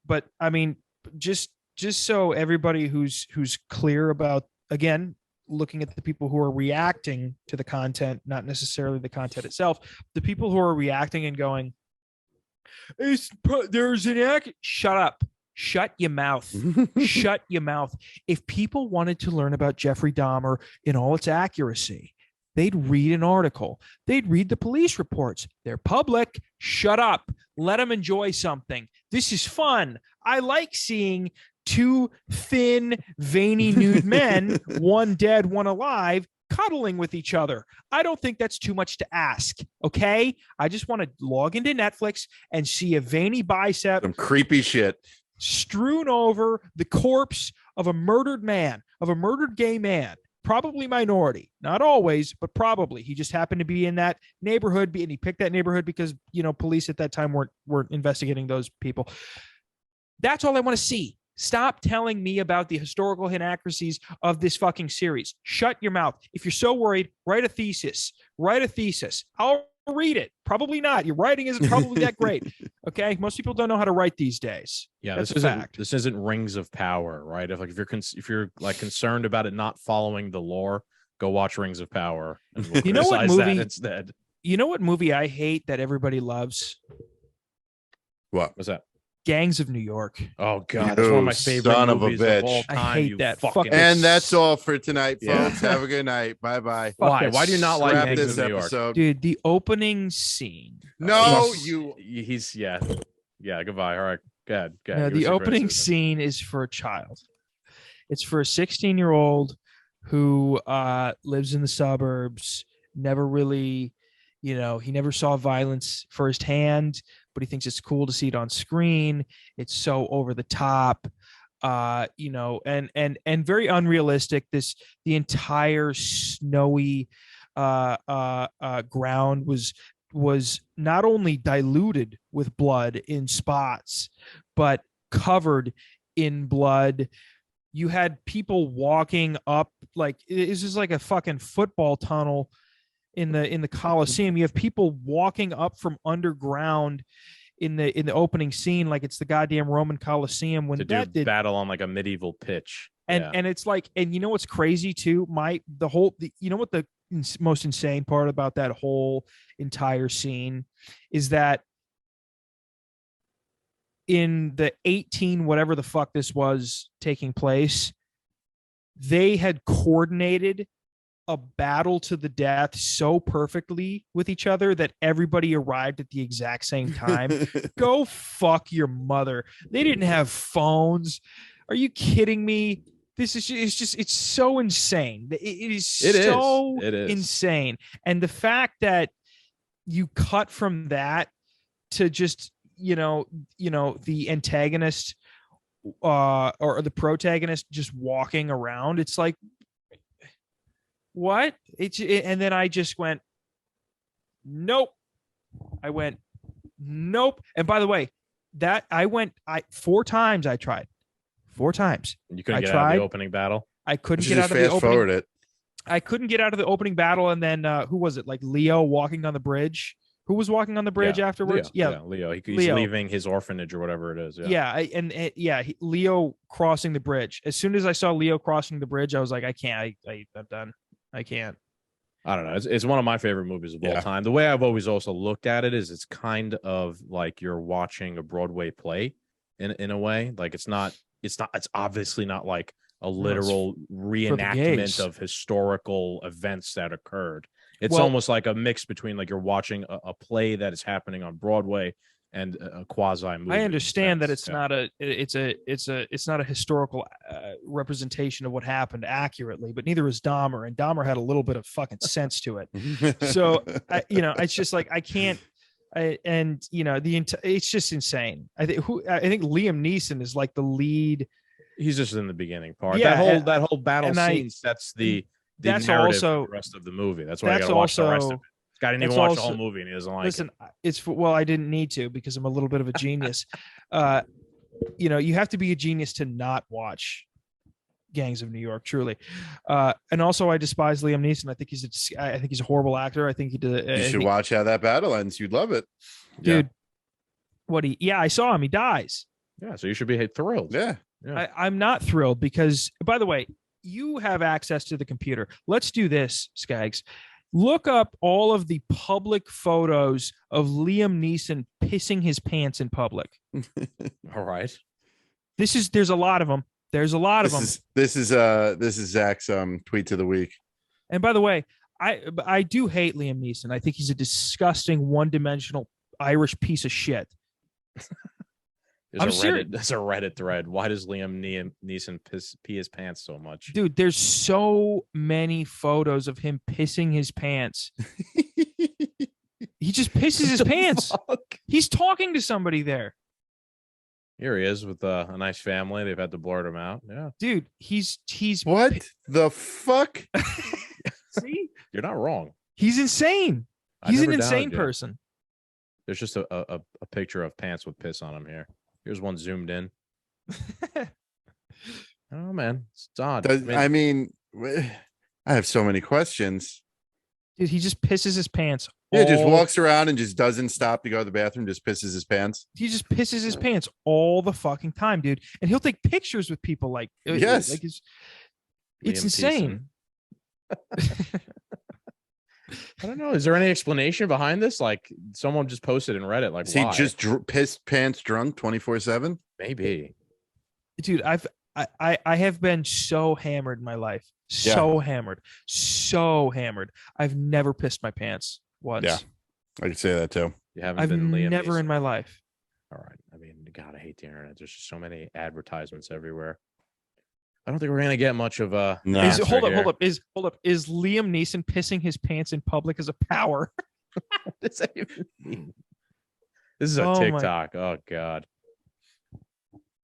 [SPEAKER 4] But I mean, just just so everybody who's clear about, again, looking at the people who are reacting to the content, not necessarily the content itself, the people who are reacting and going, there's an shut up. Shut your mouth. Shut your mouth. If people wanted to learn about Jeffrey Dahmer in all its accuracy, they'd read an article. They'd read the police reports. They're public. Shut up. Let them enjoy something. This is fun. I like seeing two thin, veiny, nude men, one dead, one alive, cuddling with each other. I don't think that's too much to ask. Okay. I just want to log into Netflix and see a veiny bicep.
[SPEAKER 3] Some creepy shit
[SPEAKER 4] Strewn over the corpse of a murdered man, of a murdered gay man, probably minority, not always, but probably. He just happened to be in that neighborhood, and he picked that neighborhood because, police at that time weren't investigating those people. That's all I want to see. Stop telling me about the historical inaccuracies of this fucking series. Shut your mouth. If you're so worried, write a thesis. Write a thesis. I'll read it. Probably not. Your writing isn't probably that great. Okay. Most people don't know how to write these days.
[SPEAKER 5] Yeah,
[SPEAKER 4] that's a fact.
[SPEAKER 5] This isn't Rings of Power, right? If you're like concerned about it not following the lore, go watch Rings of Power. And we'll
[SPEAKER 4] you know what movie
[SPEAKER 5] instead?
[SPEAKER 4] You know what movie I hate that everybody loves?
[SPEAKER 3] What
[SPEAKER 5] was that?
[SPEAKER 4] Gangs of New York.
[SPEAKER 5] Oh God, that's one of my favorite
[SPEAKER 3] son of a
[SPEAKER 5] movies
[SPEAKER 3] bitch.
[SPEAKER 5] of all time.
[SPEAKER 4] I hate that.
[SPEAKER 5] Fucking
[SPEAKER 3] and that's all for tonight,
[SPEAKER 5] Yeah.
[SPEAKER 3] folks. Have a good night. Bye.
[SPEAKER 5] Why do you not like
[SPEAKER 3] Wrap
[SPEAKER 5] Gangs
[SPEAKER 3] this
[SPEAKER 5] of New York?
[SPEAKER 3] episode.
[SPEAKER 4] Dude, the opening scene.
[SPEAKER 3] No,
[SPEAKER 5] he's yeah. Goodbye. All right, go ahead.
[SPEAKER 4] No, the opening scene is for a child. It's for a 16-year-old who lives in the suburbs. Never really, he never saw violence firsthand, but he thinks it's cool to see it on screen. It's so over the top, and very unrealistic. The entire snowy ground was not only diluted with blood in spots, but covered in blood. You had people walking up like it's just like a fucking football tunnel in the Coliseum. You have people walking up from underground in the opening scene like it's the goddamn Roman Coliseum when that did
[SPEAKER 5] battle on like a medieval pitch.
[SPEAKER 4] And it's like, and you know what's crazy too? You know what the most insane part about that whole entire scene is that in the 18 whatever the fuck this was taking place, they had coordinated a battle to the death so perfectly with each other that everybody arrived at the exact same time. Go fuck your mother. They didn't have phones. Are you kidding me? It's so insane. It is so insane. And the fact that you cut from that to just, the antagonist or the protagonist just walking around, it's like, what? And then I just went, nope. I went, nope. And by the way, that four times I tried. 4 times.
[SPEAKER 5] You couldn't get out of the opening battle?
[SPEAKER 4] I couldn't get out of the opening.
[SPEAKER 3] Forward it.
[SPEAKER 4] I couldn't get out of the opening battle. And then who was it? Like Leo walking on the bridge. Who was walking on the bridge afterwards?
[SPEAKER 5] Leo. He's leaving his orphanage or whatever it is.
[SPEAKER 4] Leo crossing the bridge. As soon as I saw Leo crossing the bridge, I was like, I can't. I'm done. I can't.
[SPEAKER 5] I don't know. It's one of my favorite movies of all time. The way I've always also looked at it is it's kind of like you're watching a Broadway play in a way. Like it's obviously not like a literal reenactment of historical events that occurred. It's almost like a mix between like you're watching a play that is happening on Broadway and a quasi movie.
[SPEAKER 4] I understand that it's not a historical representation of what happened accurately, but neither is Dahmer, and Dahmer had a little bit of fucking sense to it. So it's just like I can't. It's just insane. I think Liam Neeson is like the lead.
[SPEAKER 5] He's just in the beginning part.
[SPEAKER 4] Yeah,
[SPEAKER 5] that whole battle scene sets the narrative for the rest of the movie. That's why I gotta watch the rest of it. This guy didn't even watch the whole movie, and he doesn't like it. I didn't need to because I'm a little bit of a genius. You have to be a genius to not watch Gangs of New York, truly. And also, I despise Liam Neeson. I think he's a horrible actor. I think he did.
[SPEAKER 3] You should watch how that battle ends. You'd love it,
[SPEAKER 4] dude. I saw him. He dies.
[SPEAKER 5] Yeah, so you should be thrilled.
[SPEAKER 3] Yeah.
[SPEAKER 5] Yeah.
[SPEAKER 4] I'm not thrilled because, by the way, you have access to the computer. Let's do this, Skaggs. Look up all of the public photos of Liam Neeson pissing his pants in public.
[SPEAKER 5] All right.
[SPEAKER 4] There's a lot of them. There's a lot of them.
[SPEAKER 3] This is Zach's tweets of the week.
[SPEAKER 4] And by the way, I do hate Liam Neeson. I think he's a disgusting, one-dimensional Irish piece of shit.
[SPEAKER 5] There's a Reddit thread. Why does Liam Neeson pee his pants so much?
[SPEAKER 4] Dude, there's so many photos of him pissing his pants. He just pisses his pants.
[SPEAKER 5] Fuck?
[SPEAKER 4] He's talking to somebody there.
[SPEAKER 5] Here he is with a nice family. They've had to blurt him out. Yeah.
[SPEAKER 4] Dude, he's
[SPEAKER 3] What the fuck?
[SPEAKER 4] See?
[SPEAKER 5] You're not wrong.
[SPEAKER 4] He's insane.
[SPEAKER 5] I
[SPEAKER 4] He's an
[SPEAKER 5] never
[SPEAKER 4] insane
[SPEAKER 5] doubted you.
[SPEAKER 4] person.
[SPEAKER 5] There's just a picture of pants with piss on them here. Here's one zoomed in. Oh man, it's odd.
[SPEAKER 3] I mean, I have so many questions.
[SPEAKER 4] Dude, he just pisses his pants.
[SPEAKER 3] Yeah, just walks around and just doesn't stop to go to the bathroom, just pisses his pants.
[SPEAKER 4] He just pisses his pants all the fucking time, dude. And he'll take pictures with people like
[SPEAKER 3] Yes.
[SPEAKER 4] like it's
[SPEAKER 5] Liam
[SPEAKER 4] insane.
[SPEAKER 5] I don't know. Is there any explanation behind this? Like someone just posted in Reddit, like
[SPEAKER 3] Is he
[SPEAKER 5] why?
[SPEAKER 3] just pissed pants drunk 24/7?
[SPEAKER 5] Maybe.
[SPEAKER 4] Dude, I have been so hammered in my life. So hammered. I've never pissed my pants once.
[SPEAKER 3] Yeah. I could say that too.
[SPEAKER 5] You haven't
[SPEAKER 4] I've
[SPEAKER 5] been Liam
[SPEAKER 4] never
[SPEAKER 5] Neeson.
[SPEAKER 4] in my life.
[SPEAKER 5] All right. I mean, God, I hate the internet. There's just so many advertisements everywhere. I don't think we're gonna get much of a.
[SPEAKER 3] No.
[SPEAKER 5] answer
[SPEAKER 4] Hold
[SPEAKER 5] here.
[SPEAKER 4] up. Is Liam Neeson pissing his pants in public as a power?
[SPEAKER 5] What does that even mean? This is a
[SPEAKER 4] Oh my-
[SPEAKER 5] TikTok. Oh God.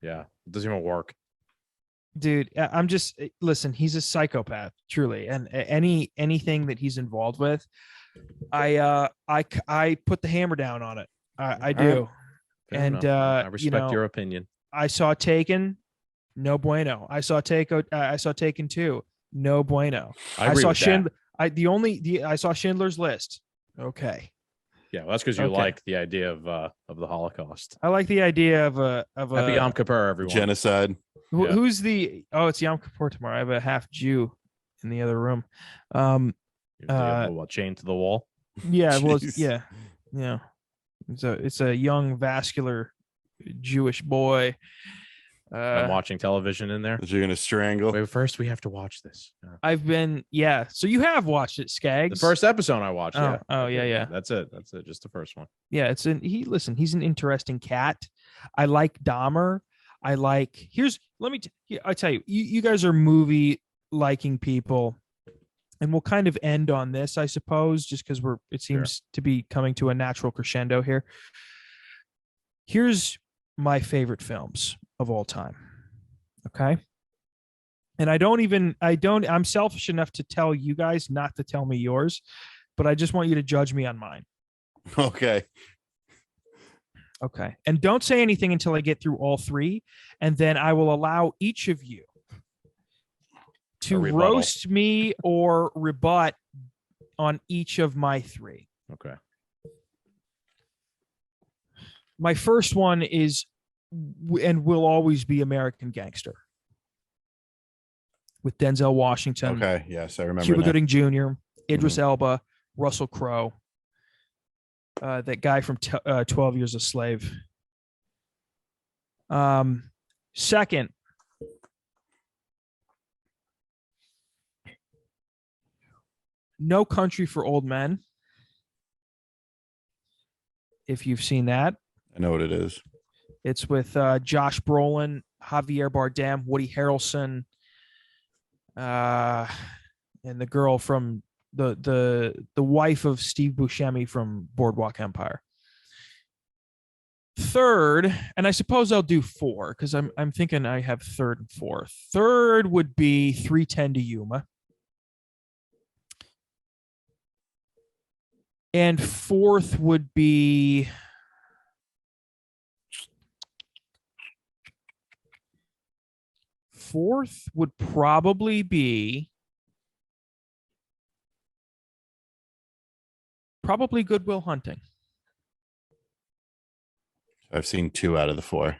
[SPEAKER 5] Yeah, it doesn't even work.
[SPEAKER 4] Dude, I'm just listen. He's a psychopath, truly, and anything that he's involved with, I put the hammer down on it. I do.
[SPEAKER 5] Fair
[SPEAKER 4] And,
[SPEAKER 5] enough. I respect
[SPEAKER 4] you know,
[SPEAKER 5] your opinion.
[SPEAKER 4] I saw Taken, no bueno. I saw Taken 2, no bueno.
[SPEAKER 5] I agree
[SPEAKER 4] saw
[SPEAKER 5] with that.
[SPEAKER 4] I saw Schindler's List. Okay.
[SPEAKER 5] Yeah, well, that's because you
[SPEAKER 4] Okay.
[SPEAKER 5] like the idea of the Holocaust.
[SPEAKER 4] I like the idea of
[SPEAKER 5] Happy Yom Kippur, everyone.
[SPEAKER 3] Genocide.
[SPEAKER 5] Yeah.
[SPEAKER 4] who's the it's Yom Kippur tomorrow. I have a half Jew in the other room.
[SPEAKER 5] What, chained to the wall?
[SPEAKER 4] Yeah, well,
[SPEAKER 3] Jeez.
[SPEAKER 4] yeah. It's a young vascular Jewish boy.
[SPEAKER 5] I'm watching television in there.
[SPEAKER 3] That you're gonna strangle.
[SPEAKER 5] Wait, first we have to watch this.
[SPEAKER 4] I've been so you have watched it, Skaggs.
[SPEAKER 5] The first episode I watched.
[SPEAKER 4] Oh,
[SPEAKER 5] Yeah.
[SPEAKER 4] oh, yeah.
[SPEAKER 5] That's it. Just the first one.
[SPEAKER 4] Yeah, he's an interesting cat. I like Dahmer. I tell you, you guys are movie liking people, and we'll kind of end on this, I suppose, just because it seems to be coming to a natural crescendo here. Here's my favorite films of all time. Okay. And I'm selfish enough to tell you guys not to tell me yours, but I just want you to judge me on mine.
[SPEAKER 3] Okay.
[SPEAKER 4] Okay. And don't say anything until I get through all three. And then I will allow each of you to
[SPEAKER 5] rebuttal.
[SPEAKER 4] roast me or rebut on each of my three.
[SPEAKER 5] Okay.
[SPEAKER 4] My first one is and will always be American Gangster with Denzel Washington,
[SPEAKER 3] Okay. Yes, I remember.
[SPEAKER 4] Cuba
[SPEAKER 3] now.
[SPEAKER 4] Gooding Jr., Idris Elba, Russell Crowe, that guy from 12 Years a Slave. Second, No Country for Old Men. If you've seen that,
[SPEAKER 3] I know what it is.
[SPEAKER 4] it's with Josh Brolin, Javier Bardem, Woody Harrelson, and the girl from the wife of Steve Buscemi from Boardwalk Empire. Third, and I suppose I'll do four because I'm thinking I have third and fourth. Third would be 3:10 to Yuma. And fourth would be probably be Good Will Hunting.
[SPEAKER 3] I've seen 2 out of the 4.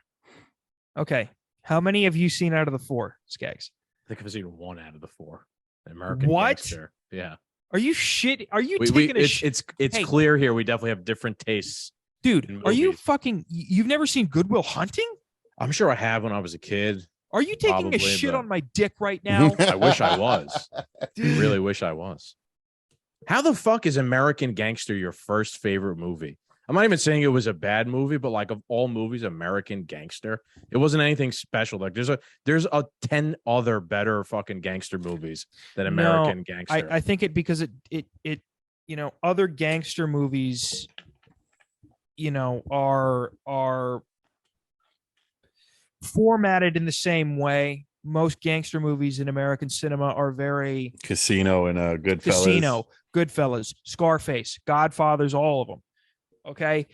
[SPEAKER 4] Okay. How many have you seen out of the 4, Skaggs?
[SPEAKER 5] I think I've seen 1 out of the 4. American
[SPEAKER 4] What?
[SPEAKER 5] Gangster. Yeah.
[SPEAKER 4] Are you shit? Are you taking a shit?
[SPEAKER 5] It's
[SPEAKER 4] Hey.
[SPEAKER 5] clear here we definitely have different tastes.
[SPEAKER 4] Dude,
[SPEAKER 5] in
[SPEAKER 4] are you
[SPEAKER 5] movies.
[SPEAKER 4] fucking? You've never seen Good Will Hunting?
[SPEAKER 5] I'm sure I have when I was a kid.
[SPEAKER 4] Are you taking
[SPEAKER 5] Probably,
[SPEAKER 4] a shit
[SPEAKER 5] but-
[SPEAKER 4] on my dick right now?
[SPEAKER 5] I wish I was. Really wish I was. How the fuck is American Gangster your first favorite movie? I'm not even saying it was a bad movie, but like of all movies, American Gangster, it wasn't anything special. Like there's a 10 other better fucking gangster movies than American Gangster.
[SPEAKER 4] I think because it other gangster movies, are formatted in the same way. Most gangster movies in American cinema are very
[SPEAKER 3] Casino and Goodfellas.
[SPEAKER 4] Casino, Goodfellas, Scarface, Godfathers, all of them. Okay.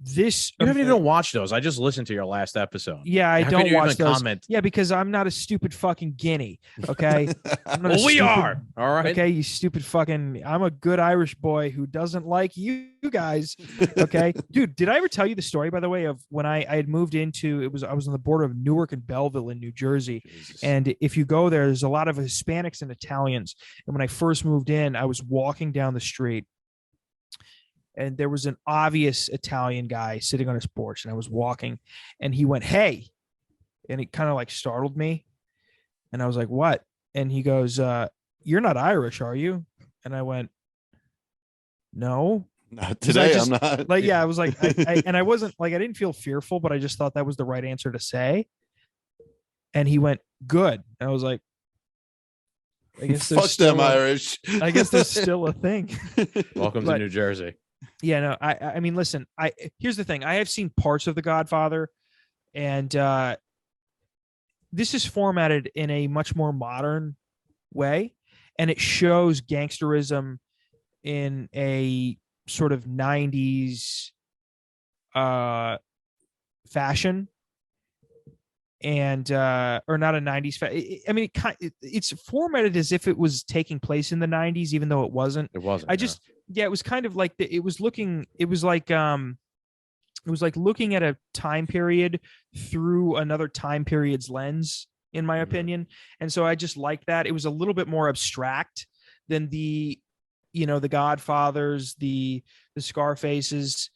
[SPEAKER 4] This
[SPEAKER 5] You haven't even watched those. I just listened to your last episode.
[SPEAKER 4] Yeah, I
[SPEAKER 5] How
[SPEAKER 4] don't
[SPEAKER 5] could you
[SPEAKER 4] watch
[SPEAKER 5] even
[SPEAKER 4] those.
[SPEAKER 5] comment?
[SPEAKER 4] Yeah, because I'm not a stupid fucking guinea. Okay. I'm not a
[SPEAKER 5] Well, we
[SPEAKER 4] stupid-
[SPEAKER 5] are. All right.
[SPEAKER 4] Okay, you stupid fucking. I'm a good Irish boy who doesn't like you guys. Okay, dude. Did I ever tell you the story, by the way, of when I had moved into? I was on the border of Newark and Belleville in New Jersey,
[SPEAKER 5] Jesus.
[SPEAKER 4] and if you go there, there's a lot of Hispanics and Italians. And when I first moved in, I was walking down the street, and there was an obvious Italian guy sitting on his porch, and I was walking, and he went, "Hey," and it kind of like startled me, and I was like, "What?" And he goes, "You're not Irish, are you?" And I went, "No."
[SPEAKER 3] Not
[SPEAKER 4] 'Cause I
[SPEAKER 3] today.
[SPEAKER 4] just-
[SPEAKER 3] I'm not.
[SPEAKER 4] Like, yeah, I was like, and I wasn't like, I didn't feel fearful, but I just thought that was the right answer to say. And he went, "Good." And I was like, I guess there's
[SPEAKER 3] Fuck
[SPEAKER 4] still
[SPEAKER 3] them
[SPEAKER 4] a-
[SPEAKER 3] Irish.
[SPEAKER 4] I guess there's still a thing.
[SPEAKER 5] Welcome
[SPEAKER 4] but-
[SPEAKER 5] to New Jersey.
[SPEAKER 4] Yeah, no, I mean, listen, here's the thing. I have seen parts of The Godfather, and this is formatted in a much more modern way, and it shows gangsterism in a sort of 90s fashion, and or not a 90s I mean, it's formatted as if it was taking place in the 90s, even though it wasn't.
[SPEAKER 5] It wasn't.
[SPEAKER 4] I just it was kind of like it was like looking at a time period through another time period's lens, in my opinion. And so I just liked that. It was a little bit more abstract than the Godfathers, the Scarfaces.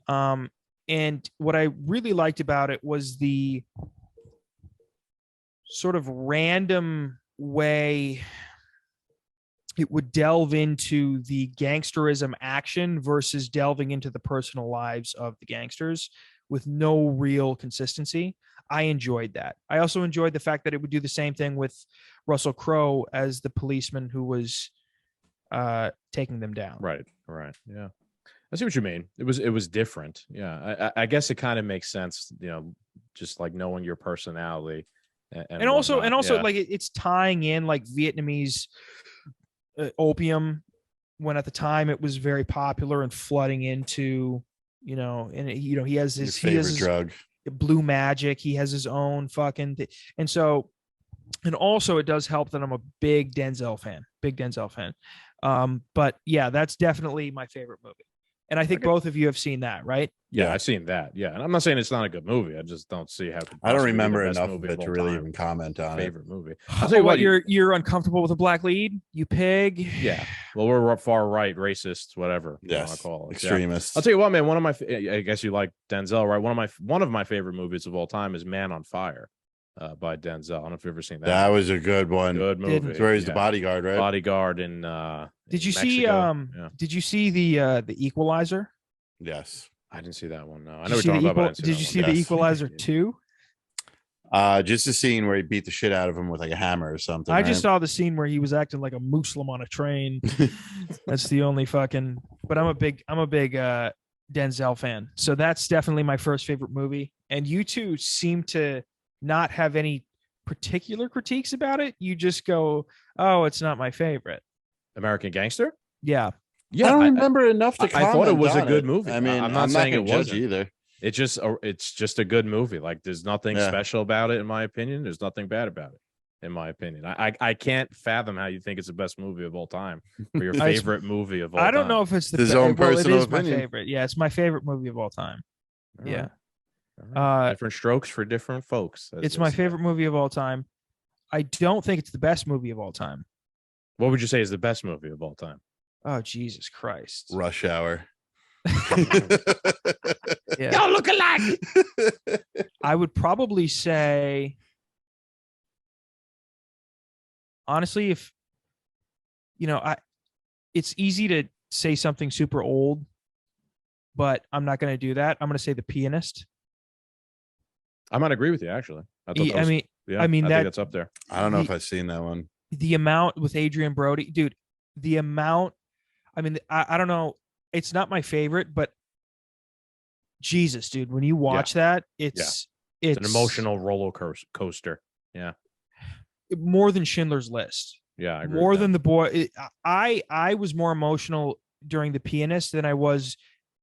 [SPEAKER 4] And what I really liked about it was the sort of random way it would delve into the gangsterism action versus delving into the personal lives of the gangsters with no real consistency. I enjoyed that. I also enjoyed the fact that it would do the same thing with Russell Crowe as the policeman who was taking them down.
[SPEAKER 5] Right. Yeah. I see what you mean. It was different. Yeah. I guess it kind of makes sense, just like knowing your personality. And
[SPEAKER 4] also
[SPEAKER 5] whatnot. Yeah.
[SPEAKER 4] like it's tying in like Vietnamese opium, when at the time it was very popular and flooding into, he has
[SPEAKER 3] Your
[SPEAKER 4] his
[SPEAKER 3] favorite drug.
[SPEAKER 4] blue magic. He has his own fucking and so, and also it does help that I'm a big Denzel fan. But yeah, that's definitely my favorite movie. And I think both of you have seen that, right?
[SPEAKER 5] Yeah, I've seen that. Yeah, and I'm not saying it's not a good movie. I just don't see how.
[SPEAKER 3] I don't remember enough of it to really even comment on
[SPEAKER 5] favorite movie.
[SPEAKER 4] I'll
[SPEAKER 5] I'll tell you what.
[SPEAKER 4] you're uncomfortable with a black lead, you pig.
[SPEAKER 5] Yeah. Well, we're far right, racists, whatever. you wanna
[SPEAKER 3] Yes,
[SPEAKER 5] call it. Yeah.
[SPEAKER 3] extremists.
[SPEAKER 5] I'll tell you what, man. One of my, I guess you like Denzel, right? One of my favorite movies of all time is Man on Fire, by Denzel. I don't know if you've ever seen that.
[SPEAKER 3] That was a good one.
[SPEAKER 5] Good movie.
[SPEAKER 3] It's where he's the
[SPEAKER 5] Yeah.
[SPEAKER 3] bodyguard, right?
[SPEAKER 5] Bodyguard in.
[SPEAKER 4] Did
[SPEAKER 5] in
[SPEAKER 4] you see
[SPEAKER 5] Mexico. Yeah.
[SPEAKER 4] did you see the Equalizer?
[SPEAKER 3] Yes.
[SPEAKER 5] I didn't see that one. No, I
[SPEAKER 4] Did
[SPEAKER 5] know
[SPEAKER 4] you
[SPEAKER 5] what
[SPEAKER 4] see
[SPEAKER 5] you're
[SPEAKER 4] the
[SPEAKER 5] talking about. but I
[SPEAKER 4] Equal-
[SPEAKER 5] didn't see
[SPEAKER 4] Did
[SPEAKER 5] that
[SPEAKER 4] you
[SPEAKER 5] one.
[SPEAKER 4] see the
[SPEAKER 3] Yes.
[SPEAKER 4] Equalizer 2?
[SPEAKER 3] Just a scene where he beat the shit out of him with like a hammer or something.
[SPEAKER 4] I just
[SPEAKER 3] right?
[SPEAKER 4] saw the scene where he was acting like a Muslim on a train. That's the only fucking. But I'm a big Denzel fan, so that's definitely my first favorite movie. And you two seem to not have any particular critiques about it. You just go, "Oh, it's not my favorite."
[SPEAKER 5] American Gangster.
[SPEAKER 4] Yeah,
[SPEAKER 5] Yeah,
[SPEAKER 3] I don't remember enough to
[SPEAKER 5] I
[SPEAKER 3] comment
[SPEAKER 5] thought it was a
[SPEAKER 3] on
[SPEAKER 5] good
[SPEAKER 3] it.
[SPEAKER 5] movie.
[SPEAKER 3] I mean,
[SPEAKER 5] I'm not
[SPEAKER 3] I'm
[SPEAKER 5] saying
[SPEAKER 3] gonna
[SPEAKER 5] it
[SPEAKER 3] judge
[SPEAKER 5] wasn't.
[SPEAKER 3] either.
[SPEAKER 5] It's just a good movie. Like there's nothing
[SPEAKER 3] Yeah.
[SPEAKER 5] special about it, in my opinion. There's nothing bad about it, in my opinion. I can't fathom how you think it's the best movie of all time or your
[SPEAKER 4] I-
[SPEAKER 5] favorite movie of all time.
[SPEAKER 4] I don't know if it's the
[SPEAKER 3] His
[SPEAKER 4] fa-
[SPEAKER 3] own
[SPEAKER 4] well,
[SPEAKER 3] personal
[SPEAKER 4] it is my
[SPEAKER 3] opinion.
[SPEAKER 4] favorite. Yeah, it's my favorite movie of all time.
[SPEAKER 5] All
[SPEAKER 4] Yeah.
[SPEAKER 5] right. Different strokes for different folks.
[SPEAKER 4] It's my favorite movie of all time. I don't think it's the best movie of all time.
[SPEAKER 5] What would you say is the best movie of all time?
[SPEAKER 4] Oh, Jesus Christ.
[SPEAKER 3] Rush Hour.
[SPEAKER 4] Yeah.
[SPEAKER 5] Y'all look alike.
[SPEAKER 4] I would probably say, honestly, if, it's easy to say something super old, but I'm not going to do that. I'm going to say The Pianist.
[SPEAKER 5] I might agree with you, actually. I
[SPEAKER 4] I
[SPEAKER 5] think that's up there.
[SPEAKER 3] I don't know if I've seen that one.
[SPEAKER 4] The amount with Adrian Brody, dude, the amount, I don't know. It's not my favorite, but Jesus, dude, when you watch that, it's
[SPEAKER 5] an emotional roller coaster. Yeah.
[SPEAKER 4] More than Schindler's List.
[SPEAKER 5] Yeah. I agree
[SPEAKER 4] More
[SPEAKER 5] with
[SPEAKER 4] than The Boy. I was more emotional during The Pianist than I was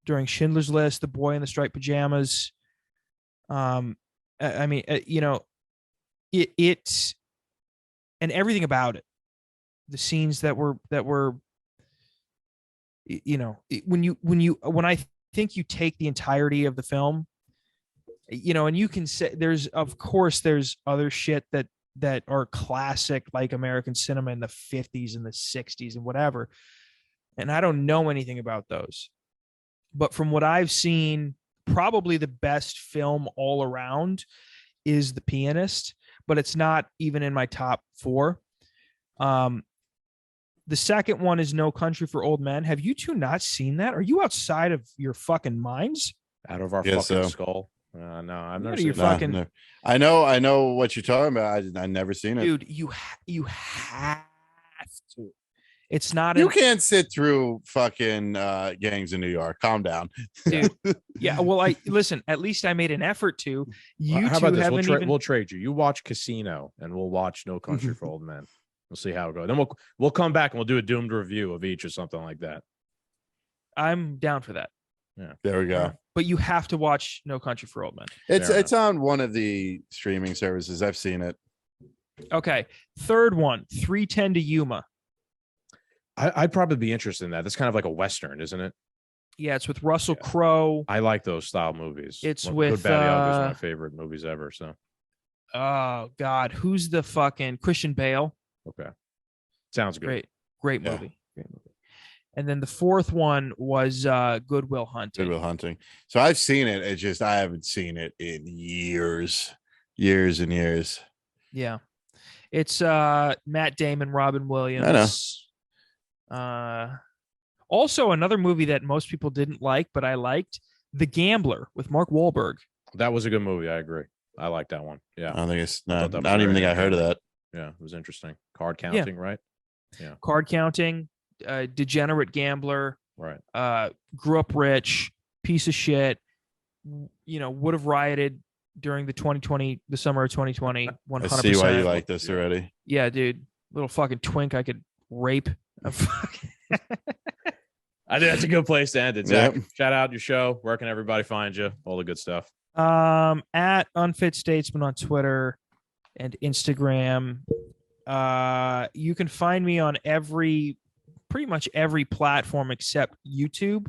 [SPEAKER 4] during Schindler's List, The Boy in the Striped Pajamas. It's and everything about it, the scenes that were when I think you take the entirety of the film, and you can say there's other shit that are classic, like American cinema in the 50s and the 60s and whatever, and I don't know anything about those, but from what I've seen, probably the best film all around is The Pianist, but it's not even in my top 4. The second one is No Country for Old Men. Have you two not seen that? Are you outside of your fucking minds?
[SPEAKER 5] Out of our fucking skull. No, I've never seen
[SPEAKER 4] that.
[SPEAKER 3] No. I know what you're talking about. I never seen it.
[SPEAKER 4] Dude, you have to. It's not.
[SPEAKER 3] You can't sit through fucking Gangs in New York. Calm down,
[SPEAKER 4] dude. Yeah. Well, listen. At least I made an effort to. You
[SPEAKER 5] how
[SPEAKER 4] two
[SPEAKER 5] about this?
[SPEAKER 4] haven't
[SPEAKER 5] We'll trade you. You watch Casino, and we'll watch No Country for Old Men. We'll see how it goes. Then we'll come back and we'll do a doomed review of each or something like that.
[SPEAKER 4] I'm down for that.
[SPEAKER 5] Yeah.
[SPEAKER 3] There we go.
[SPEAKER 4] But you have to watch No Country for Old Men.
[SPEAKER 3] It's on one of the streaming services. I've seen it.
[SPEAKER 4] Okay. Third one, 3:10 to Yuma.
[SPEAKER 5] I'd probably be interested in that. That's kind of like a Western, isn't it?
[SPEAKER 4] Yeah, it's with Russell Crowe.
[SPEAKER 5] I like those style movies.
[SPEAKER 4] It's
[SPEAKER 5] Good,
[SPEAKER 4] with
[SPEAKER 5] Bad, Ugly is one of my favorite movies ever. So,
[SPEAKER 4] oh God, who's the fucking Christian Bale?
[SPEAKER 5] Okay, sounds good.
[SPEAKER 4] Great movie. Great movie. And then the fourth one was Good Will Hunting.
[SPEAKER 3] Good Will Hunting. So I've seen it. It's just I haven't seen it in years and years.
[SPEAKER 4] Yeah, it's Matt Damon, Robin Williams.
[SPEAKER 3] I know.
[SPEAKER 4] Also another movie that most people didn't like, but I liked, The Gambler with Mark Wahlberg.
[SPEAKER 5] That was a good movie. I agree. I like that one. Yeah.
[SPEAKER 3] I don't think it's not. I don't even think I heard of that.
[SPEAKER 5] Yeah, it was interesting. Card counting, right? Yeah.
[SPEAKER 4] Card counting, degenerate gambler.
[SPEAKER 5] Right.
[SPEAKER 4] Grew up rich, piece of shit. Would have rioted during the summer of 2020. 100%.
[SPEAKER 3] I see why you like this already.
[SPEAKER 4] Yeah, dude. Little fucking twink I could rape.
[SPEAKER 5] I think that's a good place to end it, Zach. Yep. Shout out your show. Where can everybody find you? All the good stuff.
[SPEAKER 4] At Unfitstatesman on Twitter and Instagram. You can find me on pretty much every platform except YouTube.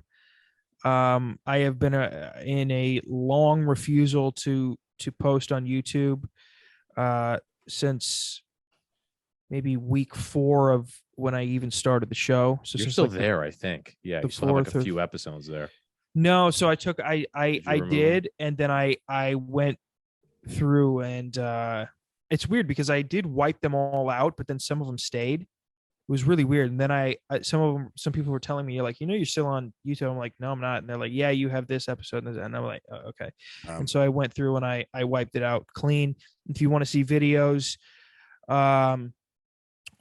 [SPEAKER 4] I have been in a long refusal to post on YouTube since maybe week 4 of when I even started the show. So
[SPEAKER 5] you're still there, I think. Yeah, you still have like a few episodes there.
[SPEAKER 4] No, so I did, and then I went through, and it's weird because I did wipe them all out, but then some of them stayed. It was really weird. And then some people were telling me, like, you're still on YouTube. I'm like, no, I'm not. And they're like, yeah, you have this episode. And I'm like, oh, okay. And so I went through and I wiped it out clean. If you want to see videos,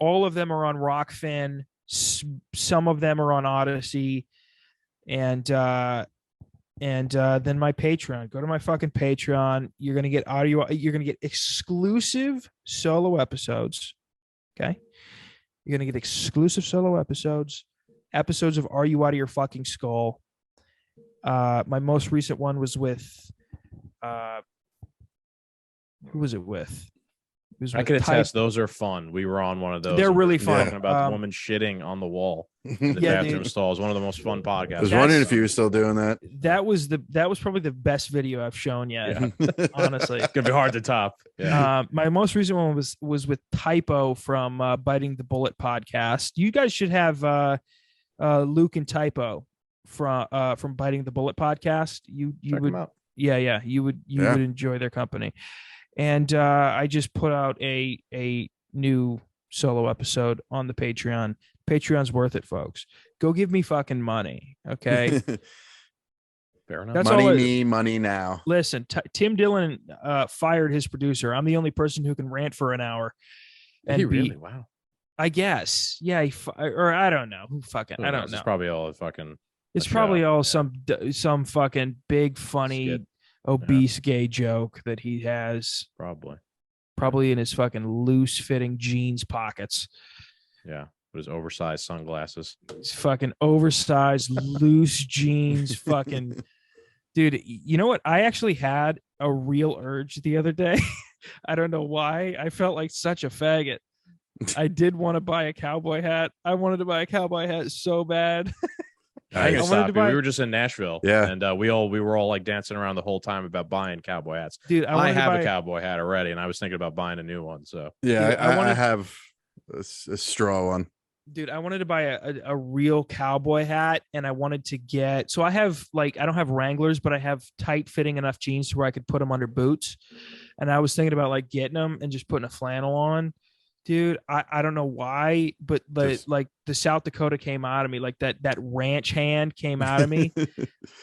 [SPEAKER 4] all of them are on Rockfin. Some of them are on Odyssey, and then my Patreon. Go to my fucking Patreon. You're gonna get audio. You're gonna get exclusive solo episodes. Okay, you're gonna get exclusive solo episodes. Episodes of Are You Out of Your Fucking Skull? My most recent one was with. Who was it with? was
[SPEAKER 5] I
[SPEAKER 4] with
[SPEAKER 5] can attest
[SPEAKER 4] Type-
[SPEAKER 5] those are fun. We were on one of those.
[SPEAKER 4] They're
[SPEAKER 5] and we
[SPEAKER 4] really
[SPEAKER 5] were
[SPEAKER 4] fun.
[SPEAKER 5] Talking about the woman shitting on the wall in the
[SPEAKER 4] Yeah,
[SPEAKER 5] bathroom
[SPEAKER 4] dude.
[SPEAKER 5] stalls. One of the most fun
[SPEAKER 3] I
[SPEAKER 5] podcasts.
[SPEAKER 3] was
[SPEAKER 4] That's-
[SPEAKER 3] wondering if you were still doing that.
[SPEAKER 4] That was probably the best video I've shown yet.
[SPEAKER 5] Yeah.
[SPEAKER 4] Honestly.
[SPEAKER 5] It's gonna be hard to top. Yeah.
[SPEAKER 4] My most recent one was with Typo from Biting the Bullet podcast. You guys should have Luke and Typo from Biting the Bullet podcast. You
[SPEAKER 5] Check
[SPEAKER 4] would
[SPEAKER 5] them out.
[SPEAKER 4] yeah you would enjoy their company. And I just put out a new solo episode on the Patreon. Patreon's worth it, folks. Go give me fucking money, okay?
[SPEAKER 5] Fair enough.
[SPEAKER 4] That's
[SPEAKER 3] money
[SPEAKER 4] all
[SPEAKER 3] me, money now.
[SPEAKER 4] Listen, Tim Dillon fired his producer. I'm the only person who can rant for an hour.
[SPEAKER 5] Did he really? Wow.
[SPEAKER 4] I guess. Yeah. Or I don't know. Who fucking,
[SPEAKER 5] Who
[SPEAKER 4] I don't
[SPEAKER 5] knows?
[SPEAKER 4] know.
[SPEAKER 5] It's probably all fucking.
[SPEAKER 4] It's
[SPEAKER 5] a
[SPEAKER 4] probably
[SPEAKER 5] show.
[SPEAKER 4] all
[SPEAKER 5] Yeah.
[SPEAKER 4] some fucking big, funny,
[SPEAKER 5] Skit.
[SPEAKER 4] obese gay joke that he has
[SPEAKER 5] Probably.
[SPEAKER 4] in his fucking loose fitting jeans pockets.
[SPEAKER 5] Yeah. With his oversized sunglasses.
[SPEAKER 4] It's fucking oversized, loose jeans. Fucking dude. You know what? I actually had a real urge the other day. I don't know why. I felt like such a faggot. I did want to buy a cowboy hat. I wanted to buy a cowboy hat so bad.
[SPEAKER 5] I
[SPEAKER 4] wanted
[SPEAKER 5] stop
[SPEAKER 4] to
[SPEAKER 5] you.
[SPEAKER 4] buy-
[SPEAKER 5] We were just in Nashville.
[SPEAKER 3] Yeah.
[SPEAKER 5] And we were all like dancing around the whole time about buying cowboy hats.
[SPEAKER 4] Dude,
[SPEAKER 5] I
[SPEAKER 4] wanted to
[SPEAKER 5] have
[SPEAKER 4] buy-
[SPEAKER 5] a cowboy hat already, and I was thinking about buying a new one. So
[SPEAKER 3] Yeah,
[SPEAKER 4] Dude,
[SPEAKER 3] I
[SPEAKER 4] wanted-
[SPEAKER 3] have a straw one.
[SPEAKER 4] Dude, I wanted to buy a real cowboy hat, and I wanted to get. So I have I don't have Wranglers, but I have tight fitting enough jeans to where I could put them under boots. And I was thinking about like getting them and just putting a flannel on. Dude, I don't know why, but the South Dakota came out of me, like that ranch hand came out of me.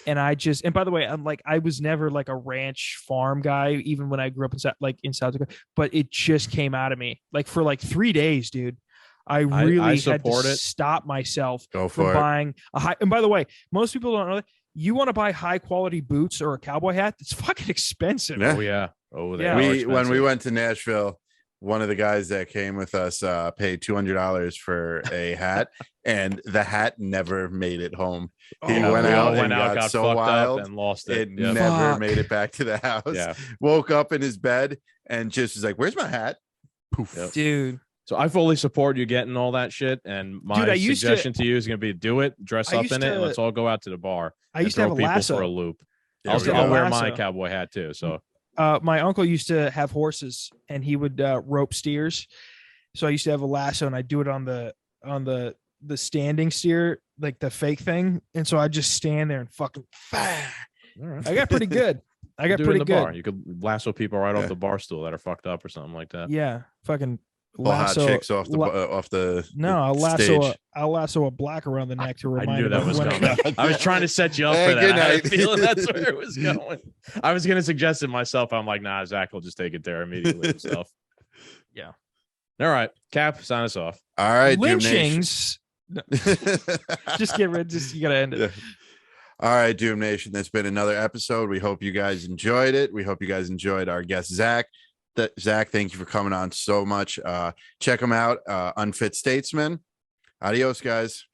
[SPEAKER 4] And by the way, I was never like a ranch farm guy, even when I grew up in South Dakota, but it just came out of me like for like 3 days, dude. I really had to
[SPEAKER 5] support it.
[SPEAKER 4] stop myself
[SPEAKER 3] Go
[SPEAKER 4] from
[SPEAKER 3] for it.
[SPEAKER 4] buying a high. And by the way, most people don't know that. You want to buy high quality boots or a cowboy hat? It's fucking expensive.
[SPEAKER 3] Yeah.
[SPEAKER 5] oh yeah. Oh, they
[SPEAKER 4] Yeah.
[SPEAKER 5] are
[SPEAKER 3] When we
[SPEAKER 5] expensive.
[SPEAKER 3] went to Nashville, one of the guys that came with us paid $200 for a hat, and the hat never made it home. He
[SPEAKER 4] Oh,
[SPEAKER 3] went
[SPEAKER 5] we all
[SPEAKER 3] out and got so
[SPEAKER 5] fucked
[SPEAKER 3] wild,
[SPEAKER 5] up and lost it.
[SPEAKER 3] it
[SPEAKER 5] Yep.
[SPEAKER 3] never
[SPEAKER 4] Fuck.
[SPEAKER 3] made it back to the house.
[SPEAKER 5] Yeah.
[SPEAKER 3] Woke up in his bed and just was like, "Where's my hat?" Poof.
[SPEAKER 5] Yep.
[SPEAKER 4] Dude.
[SPEAKER 5] So I fully support you getting all that shit. And my
[SPEAKER 4] Dude, I used
[SPEAKER 5] suggestion to you is going to be do it, dress
[SPEAKER 4] I
[SPEAKER 5] up
[SPEAKER 4] used
[SPEAKER 5] in it, and
[SPEAKER 4] to-
[SPEAKER 5] let's all go out to the bar.
[SPEAKER 4] I used to
[SPEAKER 5] and
[SPEAKER 4] have
[SPEAKER 5] throw
[SPEAKER 4] a
[SPEAKER 5] people
[SPEAKER 4] lasso.
[SPEAKER 5] for a loop.
[SPEAKER 3] There we
[SPEAKER 5] I'll
[SPEAKER 3] go.
[SPEAKER 5] wear
[SPEAKER 4] lasso.
[SPEAKER 5] my cowboy hat too. So
[SPEAKER 4] My uncle used to have horses, and he would rope steers. So I used to have a lasso, and I do it on the standing steer, like the fake thing. And so I just stand there and fucking.
[SPEAKER 5] all right.
[SPEAKER 4] I got pretty good. I got
[SPEAKER 5] Do it
[SPEAKER 4] pretty
[SPEAKER 5] in the
[SPEAKER 4] good.
[SPEAKER 5] bar. You could lasso people right
[SPEAKER 3] Yeah.
[SPEAKER 5] off the bar stool that are fucked up or something like that.
[SPEAKER 4] Yeah, fucking
[SPEAKER 3] Pull hot
[SPEAKER 4] lasso.
[SPEAKER 3] chicks off the
[SPEAKER 4] No, I'll
[SPEAKER 3] stage.
[SPEAKER 4] lasso a black around the neck to
[SPEAKER 5] I
[SPEAKER 4] remind
[SPEAKER 5] knew that
[SPEAKER 4] him
[SPEAKER 5] was
[SPEAKER 4] when
[SPEAKER 5] coming. I was trying to set you up
[SPEAKER 3] Hey,
[SPEAKER 5] for that.
[SPEAKER 3] good
[SPEAKER 5] I had a
[SPEAKER 3] night.
[SPEAKER 5] feeling that's where it was going. I was going to suggest it myself. I'm like, nah, Zach will just take it there immediately himself.
[SPEAKER 4] Yeah.
[SPEAKER 5] All right. Cap, sign us off.
[SPEAKER 3] All right, Doom Nation.
[SPEAKER 4] Lynchings. Just get rid. Just you gotta end it.
[SPEAKER 3] Yeah. All right, Doom Nation. That's been another episode. We hope you guys enjoyed it. We hope you guys enjoyed our guest, Zach. Zach, thank you for coming on so much. Check him out. Unfit Statesman. Adios, guys.